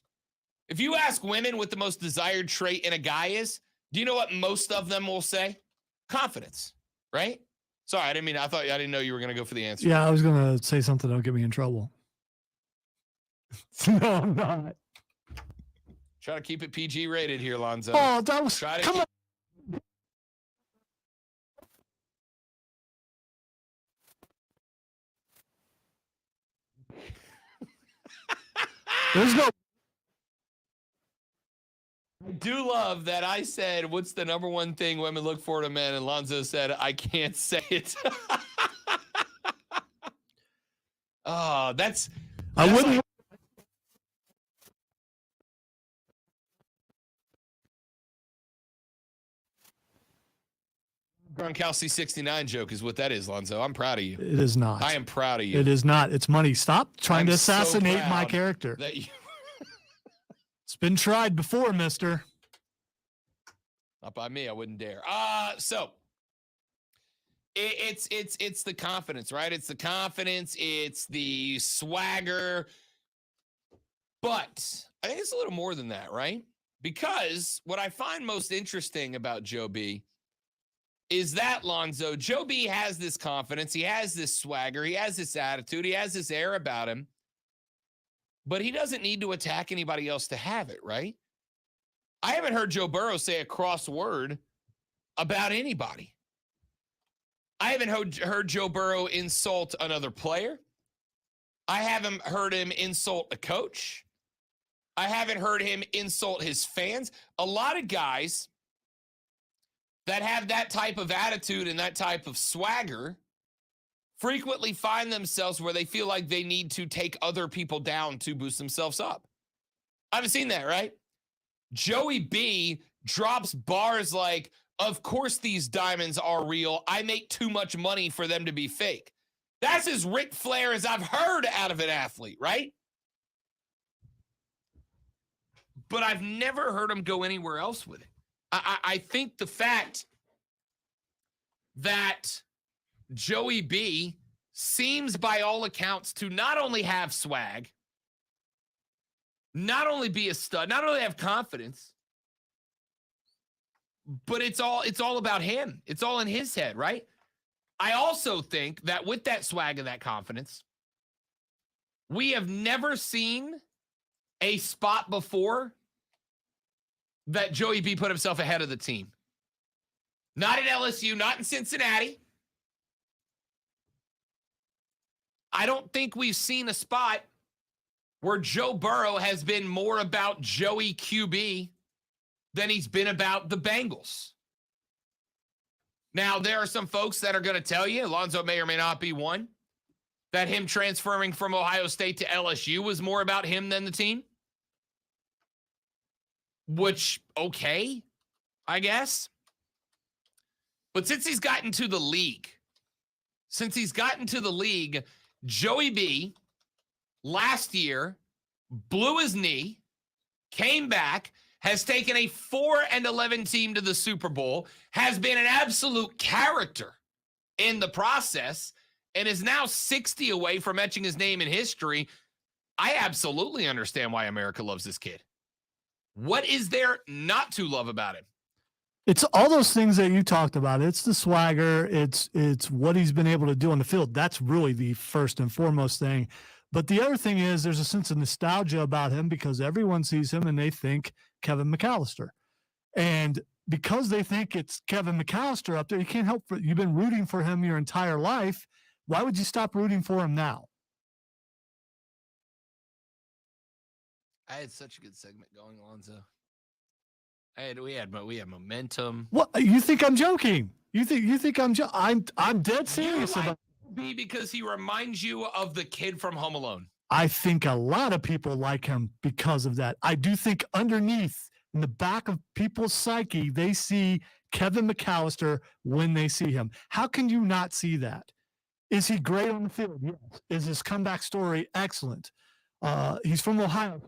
If you ask women what the most desired trait in a guy is, do you know what most of them will say? Confidence, right? Sorry, I didn't know you were going to go for the answer. Yeah, I was going to say something that'll get me in trouble. No, I'm not. Try to keep it PG rated here, Lonzo. Oh, that was come on. There's no. I do love that I said, what's the number one thing women look for in a man? And Lonzo said, I can't say it. Oh, that's I wouldn't. Like, Gronkowski 69 joke is what that is, Lonzo. I'm proud of you. It is not. I am proud of you. It is not. It's money. Stop trying to so assassinate my proud character. that you- It's been tried before, mister. Not by me. I wouldn't dare. So it's the confidence, right? It's the confidence. It's the swagger. But I think it's a little more than that, right? Because what I find most interesting about Joe B is that, Lonzo, Joe B has this confidence. He has this swagger. He has this attitude. He has this air about him. But he doesn't need to attack anybody else to have it, right? I haven't heard Joe Burrow say a cross word about anybody. I haven't heard Joe Burrow insult another player. I haven't heard him insult a coach. I haven't heard him insult his fans. A lot of guys that have that type of attitude and that type of swagger frequently find themselves where they feel like they need to take other people down to boost themselves up. I haven't seen that, right? Joey B drops bars like, of course these diamonds are real. I make too much money for them to be fake. That's as Ric Flair as I've heard out of an athlete, right? But I've never heard him go anywhere else with it. I think the fact that Joey B seems by all accounts to not only have swag, not only be a stud, not only have confidence, but it's all about him. It's all in his head, right? I also think that with that swag and that confidence, we have never seen a spot before that Joey B put himself ahead of the team. Not at LSU, not in Cincinnati. I don't think we've seen a spot where Joe Burrow has been more about Joey QB than he's been about the Bengals. Now, there are some folks that are going to tell you, Alonzo may or may not be one, that him transferring from Ohio State to LSU was more about him than the team. Which, okay, I guess. But since he's gotten to the league, Joey B last year blew his knee, came back, has taken a 4-11 team to the Super Bowl, has been an absolute character in the process, and is now 60 away from etching his name in history. I absolutely understand why America loves this kid. What is there not to love about him? It's all those things that you talked about. It's the swagger. It's what he's been able to do on the field. That's really the first and foremost thing. But the other thing is there's a sense of nostalgia about him because everyone sees him and they think Kevin McAllister. And because they think it's Kevin McAllister up there, you can't help it. You've been rooting for him your entire life. Why would you stop rooting for him now? I had such a good segment going, Alonzo. We had momentum. What, you think I'm joking? You think I'm dead serious about it. Because he reminds you of the kid from Home Alone. I think a lot of people like him because of that. I do think underneath in the back of people's psyche, they see Kevin McAllister when they see him. How can you not see that? Is he great on the field? Yes. Is his comeback story excellent? He's from Ohio.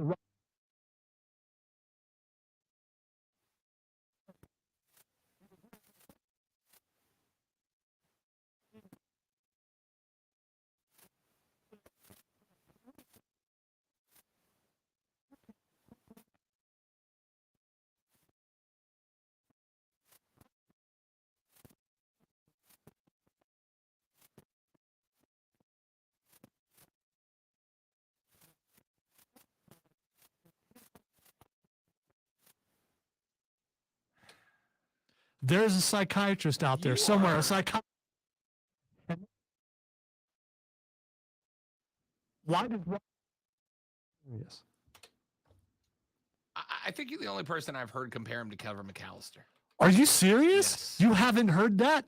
There's a psychiatrist out there somewhere. A psychiatrist. Why did? Yes. I think you're the only person I've heard compare him to Kevin McAllister. Are you serious? Yes. You haven't heard that?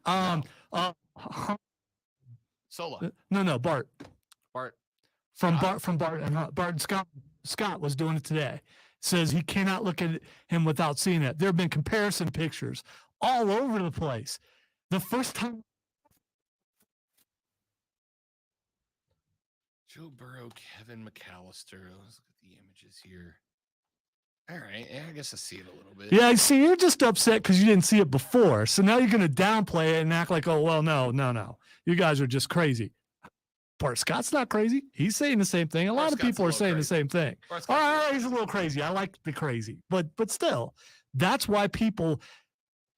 Solo. No, Bart. Bart. Bart and Scott was doing it today. Says he cannot look at him without seeing it. There have been comparison pictures all over the place. The first time. Joe Burrow, Kevin McAllister. Let's look at the images here. All right. Yeah, I guess I see it a little bit. Yeah, I see. You're just upset because you didn't see it before. So now you're going to downplay it and act like, oh, well, no. You guys are just crazy. Bart Scott's not crazy. He's saying the same thing. A lot of people are saying the same thing. All right, he's a little crazy. I like the crazy. But still, that's why people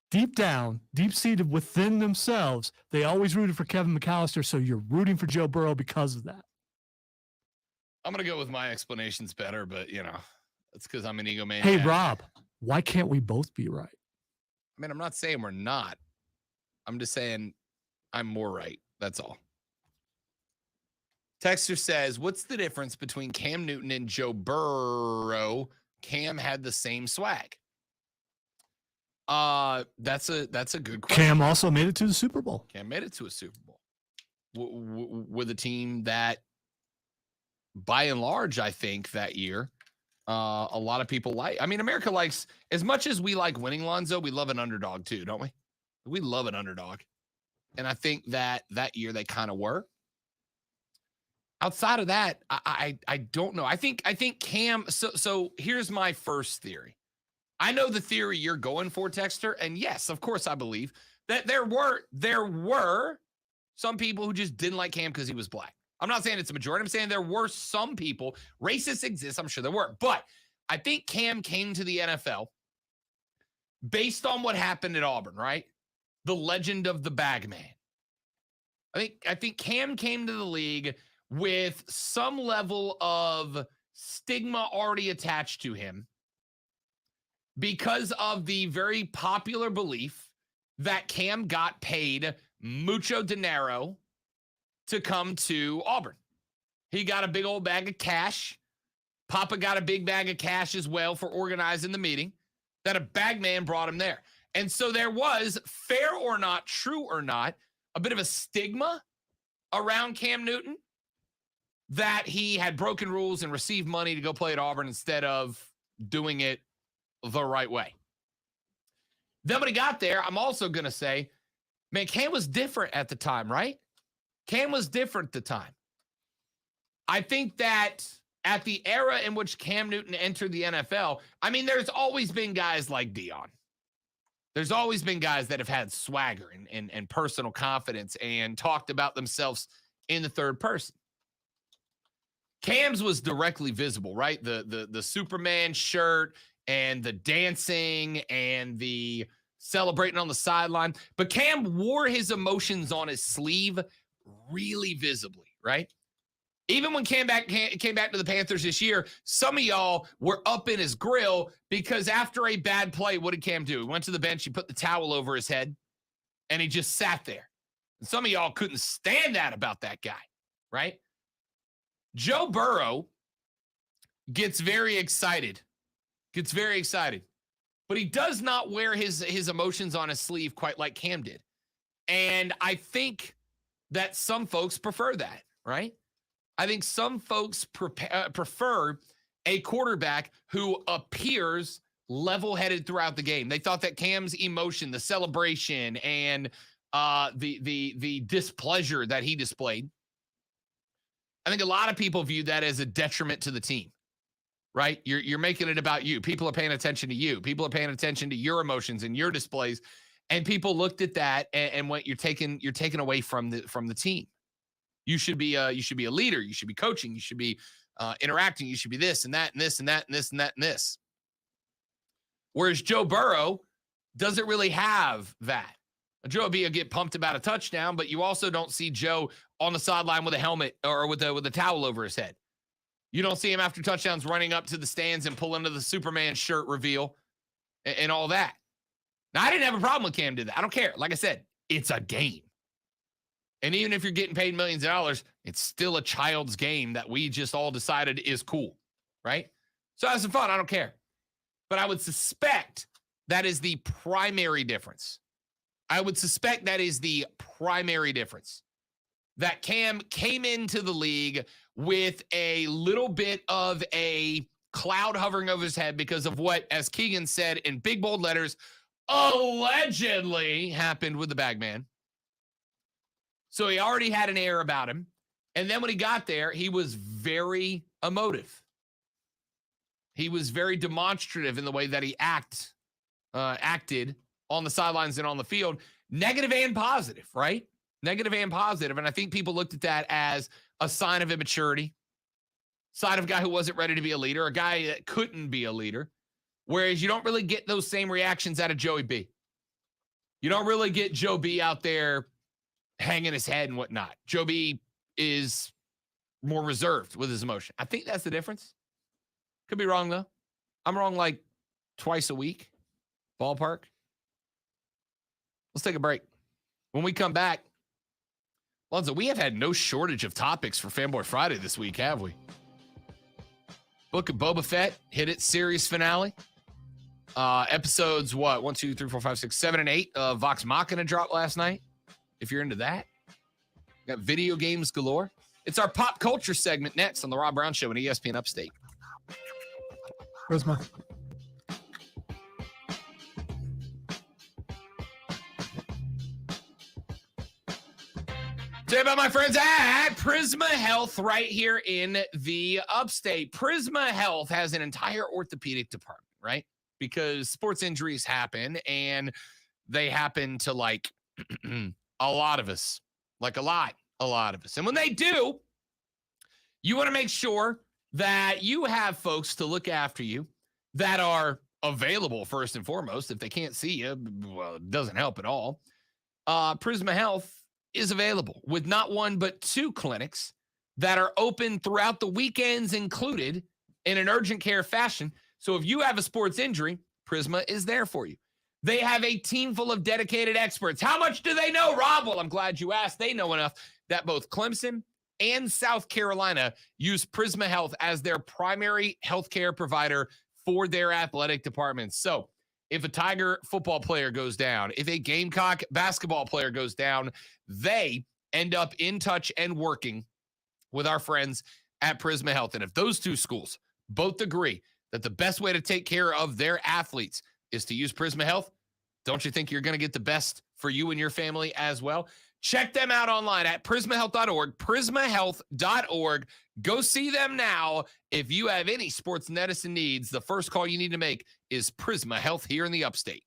deep down, deep-seated within themselves, they always rooted for Kevin McAllister. So you're rooting for Joe Burrow because of that. I'm going to go with my explanations better, but, it's because I'm an egomaniac. Hey, Rob, why can't we both be right? I mean, I'm not saying we're not. I'm just saying I'm more right. That's all. Texter says, what's the difference between Cam Newton and Joe Burrow? Cam had the same swag. That's a good question. Cam also made it to the Super Bowl. Cam made it to a Super Bowl with a team that, by and large, I think that year, a lot of people like. I mean, America likes, as much as we like winning, Lonzo, we love an underdog too, don't we? We love an underdog. And I think that year they kind of were. Outside of that, I don't know. I think Cam. So here's my first theory. I know the theory you're going for, Texter, and yes, of course, I believe that there were some people who just didn't like Cam because he was black. I'm not saying it's a majority. I'm saying there were some people. Racists exist. I'm sure there were, but I think Cam came to the NFL based on what happened at Auburn, right? The legend of the bag man. I think Cam came to the league with some level of stigma already attached to him because of the very popular belief that Cam got paid mucho dinero to come to Auburn. He got a big old bag of cash. Papa got a big bag of cash as well for organizing the meeting, that a bag man brought him there. And so there was, fair or not, true or not, a bit of a stigma around Cam Newton that he had broken rules and received money to go play at Auburn instead of doing it the right way. Then when he got there, I'm also going to say, man, Cam was different at the time, right? Cam was different at the time. I think that at the era in which Cam Newton entered the NFL, I mean, there's always been guys like Deion. There's always been guys that have had swagger and personal confidence and talked about themselves in the third person. Cam's was directly visible, right? The Superman shirt and the dancing and the celebrating on the sideline. But Cam wore his emotions on his sleeve really visibly, right? Even when came back to the Panthers this year, some of y'all were up in his grill because after a bad play, what did Cam do? He went to the bench, he put the towel over his head, and he just sat there. And some of y'all couldn't stand that about that guy, right? Joe Burrow gets very excited, but he does not wear his emotions on his sleeve quite like Cam did. And I think that some folks prefer that, right? I think some folks prefer a quarterback who appears level-headed throughout the game. They thought that Cam's emotion, the celebration, and the displeasure that he displayed, I think a lot of people view that as a detriment to the team, right? You're making it about you. People are paying attention to you. People are paying attention to your emotions and your displays. And people looked at that and went, you're taken away from the team. You should be a leader. You should be coaching. You should be interacting. You should be this and that and this and that and this and that and this. Whereas Joe Burrow doesn't really have that. Joe will get pumped about a touchdown, but you also don't see Joe on the sideline with a helmet or with a towel over his head. You don't see him after touchdowns running up to the stands and pulling to the Superman shirt reveal and all that. Now, I didn't have a problem with Cam did that. I don't care. Like I said, it's a game. And even if you're getting paid millions of dollars, it's still a child's game that we just all decided is cool, right? So have some fun. I don't care. But I would suspect that is the primary difference. That Cam came into the league with a little bit of a cloud hovering over his head because of what, as Keegan said in big bold letters, allegedly happened with the bag man. So he already had an air about him. And then when he got there, he was very emotive. He was very demonstrative in the way that he acted on the sidelines and on the field. Negative and positive, right? Negative and positive. And I think people looked at that as a sign of immaturity, sign of a guy who wasn't ready to be a leader, a guy that couldn't be a leader. Whereas you don't really get those same reactions out of Joey B. You don't really get Joe B out there hanging his head and whatnot. Joe B is more reserved with his emotion. I think that's the difference. Could be wrong, though. I'm wrong like twice a week. Ballpark. Let's take a break. When we come back, Lonzo, we have had no shortage of topics for Fanboy Friday this week, have we? Book of Boba Fett hit its series finale. Episodes, 1, 2, 3, 4, 5, 6, 7, and 8 of Vox Machina dropped last night. If you're into that. Got video games galore. It's our pop culture segment next on the Rob Brown Show and ESPN Upstate. Prisma. Say about my friends at Prisma Health right here in the Upstate. Prisma Health has an entire orthopedic department, right? Because sports injuries happen, and they happen to like a lot of us, like a lot of us. And when they do, you want to make sure that you have folks to look after you that are available first and foremost. If they can't see you, well, it doesn't help at all. Prisma Health is available with not one but 2 clinics that are open throughout the weekends included in an urgent care fashion. So if you have a sports injury, Prisma is there for you. They have a team full of dedicated experts. How much do they know, Rob? Well, I'm glad you asked. They know enough that both Clemson and South Carolina use Prisma Health as their primary healthcare provider for their athletic departments. So if a Tiger football player goes down, if a Gamecock basketball player goes down, they end up in touch and working with our friends at Prisma Health. And if those 2 schools both agree that the best way to take care of their athletes is to use Prisma Health, don't you think you're going to get the best for you and your family as well? Check them out online at prismahealth.org, prismahealth.org. Go see them now. If you have any sports medicine needs, the first call you need to make is Prisma Health here in the Upstate.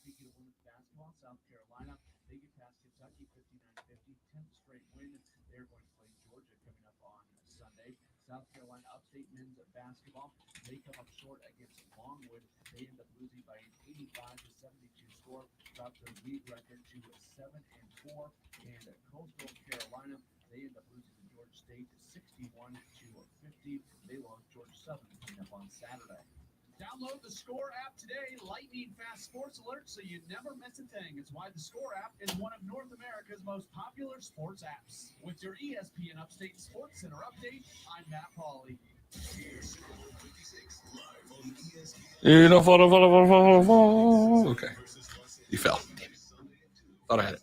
Speaking of women's basketball, South Carolina, they get past Kentucky 59-50, 10th straight win. They're going to play Georgia coming up on Sunday. South Carolina Upstate men's basketball, they come up short against Longwood. They end up losing by an 85-72 score, drop their league record to 7-4. And Coastal Carolina, they end up losing to Georgia State 61-50. They lost Georgia Southern coming up on Saturday. Download the Score app today. Lightning fast sports alerts so you never miss a thing. It's why the Score app is one of North America's most popular sports apps. With your ESPN Upstate Sports Center update, I'm Matt Pauley. Okay. You fell. Damn it. Thought I had it.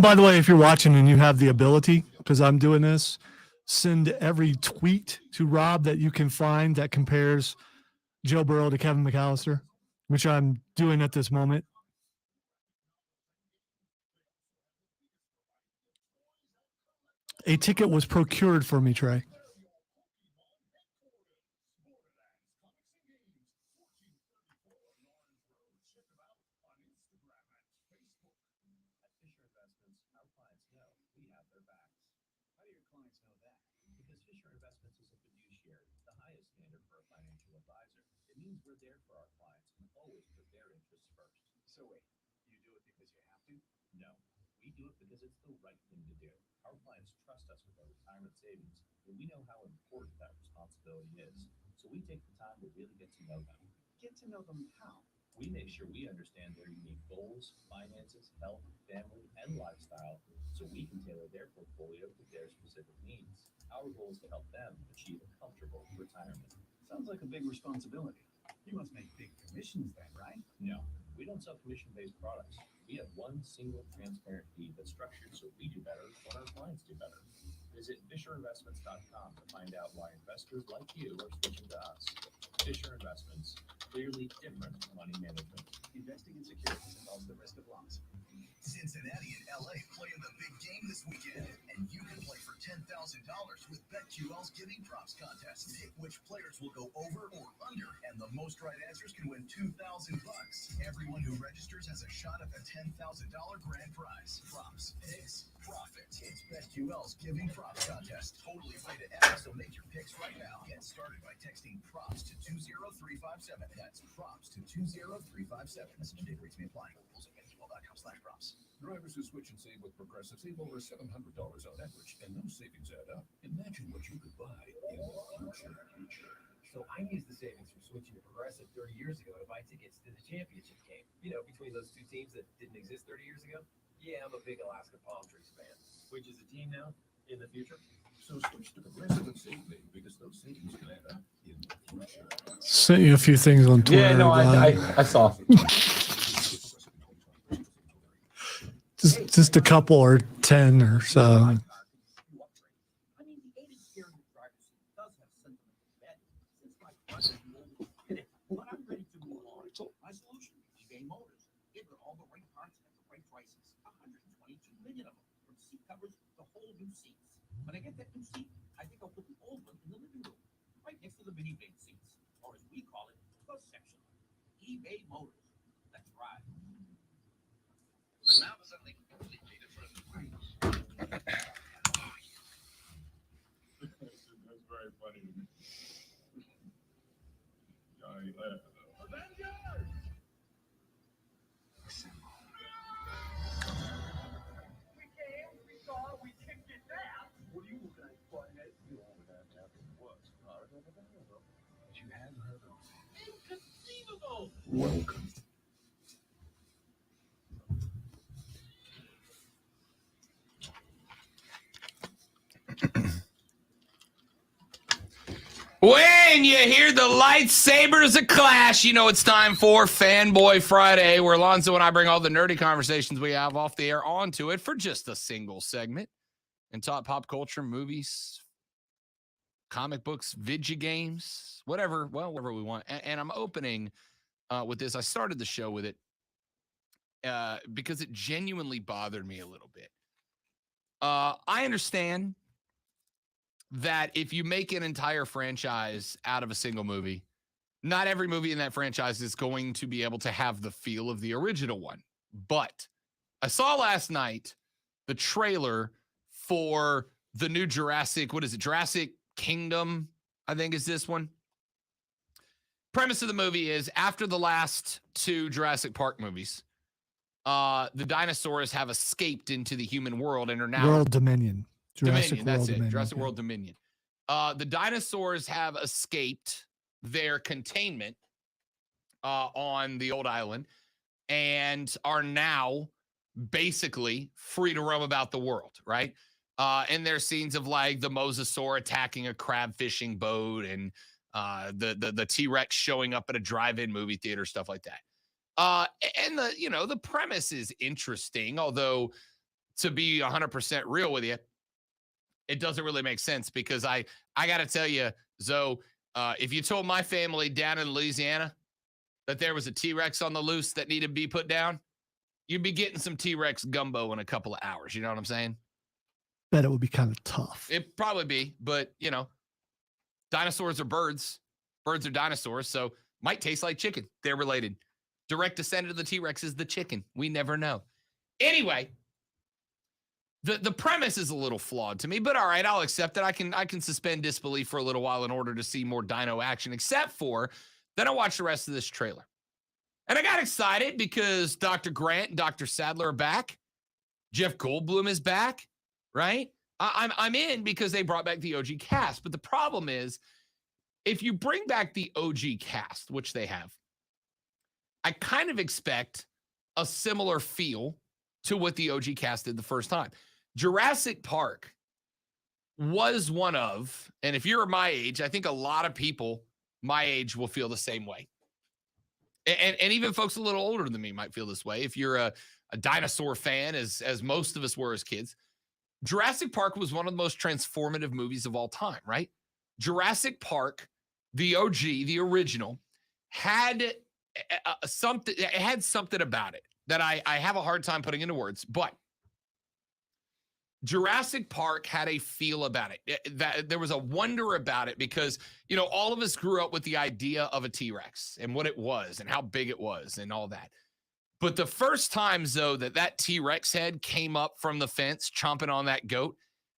By the way, if you're watching and you have the ability, because I'm doing this, send every tweet to Rob that you can find that compares Joe Burrow to Kevin McAllister, which I'm doing at this moment. A ticket was procured for me, Trey. We're there for our clients and always put their interests first. So wait, you do it because you have to? No, we do it because it's the right thing to do. Our clients trust us with their retirement savings, and we know how important that responsibility is. So we take the time to really get to know them. Get to know them how? We make sure we understand their unique goals, finances, health, family, and lifestyle, so we can tailor their portfolio to their specific needs. Our goal is to help them achieve a comfortable retirement. Sounds like a big responsibility. You must make big commissions then, right? No, we don't sell commission-based products. We have one single transparent fee that's structured so we do better when our clients do better. Visit FisherInvestments.com to find out why investors like you are switching to us. Fisher Investments, clearly different money management. Investing in securities involves the risk of loss. Cincinnati and LA play in the big game this weekend, and you can play for $10,000 with BetQL's Giving Props contest. Pick which players will go over or under, and the most right answers can win $2,000. Everyone who registers has a shot at the $10,000 grand prize. Props, picks, profits. It's BetQL's Giving Props contest. Totally free to enter, so make your picks right now. Get started by texting props to 20357. That's props to 20357. Message and data rates may apply. Rules at BetQL.com/props. Drivers who switch and save with Progressive save over $700 on average, and those savings add up. Imagine what you could buy in the future. So I used the savings from switching to Progressive 30 years ago to buy tickets to the championship game. You know, between those two teams that didn't exist 30 years ago. Yeah, I'm a big Alaska Palm Trees fan. Which is a team now in the future. So switch to Progressive and save big, because those savings can add up in the future. Sent you a few things on Twitter. Yeah, no, I saw. Just a couple or 10 or so. I mean, the aided steering driver's seat does have sentimental value. Since my father did it, but I'm ready to move on. My solution, eBay Motors. They've got all the right parts at the right prices. 122 million of them, from seat covers to whole new seats. When I get that new seat, I think I'll put the old one in the living room, right next to the minivan seats, or as we call it, the section. eBay Motors. Let's ride. Now for something completely different. That's very funny to me. Johnny laughed at that. Avengers! We came, we saw, we kicked it down. What are you looking at, butthead? You all would have to have it was. But you hadn't heard of it. Inconceivable! Welcome. When you hear the lightsabers a clash, you know it's time for Fanboy Friday, where Alonzo and I bring all the nerdy conversations we have off the air onto it for just a single segment and talk pop culture, movies, comic books, video games, whatever we want. And I'm opening with this. I started the show with it because it genuinely bothered me a little bit. I understand that if you make an entire franchise out of a single movie, not every movie in that franchise is going to be able to have the feel of the original one. But I saw last night the trailer for the new Jurassic Kingdom, I think is this one. Premise of the movie is after the last two Jurassic Park movies, the dinosaurs have escaped into the human world and are now World Dominion. Jurassic World Dominion. The dinosaurs have escaped their containment on the old island and are now basically free to roam about the world, right? And there's scenes of like the mosasaur attacking a crab fishing boat and the T-Rex showing up at a drive-in movie theater, stuff like that. And the premise is interesting, although to be 100% real with you, it doesn't really make sense because I got to tell you, Zoe, if you told my family down in Louisiana that there was a T-Rex on the loose that needed to be put down, you'd be getting some T-Rex gumbo in a couple of hours. You know what I'm saying? Bet it would be kind of tough. It'd probably be, but, dinosaurs are birds. Birds are dinosaurs, so might taste like chicken. They're related. Direct descendant of the T-Rex is the chicken. We never know. Anyway, the premise is a little flawed to me, but all right, I'll accept it. I can suspend disbelief for a little while in order to see more dino action, except for then I watched the rest of this trailer. And I got excited because Dr. Grant and Dr. Sadler are back. Jeff Goldblum is back, right? I'm in because they brought back the OG cast. But the problem is, if you bring back the OG cast, which they have, I kind of expect a similar feel to what the OG cast did the first time. Jurassic Park was one of, and if you're my age, I think a lot of people my age will feel the same way. And even folks a little older than me might feel this way. If you're a dinosaur fan, as most of us were as kids, Jurassic Park was one of the most transformative movies of all time, right? Jurassic Park, the OG, the original, had something about it that I have a hard time putting into words. But Jurassic Park had a feel about it. That there was a wonder about it because, all of us grew up with the idea of a T-Rex and what it was and how big it was and all that. But the first times, though, that T-Rex head came up from the fence, chomping on that goat,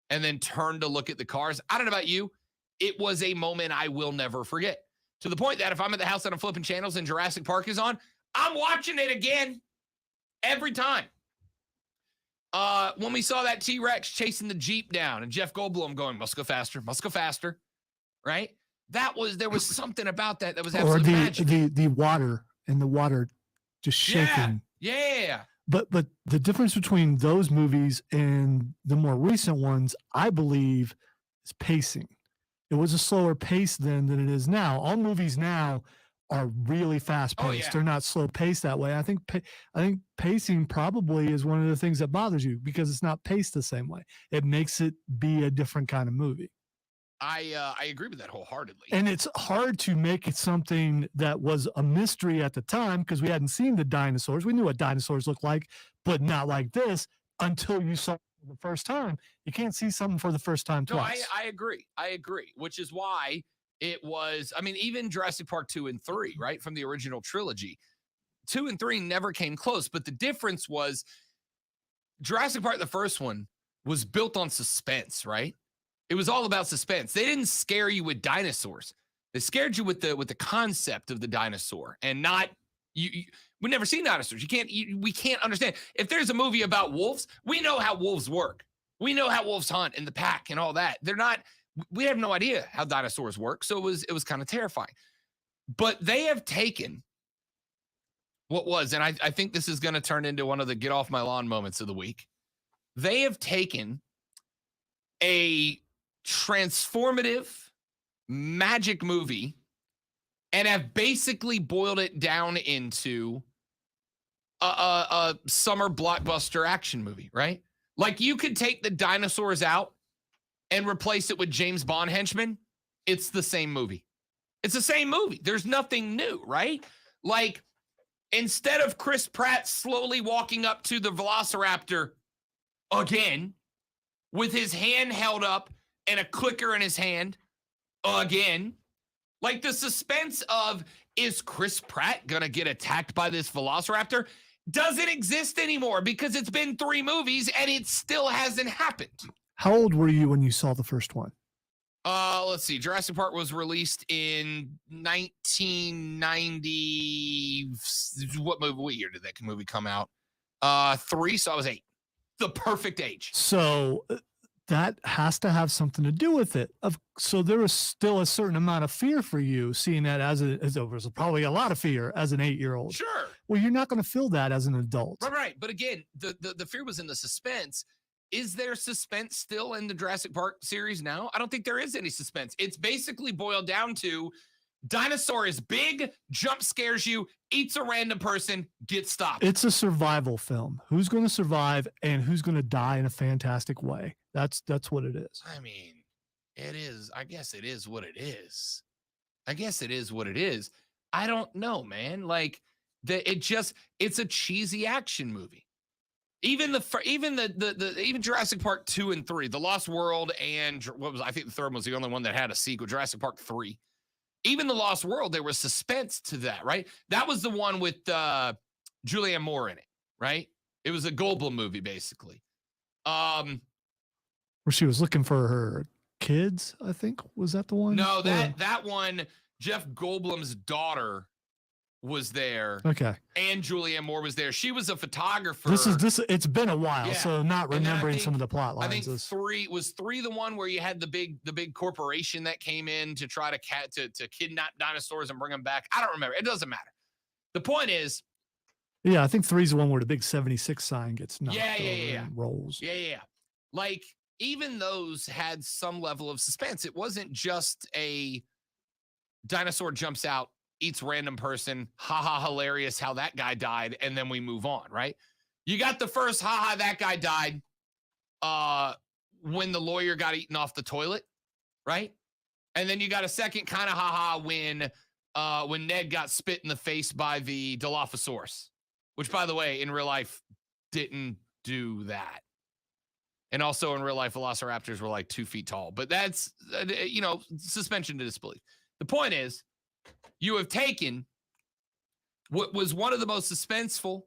and then turned to look at the cars, I don't know about you, it was a moment I will never forget. To the point that if I'm at the house and I'm flipping channels and Jurassic Park is on, I'm watching it again every time. When we saw that T-Rex chasing the Jeep down and Jeff Goldblum going, must go faster, right? There was something about that was absolutely magic. The water and the water just shaking. Yeah. But the difference between those movies and the more recent ones, I believe, is pacing. It was a slower pace then than it is now. All movies now are really fast paced. Oh, yeah. They're not slow paced that way. I think pacing probably is one of the things that bothers you because it's not paced the same way. It makes it be a different kind of movie. I agree with that wholeheartedly. And it's hard to make it something that was a mystery at the time because we hadn't seen the dinosaurs. We knew what dinosaurs looked like, but not like this until you saw it for the first time. You can't see something for the first time twice. No, I agree, which is why it was, even Jurassic Park 2 and 3, right, from the original trilogy, 2 and 3 never came close. But the difference was Jurassic Park, the first one, was built on suspense, right? It was all about suspense. They didn't scare you with dinosaurs. They scared you with the concept of the dinosaur and not you. We've never seen dinosaurs. We can't understand. If there's a movie about wolves, we know how wolves work. We know how wolves hunt in the pack and all that. We have no idea how dinosaurs work. So it was kind of terrifying. But they have taken what was, and I think this is going to turn into one of the get off my lawn moments of the week. They have taken a transformative magic movie and have basically boiled it down into a summer blockbuster action movie, right? Like you could take the dinosaurs out and replace it with James Bond henchmen. It's the same movie. It's the same movie. There's nothing new, right? Like instead of Chris Pratt slowly walking up to the Velociraptor again with his hand held up and a clicker in his hand again. Like the suspense of, is Chris Pratt going to get attacked by this Velociraptor? Doesn't exist anymore because it's been 3 movies and it still hasn't happened. How old were you when you saw the first one? Let's see. Jurassic Park was released in 1990. What year did that movie come out? 3, so I was 8. The perfect age. So that has to have something to do with it. So there was still a certain amount of fear for you seeing that as there was probably a lot of fear as an 8-year-old. Sure. Well, you're not going to feel that as an adult. Right. But again, the fear was in the suspense. Is there suspense still in the Jurassic Park series now? I don't think there is any suspense. It's basically boiled down to dinosaur is big, jump scares you, eats a random person, gets stopped. It's a survival film. Who's going to survive and who's going to die in a fantastic way? That's what it is. It is. I guess it is what it is. I don't know, man. Like it's a cheesy action movie. Even Jurassic Park 2 and 3, The Lost World, and I think the third one was the only one that had a sequel, Jurassic Park 3. Even The Lost World, there was suspense to that, right? That was the one with Julianne Moore in it, right? It was a Goldblum movie, basically. Where she was looking for her kids, I think. Was that the one? No, that one, Jeff Goldblum's daughter was there. Okay. And Julianne Moore was there. She was a photographer. It's been a while, so not remembering some of the plot lines. I think 3 the one where you had the big corporation that came in to try to kidnap dinosaurs and bring them back. I don't remember. It doesn't matter. The point is, yeah, I think 3 is the one where the big 76 sign gets knocked over and rolls. Yeah. Like even those had some level of suspense. It wasn't just a dinosaur jumps out, eats random person, hilarious how that guy died, and then we move on, right? You got the first that guy died when the lawyer got eaten off the toilet, right? And then you got a second kind of when Ned got spit in the face by the Dilophosaurus, which, by the way, in real life didn't do that. And also in real life, velociraptors were like 2 feet tall. But that's, suspension to disbelief. The point is, you have taken what was one of the most suspenseful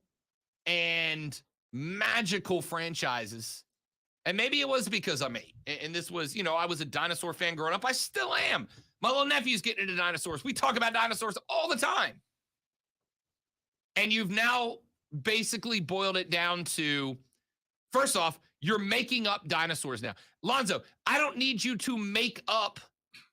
and magical franchises. And maybe it was because I'm 8. And this was, I was a dinosaur fan growing up. I still am. My little nephew's getting into dinosaurs. We talk about dinosaurs all the time. And you've now basically boiled it down to, first off, you're making up dinosaurs now. Lonzo, I don't need you to make up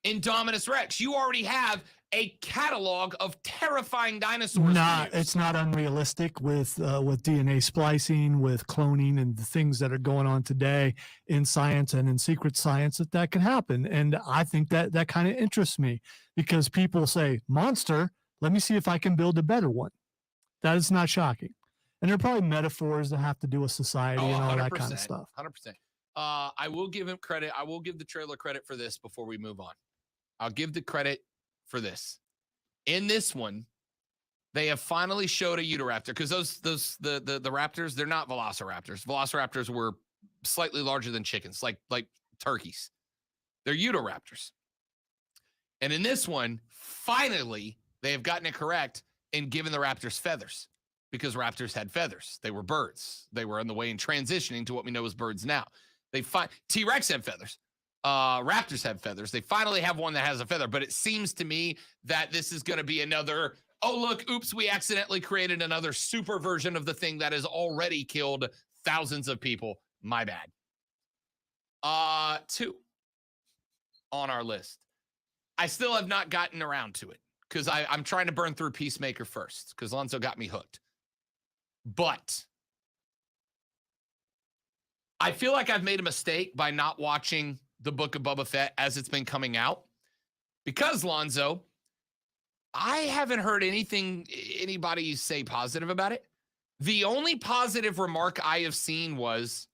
Indominus Rex. You already have a catalog of terrifying dinosaurs. It's not unrealistic with DNA splicing, with cloning, and the things that are going on today in science and in secret science that can happen. And I think that kind of interests me, because people say, monster, let me see if I can build a better one. That is not shocking. And there are probably metaphors that have to do with society and all that kind of stuff. 100%. I will give him credit. I will give the trailer credit for this before we move on. I'll give the credit for this. In this one, they have finally showed a Utahraptor, because the raptors, they're not velociraptors. Velociraptors were slightly larger than chickens, like turkeys. They're Utahraptors. And in this one, finally, they have gotten it correct and given the raptors feathers, because raptors had feathers. They were birds. They were on the way in transitioning to what we know as birds now. T-Rex had feathers. Raptors have feathers. They finally have one that has a feather, but it seems to me that this is going to be another, oh, look, oops, we accidentally created another super version of the thing that has already killed thousands of people. My bad. 2 on our list. I still have not gotten around to it, because I'm trying to burn through Peacemaker first, because Lonzo got me hooked. But I feel like I've made a mistake by not watching the Book of Boba Fett as it's been coming out, because, Lonzo, I haven't heard anybody say positive about it. The only positive remark I have seen was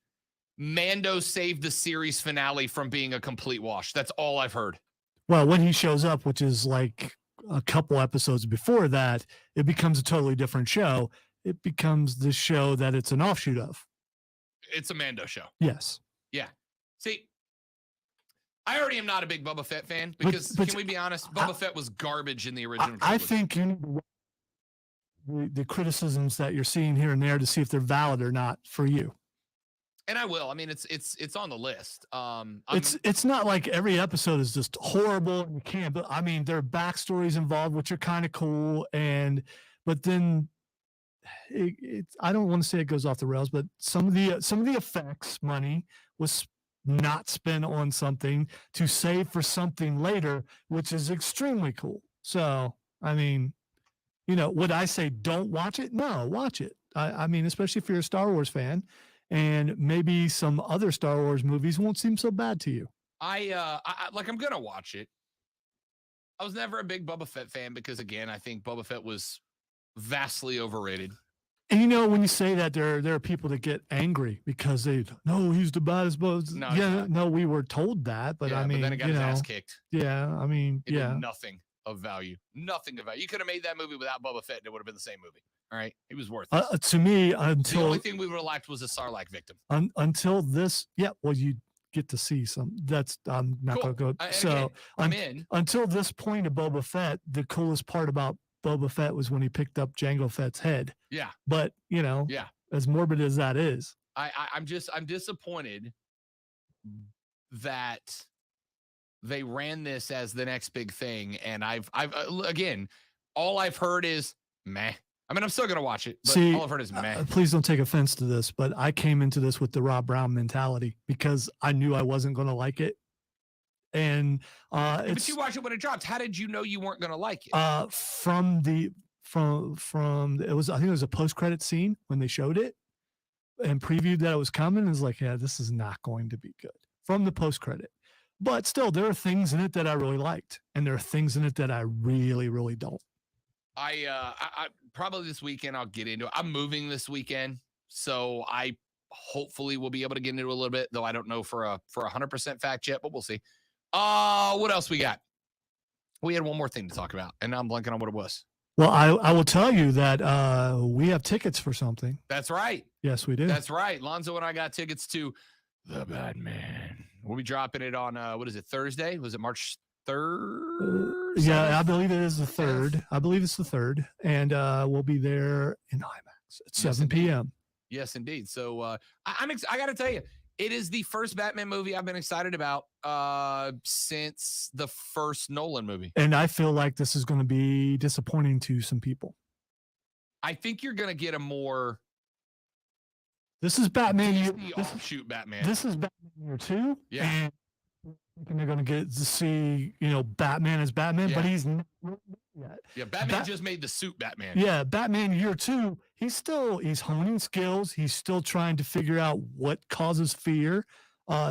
Mando saved the series finale from being a complete wash. That's all I've heard. Well, when he shows up, which is like a couple episodes before that, it becomes a totally different show. It becomes the show that it's an offshoot of. It's a Mando show. Yes. Yeah. See, I already am not a big Boba Fett fan, because but can we be honest? Boba Fett was garbage in the original. I think you need the criticisms that you're seeing here and there to see if they're valid or not for you. And I will. I mean, it's on the list. It's not like every episode is just horrible and you can't. But I mean, there are backstories involved, which are kind of cool. But then I don't want to say it goes off the rails, but some of the effects money was not spent on something to save for something later, which is extremely cool. So, I mean, would I say don't watch it? No, watch it. I mean, especially if you're a Star Wars fan, and maybe some other Star Wars movies won't seem so bad to you. I'm going to watch it. I was never a big Boba Fett fan, because, again, I think Boba Fett was vastly overrated. And when you say that, there are people that get angry because he's the baddest. No, we were told that, but I mean, but then it got his ass kicked. Yeah, I mean, It did nothing of value. Nothing of value. You could have made that movie without Boba Fett, and it would have been the same movie. All right, it was worth it. To me, the only thing we would have liked was a Sarlacc victim. Until this, well, you get to see some. I'm not going to go. So I'm in. Until this point of Boba Fett, the coolest part about Boba Fett was when he picked up Jango Fett's head. Yeah. But as morbid as that is, I'm disappointed that they ran this as the next big thing, and I've again, all I've heard is meh. I mean, I'm still gonna watch it, but all I've heard is meh. Please don't take offense to this, but I came into this with the Rob Brown mentality, because I knew I wasn't gonna like it. And but you watched it when it dropped. How did you know you weren't gonna like it? From it was, I think it was a post-credit scene when they showed it and previewed that it was coming. It's like, yeah, this is not going to be good from the post-credit. But still, there are things in it that I really liked, and there are things in it that I really, really don't. I probably this weekend I'll get into it. I'm moving this weekend, so I hopefully will be able to get into it a little bit, though I don't know for a 100% fact yet, but we'll see. What else we got? We had one more thing to talk about, and now I'm blanking on what it was. Well, I will tell you that we have tickets for something. That's right. Yes, we do. That's right. Lonzo and I got tickets to The Batman. We'll be dropping it on, what is it, Thursday? Was it March 3rd? Yeah, I believe it is the 3rd. I believe it's the 3rd. And we'll be there in IMAX at 7 p.m. Yes, indeed. So I got to tell you, it is the first Batman movie I've been excited about since the first Nolan movie. And I feel like this is going to be disappointing to some people. I think you're going to get a more... This is Batman. Offshoot Batman. This is Batman Year 2. Yeah. And they're going to get to see, Batman as Batman, but he's not yet. Yeah, Batman just made the suit Batman. Yeah, Batman Year 2, he's honing skills. He's still trying to figure out what causes fear.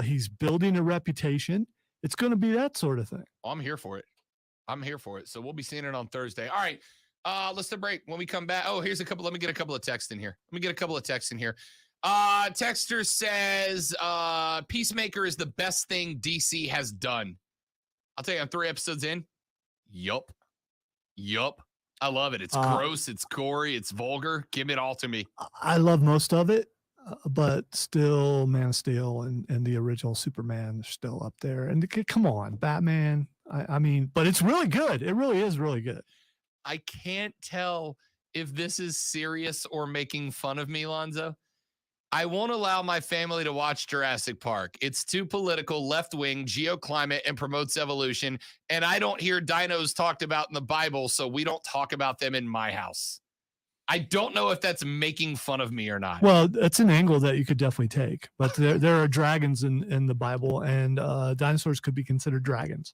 He's building a reputation. It's going to be that sort of thing. I'm here for it. So we'll be seeing it on Thursday. All right, let's take a break. When we come back, let me get a couple of texts in here. Texter says, Peacemaker is the best thing DC has done. I'll tell you, I'm 3 episodes in. Yup. I love it. It's gross. It's gory. It's vulgar. Give it all to me. I love most of it, but still Man of Steel and the original Superman are still up there. And come on, Batman. I mean, but it's really good. It really is really good. I can't tell if this is serious or making fun of me, Lonzo. I won't allow my family to watch Jurassic Park. It's too political, left-wing, geoclimate, and promotes evolution. And I don't hear dinos talked about in the Bible, so we don't talk about them in my house. I don't know if that's making fun of me or not. Well, it's an angle that you could definitely take. But there are dragons in the Bible, and dinosaurs could be considered dragons.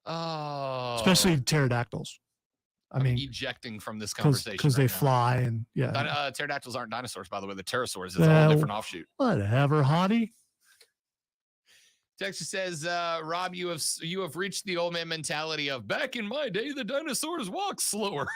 Oh. Especially pterodactyls. I'm ejecting from this conversation because they fly and pterodactyls aren't dinosaurs, by the way. The pterosaurs is a whole different offshoot. Whatever, hottie. Texas says, Rob, you have reached the old man mentality of back in my day, the dinosaurs walked slower.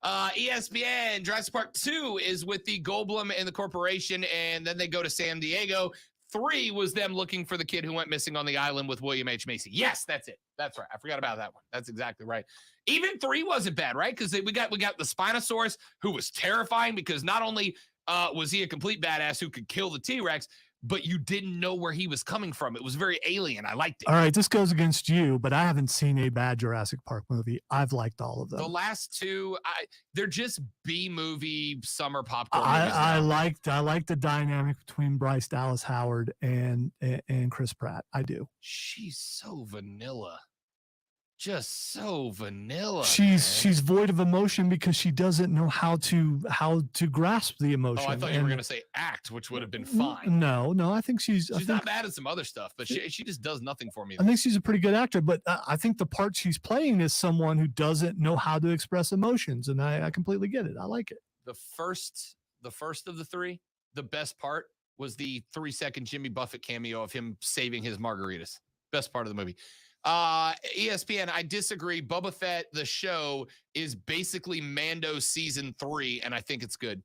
ESPN Jurassic Park 2 is with the Goldblum and the corporation, and then they go to San Diego. 3 was them looking for the kid who went missing on the island with William H. Macy. Yes, that's it. That's right. I forgot about that one. That's exactly right. Even 3 wasn't bad, right? Because we got the Spinosaurus, who was terrifying because not only was he a complete badass who could kill the T-Rex, but you didn't know where he was coming from. It was very alien. I liked it. All right, this goes against you, but I haven't seen a bad Jurassic Park movie. I've liked all of them. The last 2, they're just B-movie summer popcorn. I liked the dynamic between Bryce Dallas Howard and Chris Pratt. I do. She's so vanilla. Just so vanilla. She's void of emotion because she doesn't know how to grasp the emotion. Oh, I thought you were going to say act, which would have been fine. No, I think she's not bad at some other stuff, but she just does nothing for me. I think she's a pretty good actor, but I think the part she's playing is someone who doesn't know how to express emotions, and I completely get it. I like it. The first of the 3, the best part was the 3-second Jimmy Buffett cameo of him saving his margaritas. Best part of the movie. ESPN, I disagree. Boba Fett, the show, is basically Mando season 3, and I think it's good.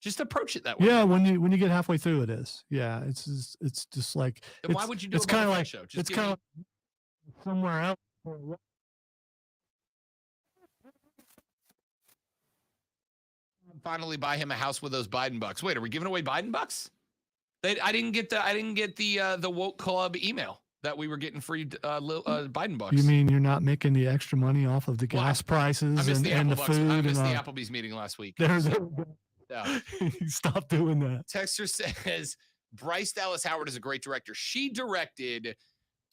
Just approach it that way. Yeah, when you get halfway through, it is. Yeah, it's just like. Then why would you do it's a Boba Fett like, show? It's kind of somewhere else. Finally, buy him a house with those Biden bucks. Wait, are we giving away Biden bucks? I didn't get the woke club email that we were getting free Biden bucks. You mean you're not making the extra money off of the gas prices and the food? I missed the Applebee's meeting last week. Yeah. Stop doing that. Texter says Bryce Dallas Howard is a great director. She directed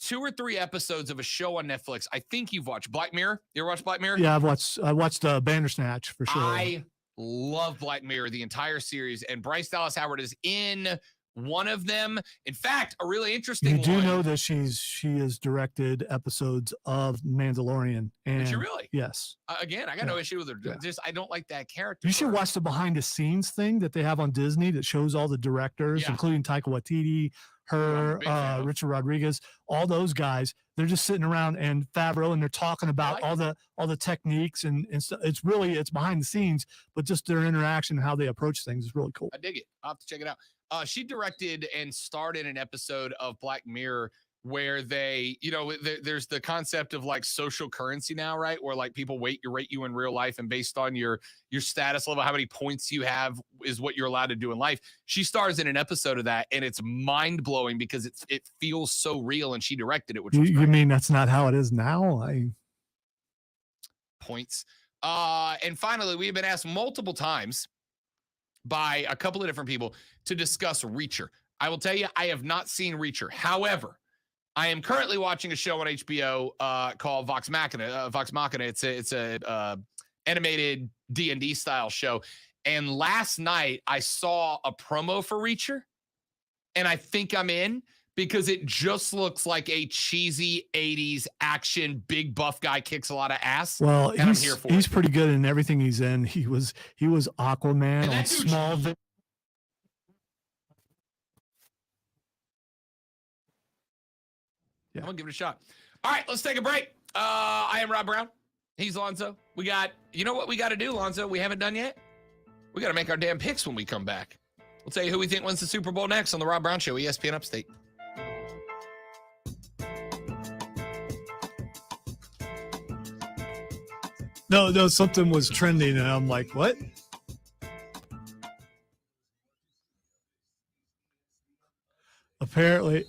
2 or 3 episodes of a show on Netflix. I think you've watched Black Mirror. You ever watched Black Mirror? Yeah, I watched Bandersnatch for sure. I love Black Mirror, the entire series, and Bryce Dallas Howard is in one of them. In fact, a really interesting You do one. know that she has directed episodes of Mandalorian. And Did she really? Yes. Again, I got no issue with her. Just I don't like that character. You should watch the behind the scenes thing that they have on Disney that shows all the directors, including Taika Waititi, Richard Rodriguez, all those guys. They're just sitting around and Favreau, and they're talking about all the techniques and stuff. It's behind the scenes, but just their interaction and how they approach things is really cool. I dig it. I'll have to check it out. She directed and starred in an episode of Black Mirror where they, there's the concept of like social currency now, right? Where like people rate you in real life, and based on your status level, how many points you have is what you're allowed to do in life. She stars in an episode of that, and it's mind blowing because it feels so real, and she directed it, which was You mean that's not how it is now? points. And finally, we've been asked multiple times by a couple of different people to discuss Reacher. I will tell you, I have not seen Reacher. However, I am currently watching a show on HBO called Vox Machina. Vox Machina. It's a animated D&D style show. And last night I saw a promo for Reacher, and I think I'm in because it just looks like a cheesy 80s action big buff guy kicks a lot of ass. Well, and I'm here for he's it. pretty good in everything he's in. He was Aquaman on Smallville. I'm gonna give it a shot. All right, let's take a break. I am Rob Brown. He's Lonzo. We got, you know what we got to do, Lonzo? We haven't done yet. We got to make our damn picks when we come back. We'll tell you who we think wins the Super Bowl next on the Rob Brown Show, ESPN Upstate. No, something was trending, and I'm like, what? Apparently,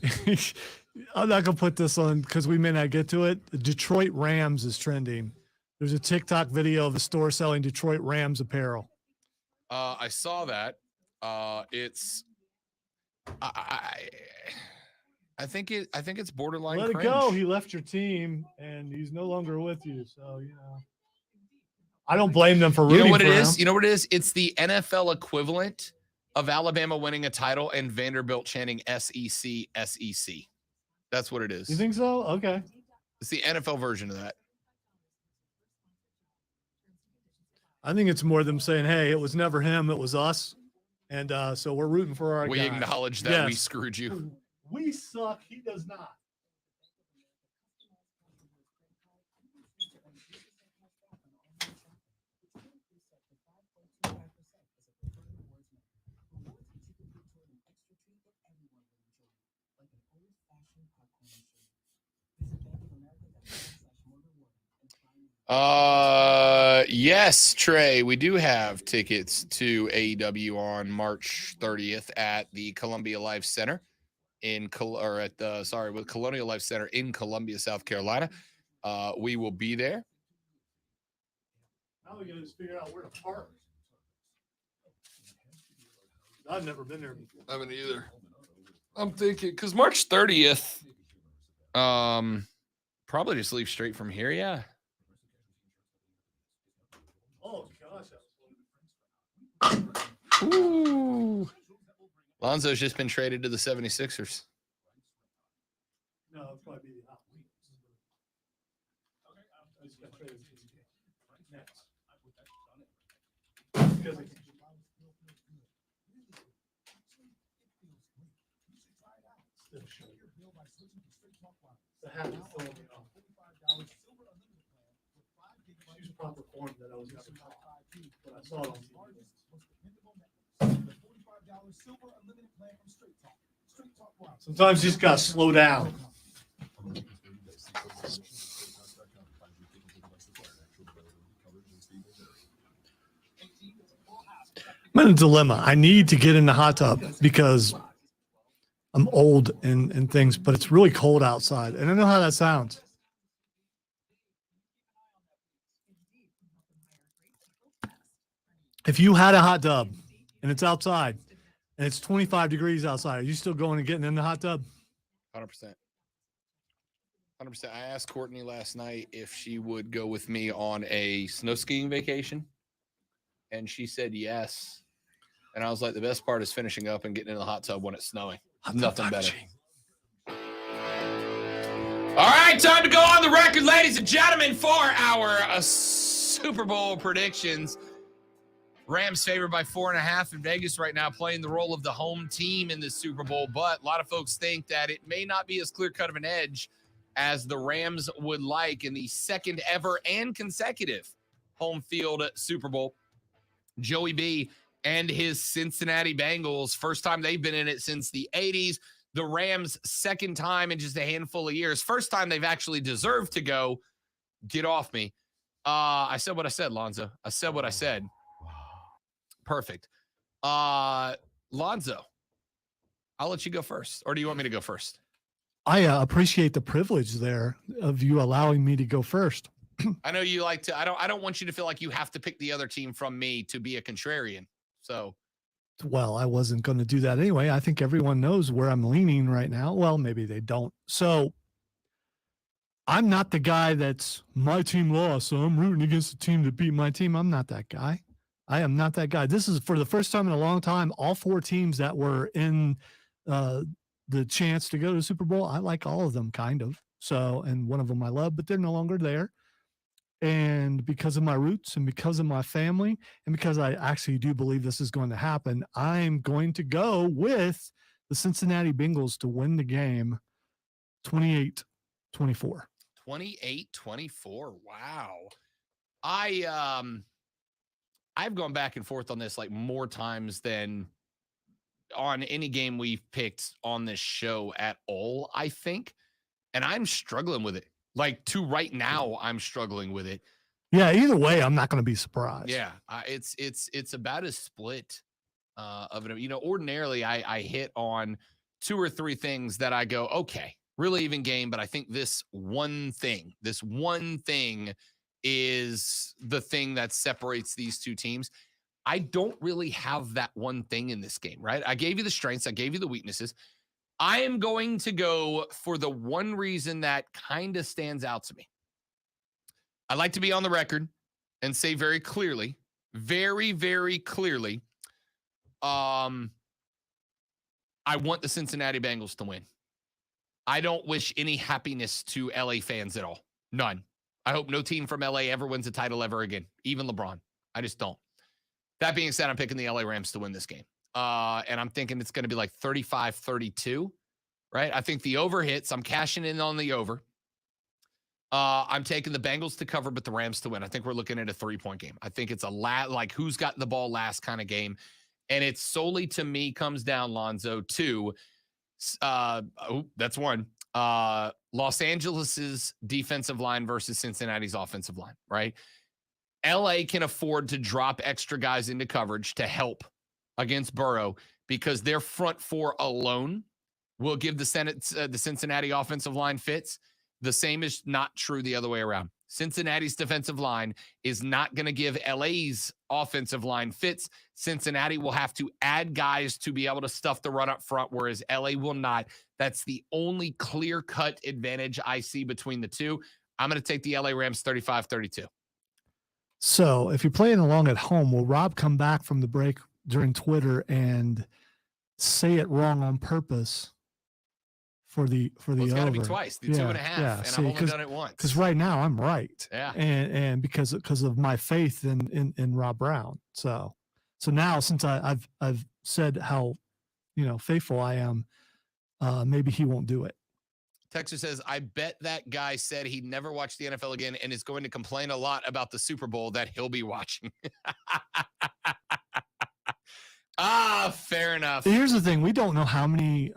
I'm not gonna put this on because we may not get to it. The Detroit Rams is trending. There's a TikTok video of a store selling Detroit Rams apparel. I saw that. It's I think it's borderline. Let cringe. it go. He left your team, and he's no longer with you. So I don't blame them for rooting You know what for it is? him. You know what it is? It's the NFL equivalent of Alabama winning a title and Vanderbilt chanting SEC, SEC. That's what it is. You think so? Okay. It's the NFL version of that. I think it's more them saying, "Hey, it was never him; it was us," and so we're rooting for our We guy. acknowledge that we Yes. screwed you. We suck. He does not. Yes, Trey, we do have tickets to AEW on March 30th at the Columbia Life Center with Colonial Life Center in Columbia, South Carolina. We will be there. Now we got to just figure out where to park. I've never been there before. I haven't either. I'm thinking because March 30th, probably just leave straight from here. Yeah. Oh gosh. Ooh. Lonzo's just been traded to the 76ers. No, it'll probably be the Hot Wings. I just got traded next. Because it's the hat is throwing me off. She's proper form that I was never taught, but I saw it on TV. Sometimes you just gotta slow down. I'm in a dilemma. I need to get in the hot tub because I'm old and things, but it's really cold outside. And I know how that sounds. If you had a hot tub and it's outside and it's 25 degrees outside, are you still going and getting in the hot tub? 100%. 100%. I asked Courtney last night if she would go with me on a snow skiing vacation, and she said yes. And I was like, the best part is finishing up and getting in the hot tub when it's snowing. Nothing better. All right, time to go on the record, ladies and gentlemen, for our Super Bowl predictions. Rams favored by 4.5 in Vegas right now, playing the role of the home team in the Super Bowl. But a lot of folks think that it may not be as clear-cut of an edge as the Rams would like in the second ever and consecutive home field Super Bowl. Joey B and his Cincinnati Bengals, first time they've been in it since the 80s. the Rams' second time in just a handful of years. First time they've actually deserved to go. Get off me. I said what I said, Lonzo. I said what I said. Perfect. Lonzo, I'll let you go first. Or do you want me to go first? I appreciate the privilege there of you allowing me to go first. I know you like to. I don't want you to feel like you have to pick the other team from me to be a contrarian. So, well, I wasn't going to do that anyway. I think everyone knows where I'm leaning right now. Well, maybe they don't. So, I'm not the guy that's my team lost, so I'm rooting against the team that beat my team. I'm not that guy. I am not that guy. This is for the first time in a long time. All 4 teams that were in the chance to go to the Super Bowl, I like all of them, kind of. So, and one of them I love, but they're no longer there. And because of my roots and because of my family and because I actually do believe this is going to happen, I'm going to go with the Cincinnati Bengals to win the game 28-24. 28-24. Wow. I've gone back and forth on this like more times than on any game we've picked on this show at all, I think. And I'm struggling with it. Like to right now, I'm struggling with it. Yeah, either way, I'm not going to be surprised. Yeah, it's about as split of it. You know, ordinarily I hit on 2 or 3 things that I go, okay, really even game, but I think this one thing is the thing that separates these 2 teams. I don't really have that one thing in this game, right? I gave you the strengths. I gave you the weaknesses. I am going to go for the one reason that kind of stands out to me. I like to be on the record and say very clearly, very, very clearly, I want the Cincinnati Bengals to win. I don't wish any happiness to LA fans at all. None. I hope no team from LA ever wins a title ever again, even LeBron. I just don't. That being said, I'm picking the LA Rams to win this game. And I'm thinking it's going to be like 35-32, right? I think the over hits. I'm cashing in on the over. I'm taking the Bengals to cover, but the Rams to win. I think we're looking at a 3-point game. I think it's a like who's got the ball last kind of game. And it solely to me comes down, Lonzo, to that's one. Los Angeles's defensive line versus Cincinnati's offensive line, right? LA can afford to drop extra guys into coverage to help against Burrow because their front 4 alone will give the Cincinnati offensive line fits. The same is not true the other way around. Cincinnati's defensive line is not going to give LA's offensive line fits. Cincinnati will have to add guys to be able to stuff the run up front, whereas LA will not. That's the only clear-cut advantage I see between the 2. I'm going to take the LA Rams 35-32. So if you're playing along at home, will Rob come back from the break during Twitter and say it wrong on purpose for the It's got to be over? twice, the 2.5, and I've only done it once. Because right now I'm right. Yeah. And because of my faith in Rob Brown. So now since I've said how faithful I am, maybe he won't do it. Texas says, I bet that guy said he'd never watch the NFL again and is going to complain a lot about the Super Bowl that he'll be watching. Fair enough. Here's the thing. We don't know how many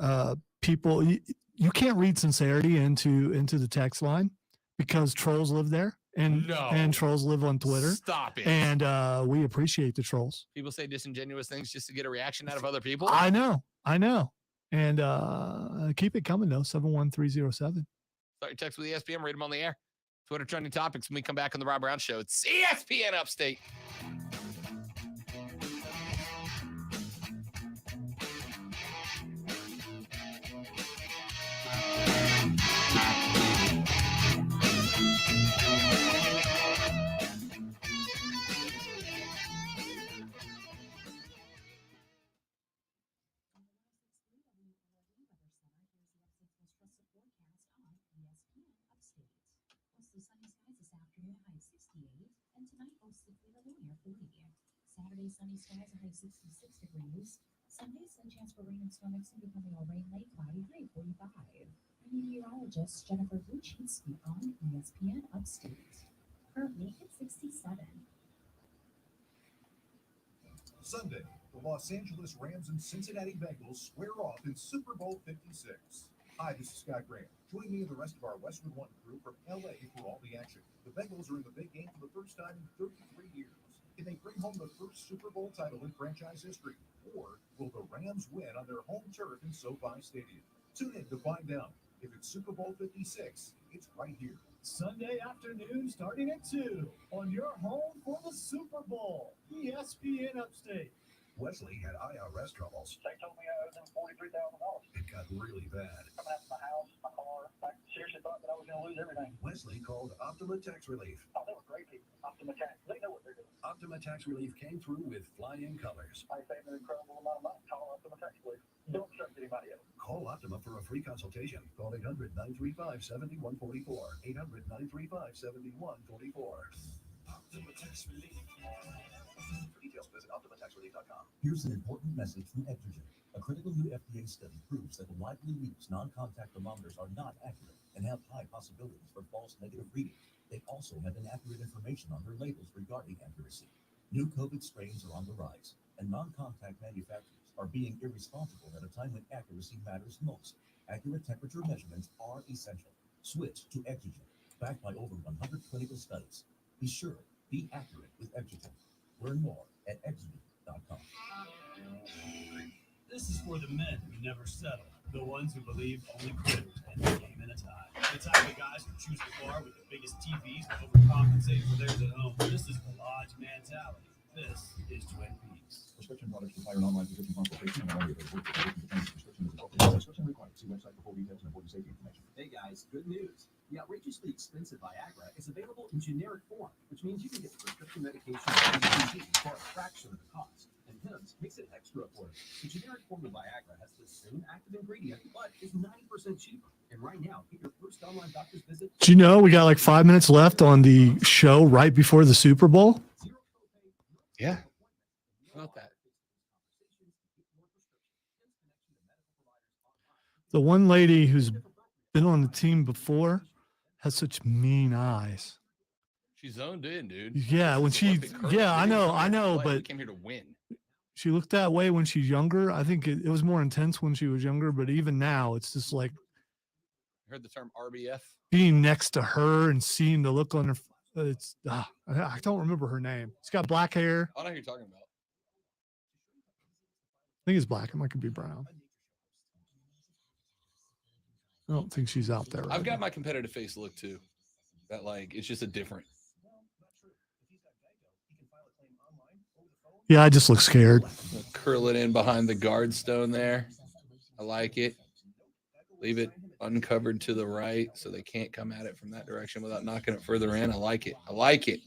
people you can't read sincerity into the text line because trolls live there and trolls live on Twitter. Stop it. And we appreciate the trolls. People say disingenuous things just to get a reaction out of other people. I know. And keep it coming, though, 71307. Start your text with ESPN, read them on the air. Twitter trending topics when we come back on the Rob Brown Show. It's ESPN Upstate. Saturday, sunny skies, a high 66 degrees. Sunday, some chance for rain and storm mixing, becoming a rain late, cloudy, high 45. Meteorologist Jennifer Buchinski on ESPN Upstate. Currently, it's 67. Sunday, the Los Angeles Rams and Cincinnati Bengals square off in Super Bowl 56. Hi, this is Scott Graham. Join me and the rest of our Westwood One crew from LA for all the action. The Bengals are in the big game for the first time in 33 years. Can they bring home the first Super Bowl title in franchise history? Or will the Rams win on their home turf in SoFi Stadium? Tune in to find out. If it's Super Bowl 56, it's right here. Sunday afternoon starting at 2 on your home for the Super Bowl, ESPN Upstate. Wesley had IRS troubles. They told me I owed them $43,000. It got really bad. Coming out of my house, my car. I seriously thought that I was going to lose everything. Wesley called Optima Tax Relief. Oh, they were great people. Optima Tax. They know what they're doing. Optima Tax Relief came through with flying colors. I saved an incredible amount of money. Call Optima Tax Relief. Don't trust anybody else. Call Optima for a free consultation. Call 800-935-7144. 800-935-7144. Optima Tax Relief. For details, visit OptimaTaxRelief.com. Here's an important message from Exergen. A critical new FDA study proves that the widely used non-contact thermometers are not accurate and have high possibilities for false negative readings. They also have inaccurate information on their labels regarding accuracy. New COVID strains are on the rise, and non-contact manufacturers are being irresponsible at a time when accuracy matters most. Accurate temperature measurements are essential. Switch to Exergen, backed by over 100 clinical studies. Be sure, be accurate with Exergen. Learn more at Exergen.com. This is for the men who never settle, the ones who believe only quitters end the game in a tie. The type of guys who choose the bar with the biggest TVs to overcompensate for theirs at home. This is the Lodge mentality. This is Twin Peaks. Prescription products require an online physician consultation and are only available for prescription is appropriate. Prescription required. See website for full details and important safety information. Hey guys, good news. The outrageously expensive Viagra is available in generic form, which means you can get prescription medication for a fraction of the cost. And Hims makes it extra affordable. The generic form of Viagra has the same active ingredient, but is 90% cheaper. And right now, get your first online doctor's visit. Do you know we got like 5 minutes left on the show right before the Super Bowl? Yeah. How about that? The one lady who's been on the team before has such mean eyes. She zoned in, dude. Yeah, when she, yeah, I know, We but came here to win. she looked that way when she's younger. I think it was more intense when she was younger, but even now, it's just like Heard the term RBF? being next to her and seeing the look on her. It's I don't remember her name. She's got black hair. I don't know who you're talking about. I think it's black. It might be brown. I don't think she's out there. I've got my competitive face look too. That like it's just a different. Yeah, I just look scared. Curl it in behind the guard stone there. I like it. Leave it uncovered to the right so they can't come at it from that direction without knocking it further in. I like it. I like it.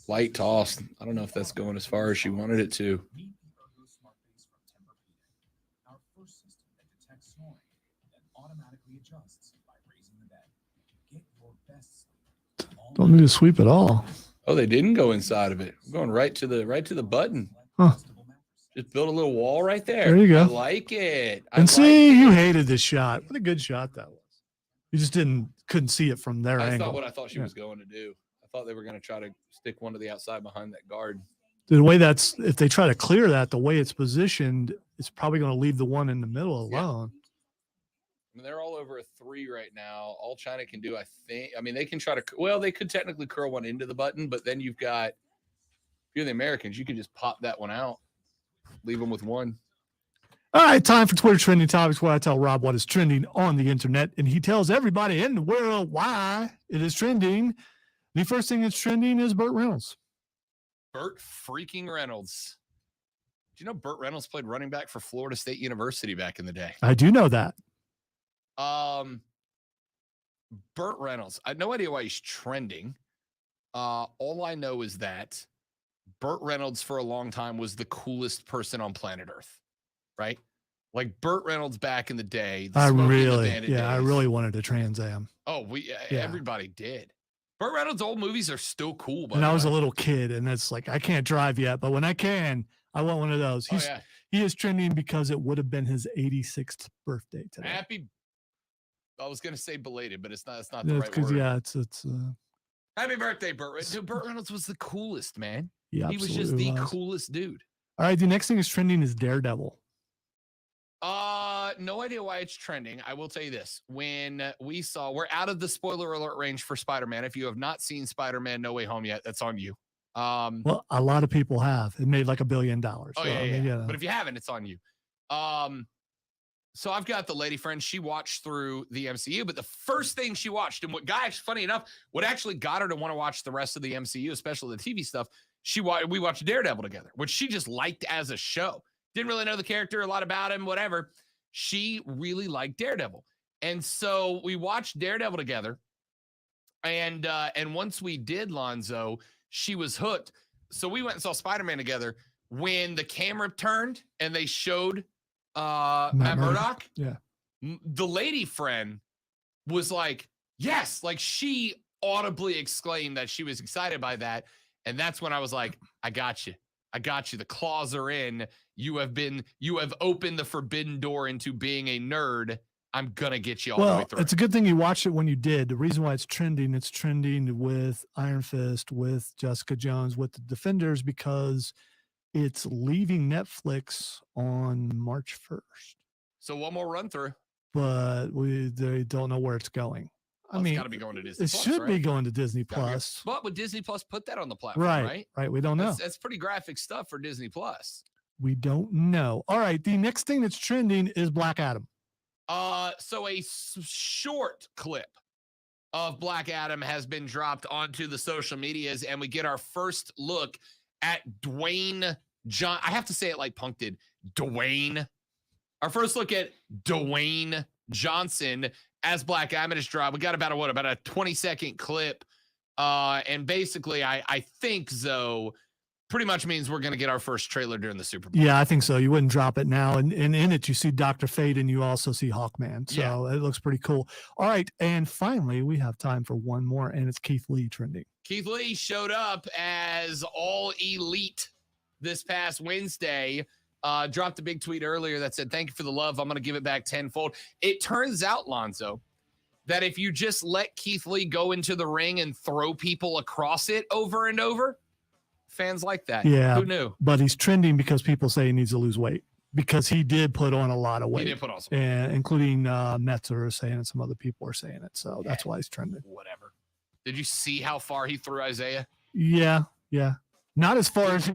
Light toss. I don't know if that's going as far as she wanted it to. Our first system that detects snoring and automatically adjusts by raising the bed. Get your best sleep. Don't need to sweep at all. Oh, they didn't go inside of it. I'm going right to the button. Huh. Just build a little wall right there. There you go. I like it. And see, you hated this shot. What a good shot that was. You just couldn't see it from their That's angle. not what I thought she Yeah. was going to do. I thought they were going to try to stick one to the outside behind that guard. The way if they try to clear that, the way it's positioned, it's probably going to leave the one in the middle alone. I mean, they're all over a 3 right now. All China can do, I think. I mean, they can try to. Well, they could technically curl one into the button, but then you've got. If you're the Americans, you can just pop that one out, leave them with one. All right, time for Twitter Trending Topics, where I tell Rob what is trending on the internet, and he tells everybody in the world why it is trending. The first thing that's trending is Burt Reynolds. Burt freaking Reynolds. Do you know Burt Reynolds played running back for Florida State University back in the day? I do know that. Burt Reynolds. I have no idea why he's trending. All I know is that Burt Reynolds for a long time was the coolest person on planet Earth, right? Like Burt Reynolds back in the day. I Smokey and the Bandit days. really wanted to Trans Am. Oh, Yeah. everybody did. Burt Reynolds' old movies are still cool. And I was a little kid, and it's like, I can't drive yet, but when I can, I want one of those. Oh, yeah. He is trending because it would have been his 86th birthday today. Happy. I was going to say belated, but it's not. It's not the It's right because, word. yeah, it's Happy birthday, Burt Reynolds. Dude, Burt Reynolds was the coolest, man. He was just the absolutely was. coolest dude. All right, the next thing is trending is Daredevil. No idea why it's trending. I will tell you this. When we're out of the spoiler alert range for Spider-Man. If you have not seen Spider-Man No Way Home yet, that's on you. Well, a lot of people have. It made like $1 billion. Oh, so, yeah, I mean, yeah. But if you haven't, it's on you. So I've got the lady friend. She watched through the MCU, but the first thing she watched, and funny enough, what actually got her to want to watch the rest of the MCU, especially the TV stuff, we watched Daredevil together, which she just liked as a show. Didn't really know the character, a lot about him, whatever. She really liked Daredevil. And so we watched Daredevil together. And once we did, Lonzo, she was hooked. So we went and saw Spider-Man together. When the camera turned and they showed Matt Murdock, yeah, the lady friend was like, yes, like she audibly exclaimed that she was excited by that. And that's when I was like, I got you. The claws are in. You have opened the forbidden door into being a nerd. I'm gonna get you all the way through. It's a good thing you watched it when you did. The reason why it's trending with Iron Fist, with Jessica Jones, with the Defenders, because it's leaving Netflix on March 1st. So one more run through. But they don't know where it's going. Well, it's got to be going to Disney. It should be going to Disney Plus. But would Disney Plus put that on the platform? Right. We don't know. That's pretty graphic stuff for Disney Plus. We don't know. All right. The next thing that's trending is Black Adam. So a short clip of Black Adam has been dropped onto the social medias, and we get our first look at Dwayne John. I have to say it like Punk did. Dwayne. Our first look at Dwayne Johnson as Black Adam is dropped. We got about a 20-second clip. And basically, I think Zoe pretty much means we're going to get our first trailer during the Super Bowl. Yeah, I think so. You wouldn't drop it now. And in it, you see Dr. Fate and you also see Hawkman. So It looks pretty cool. All right. And finally, we have time for one more, and it's Keith Lee trending. Keith Lee showed up as All Elite this past Wednesday. Dropped a big tweet earlier that said, thank you for the love. I'm going to give it back tenfold. It turns out, Lonzo, that if you just let Keith Lee go into the ring and throw people across it over and over, fans like that. Yeah. Who knew? But he's trending because people say he needs to lose weight, because he did put on a lot of weight. He did put on some weight. And including Metzer is saying it. Some other people are saying it. So that's why he's trending. Whatever. Did you see how far he threw Isaiah? Yeah. Not as far as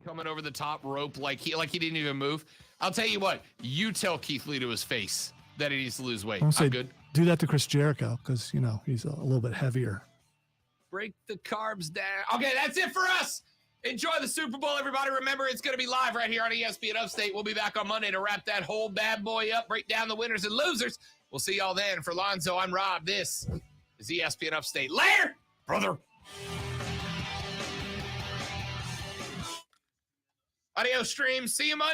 coming over the top rope like he didn't even move. I'll tell you what, you tell Keith Lee to his face that he needs to lose weight. I'm good. Do that to Chris Jericho, because he's a little bit heavier. Break the carbs down. Okay, that's it for us. Enjoy the Super Bowl, everybody. Remember, it's going to be live right here on ESPN Upstate. We'll be back on Monday to wrap that whole bad boy up, break down the winners and losers. We'll see y'all then. For Lonzo, I'm Rob. This is ESPN Upstate. Later, brother. Audio stream. See you Monday.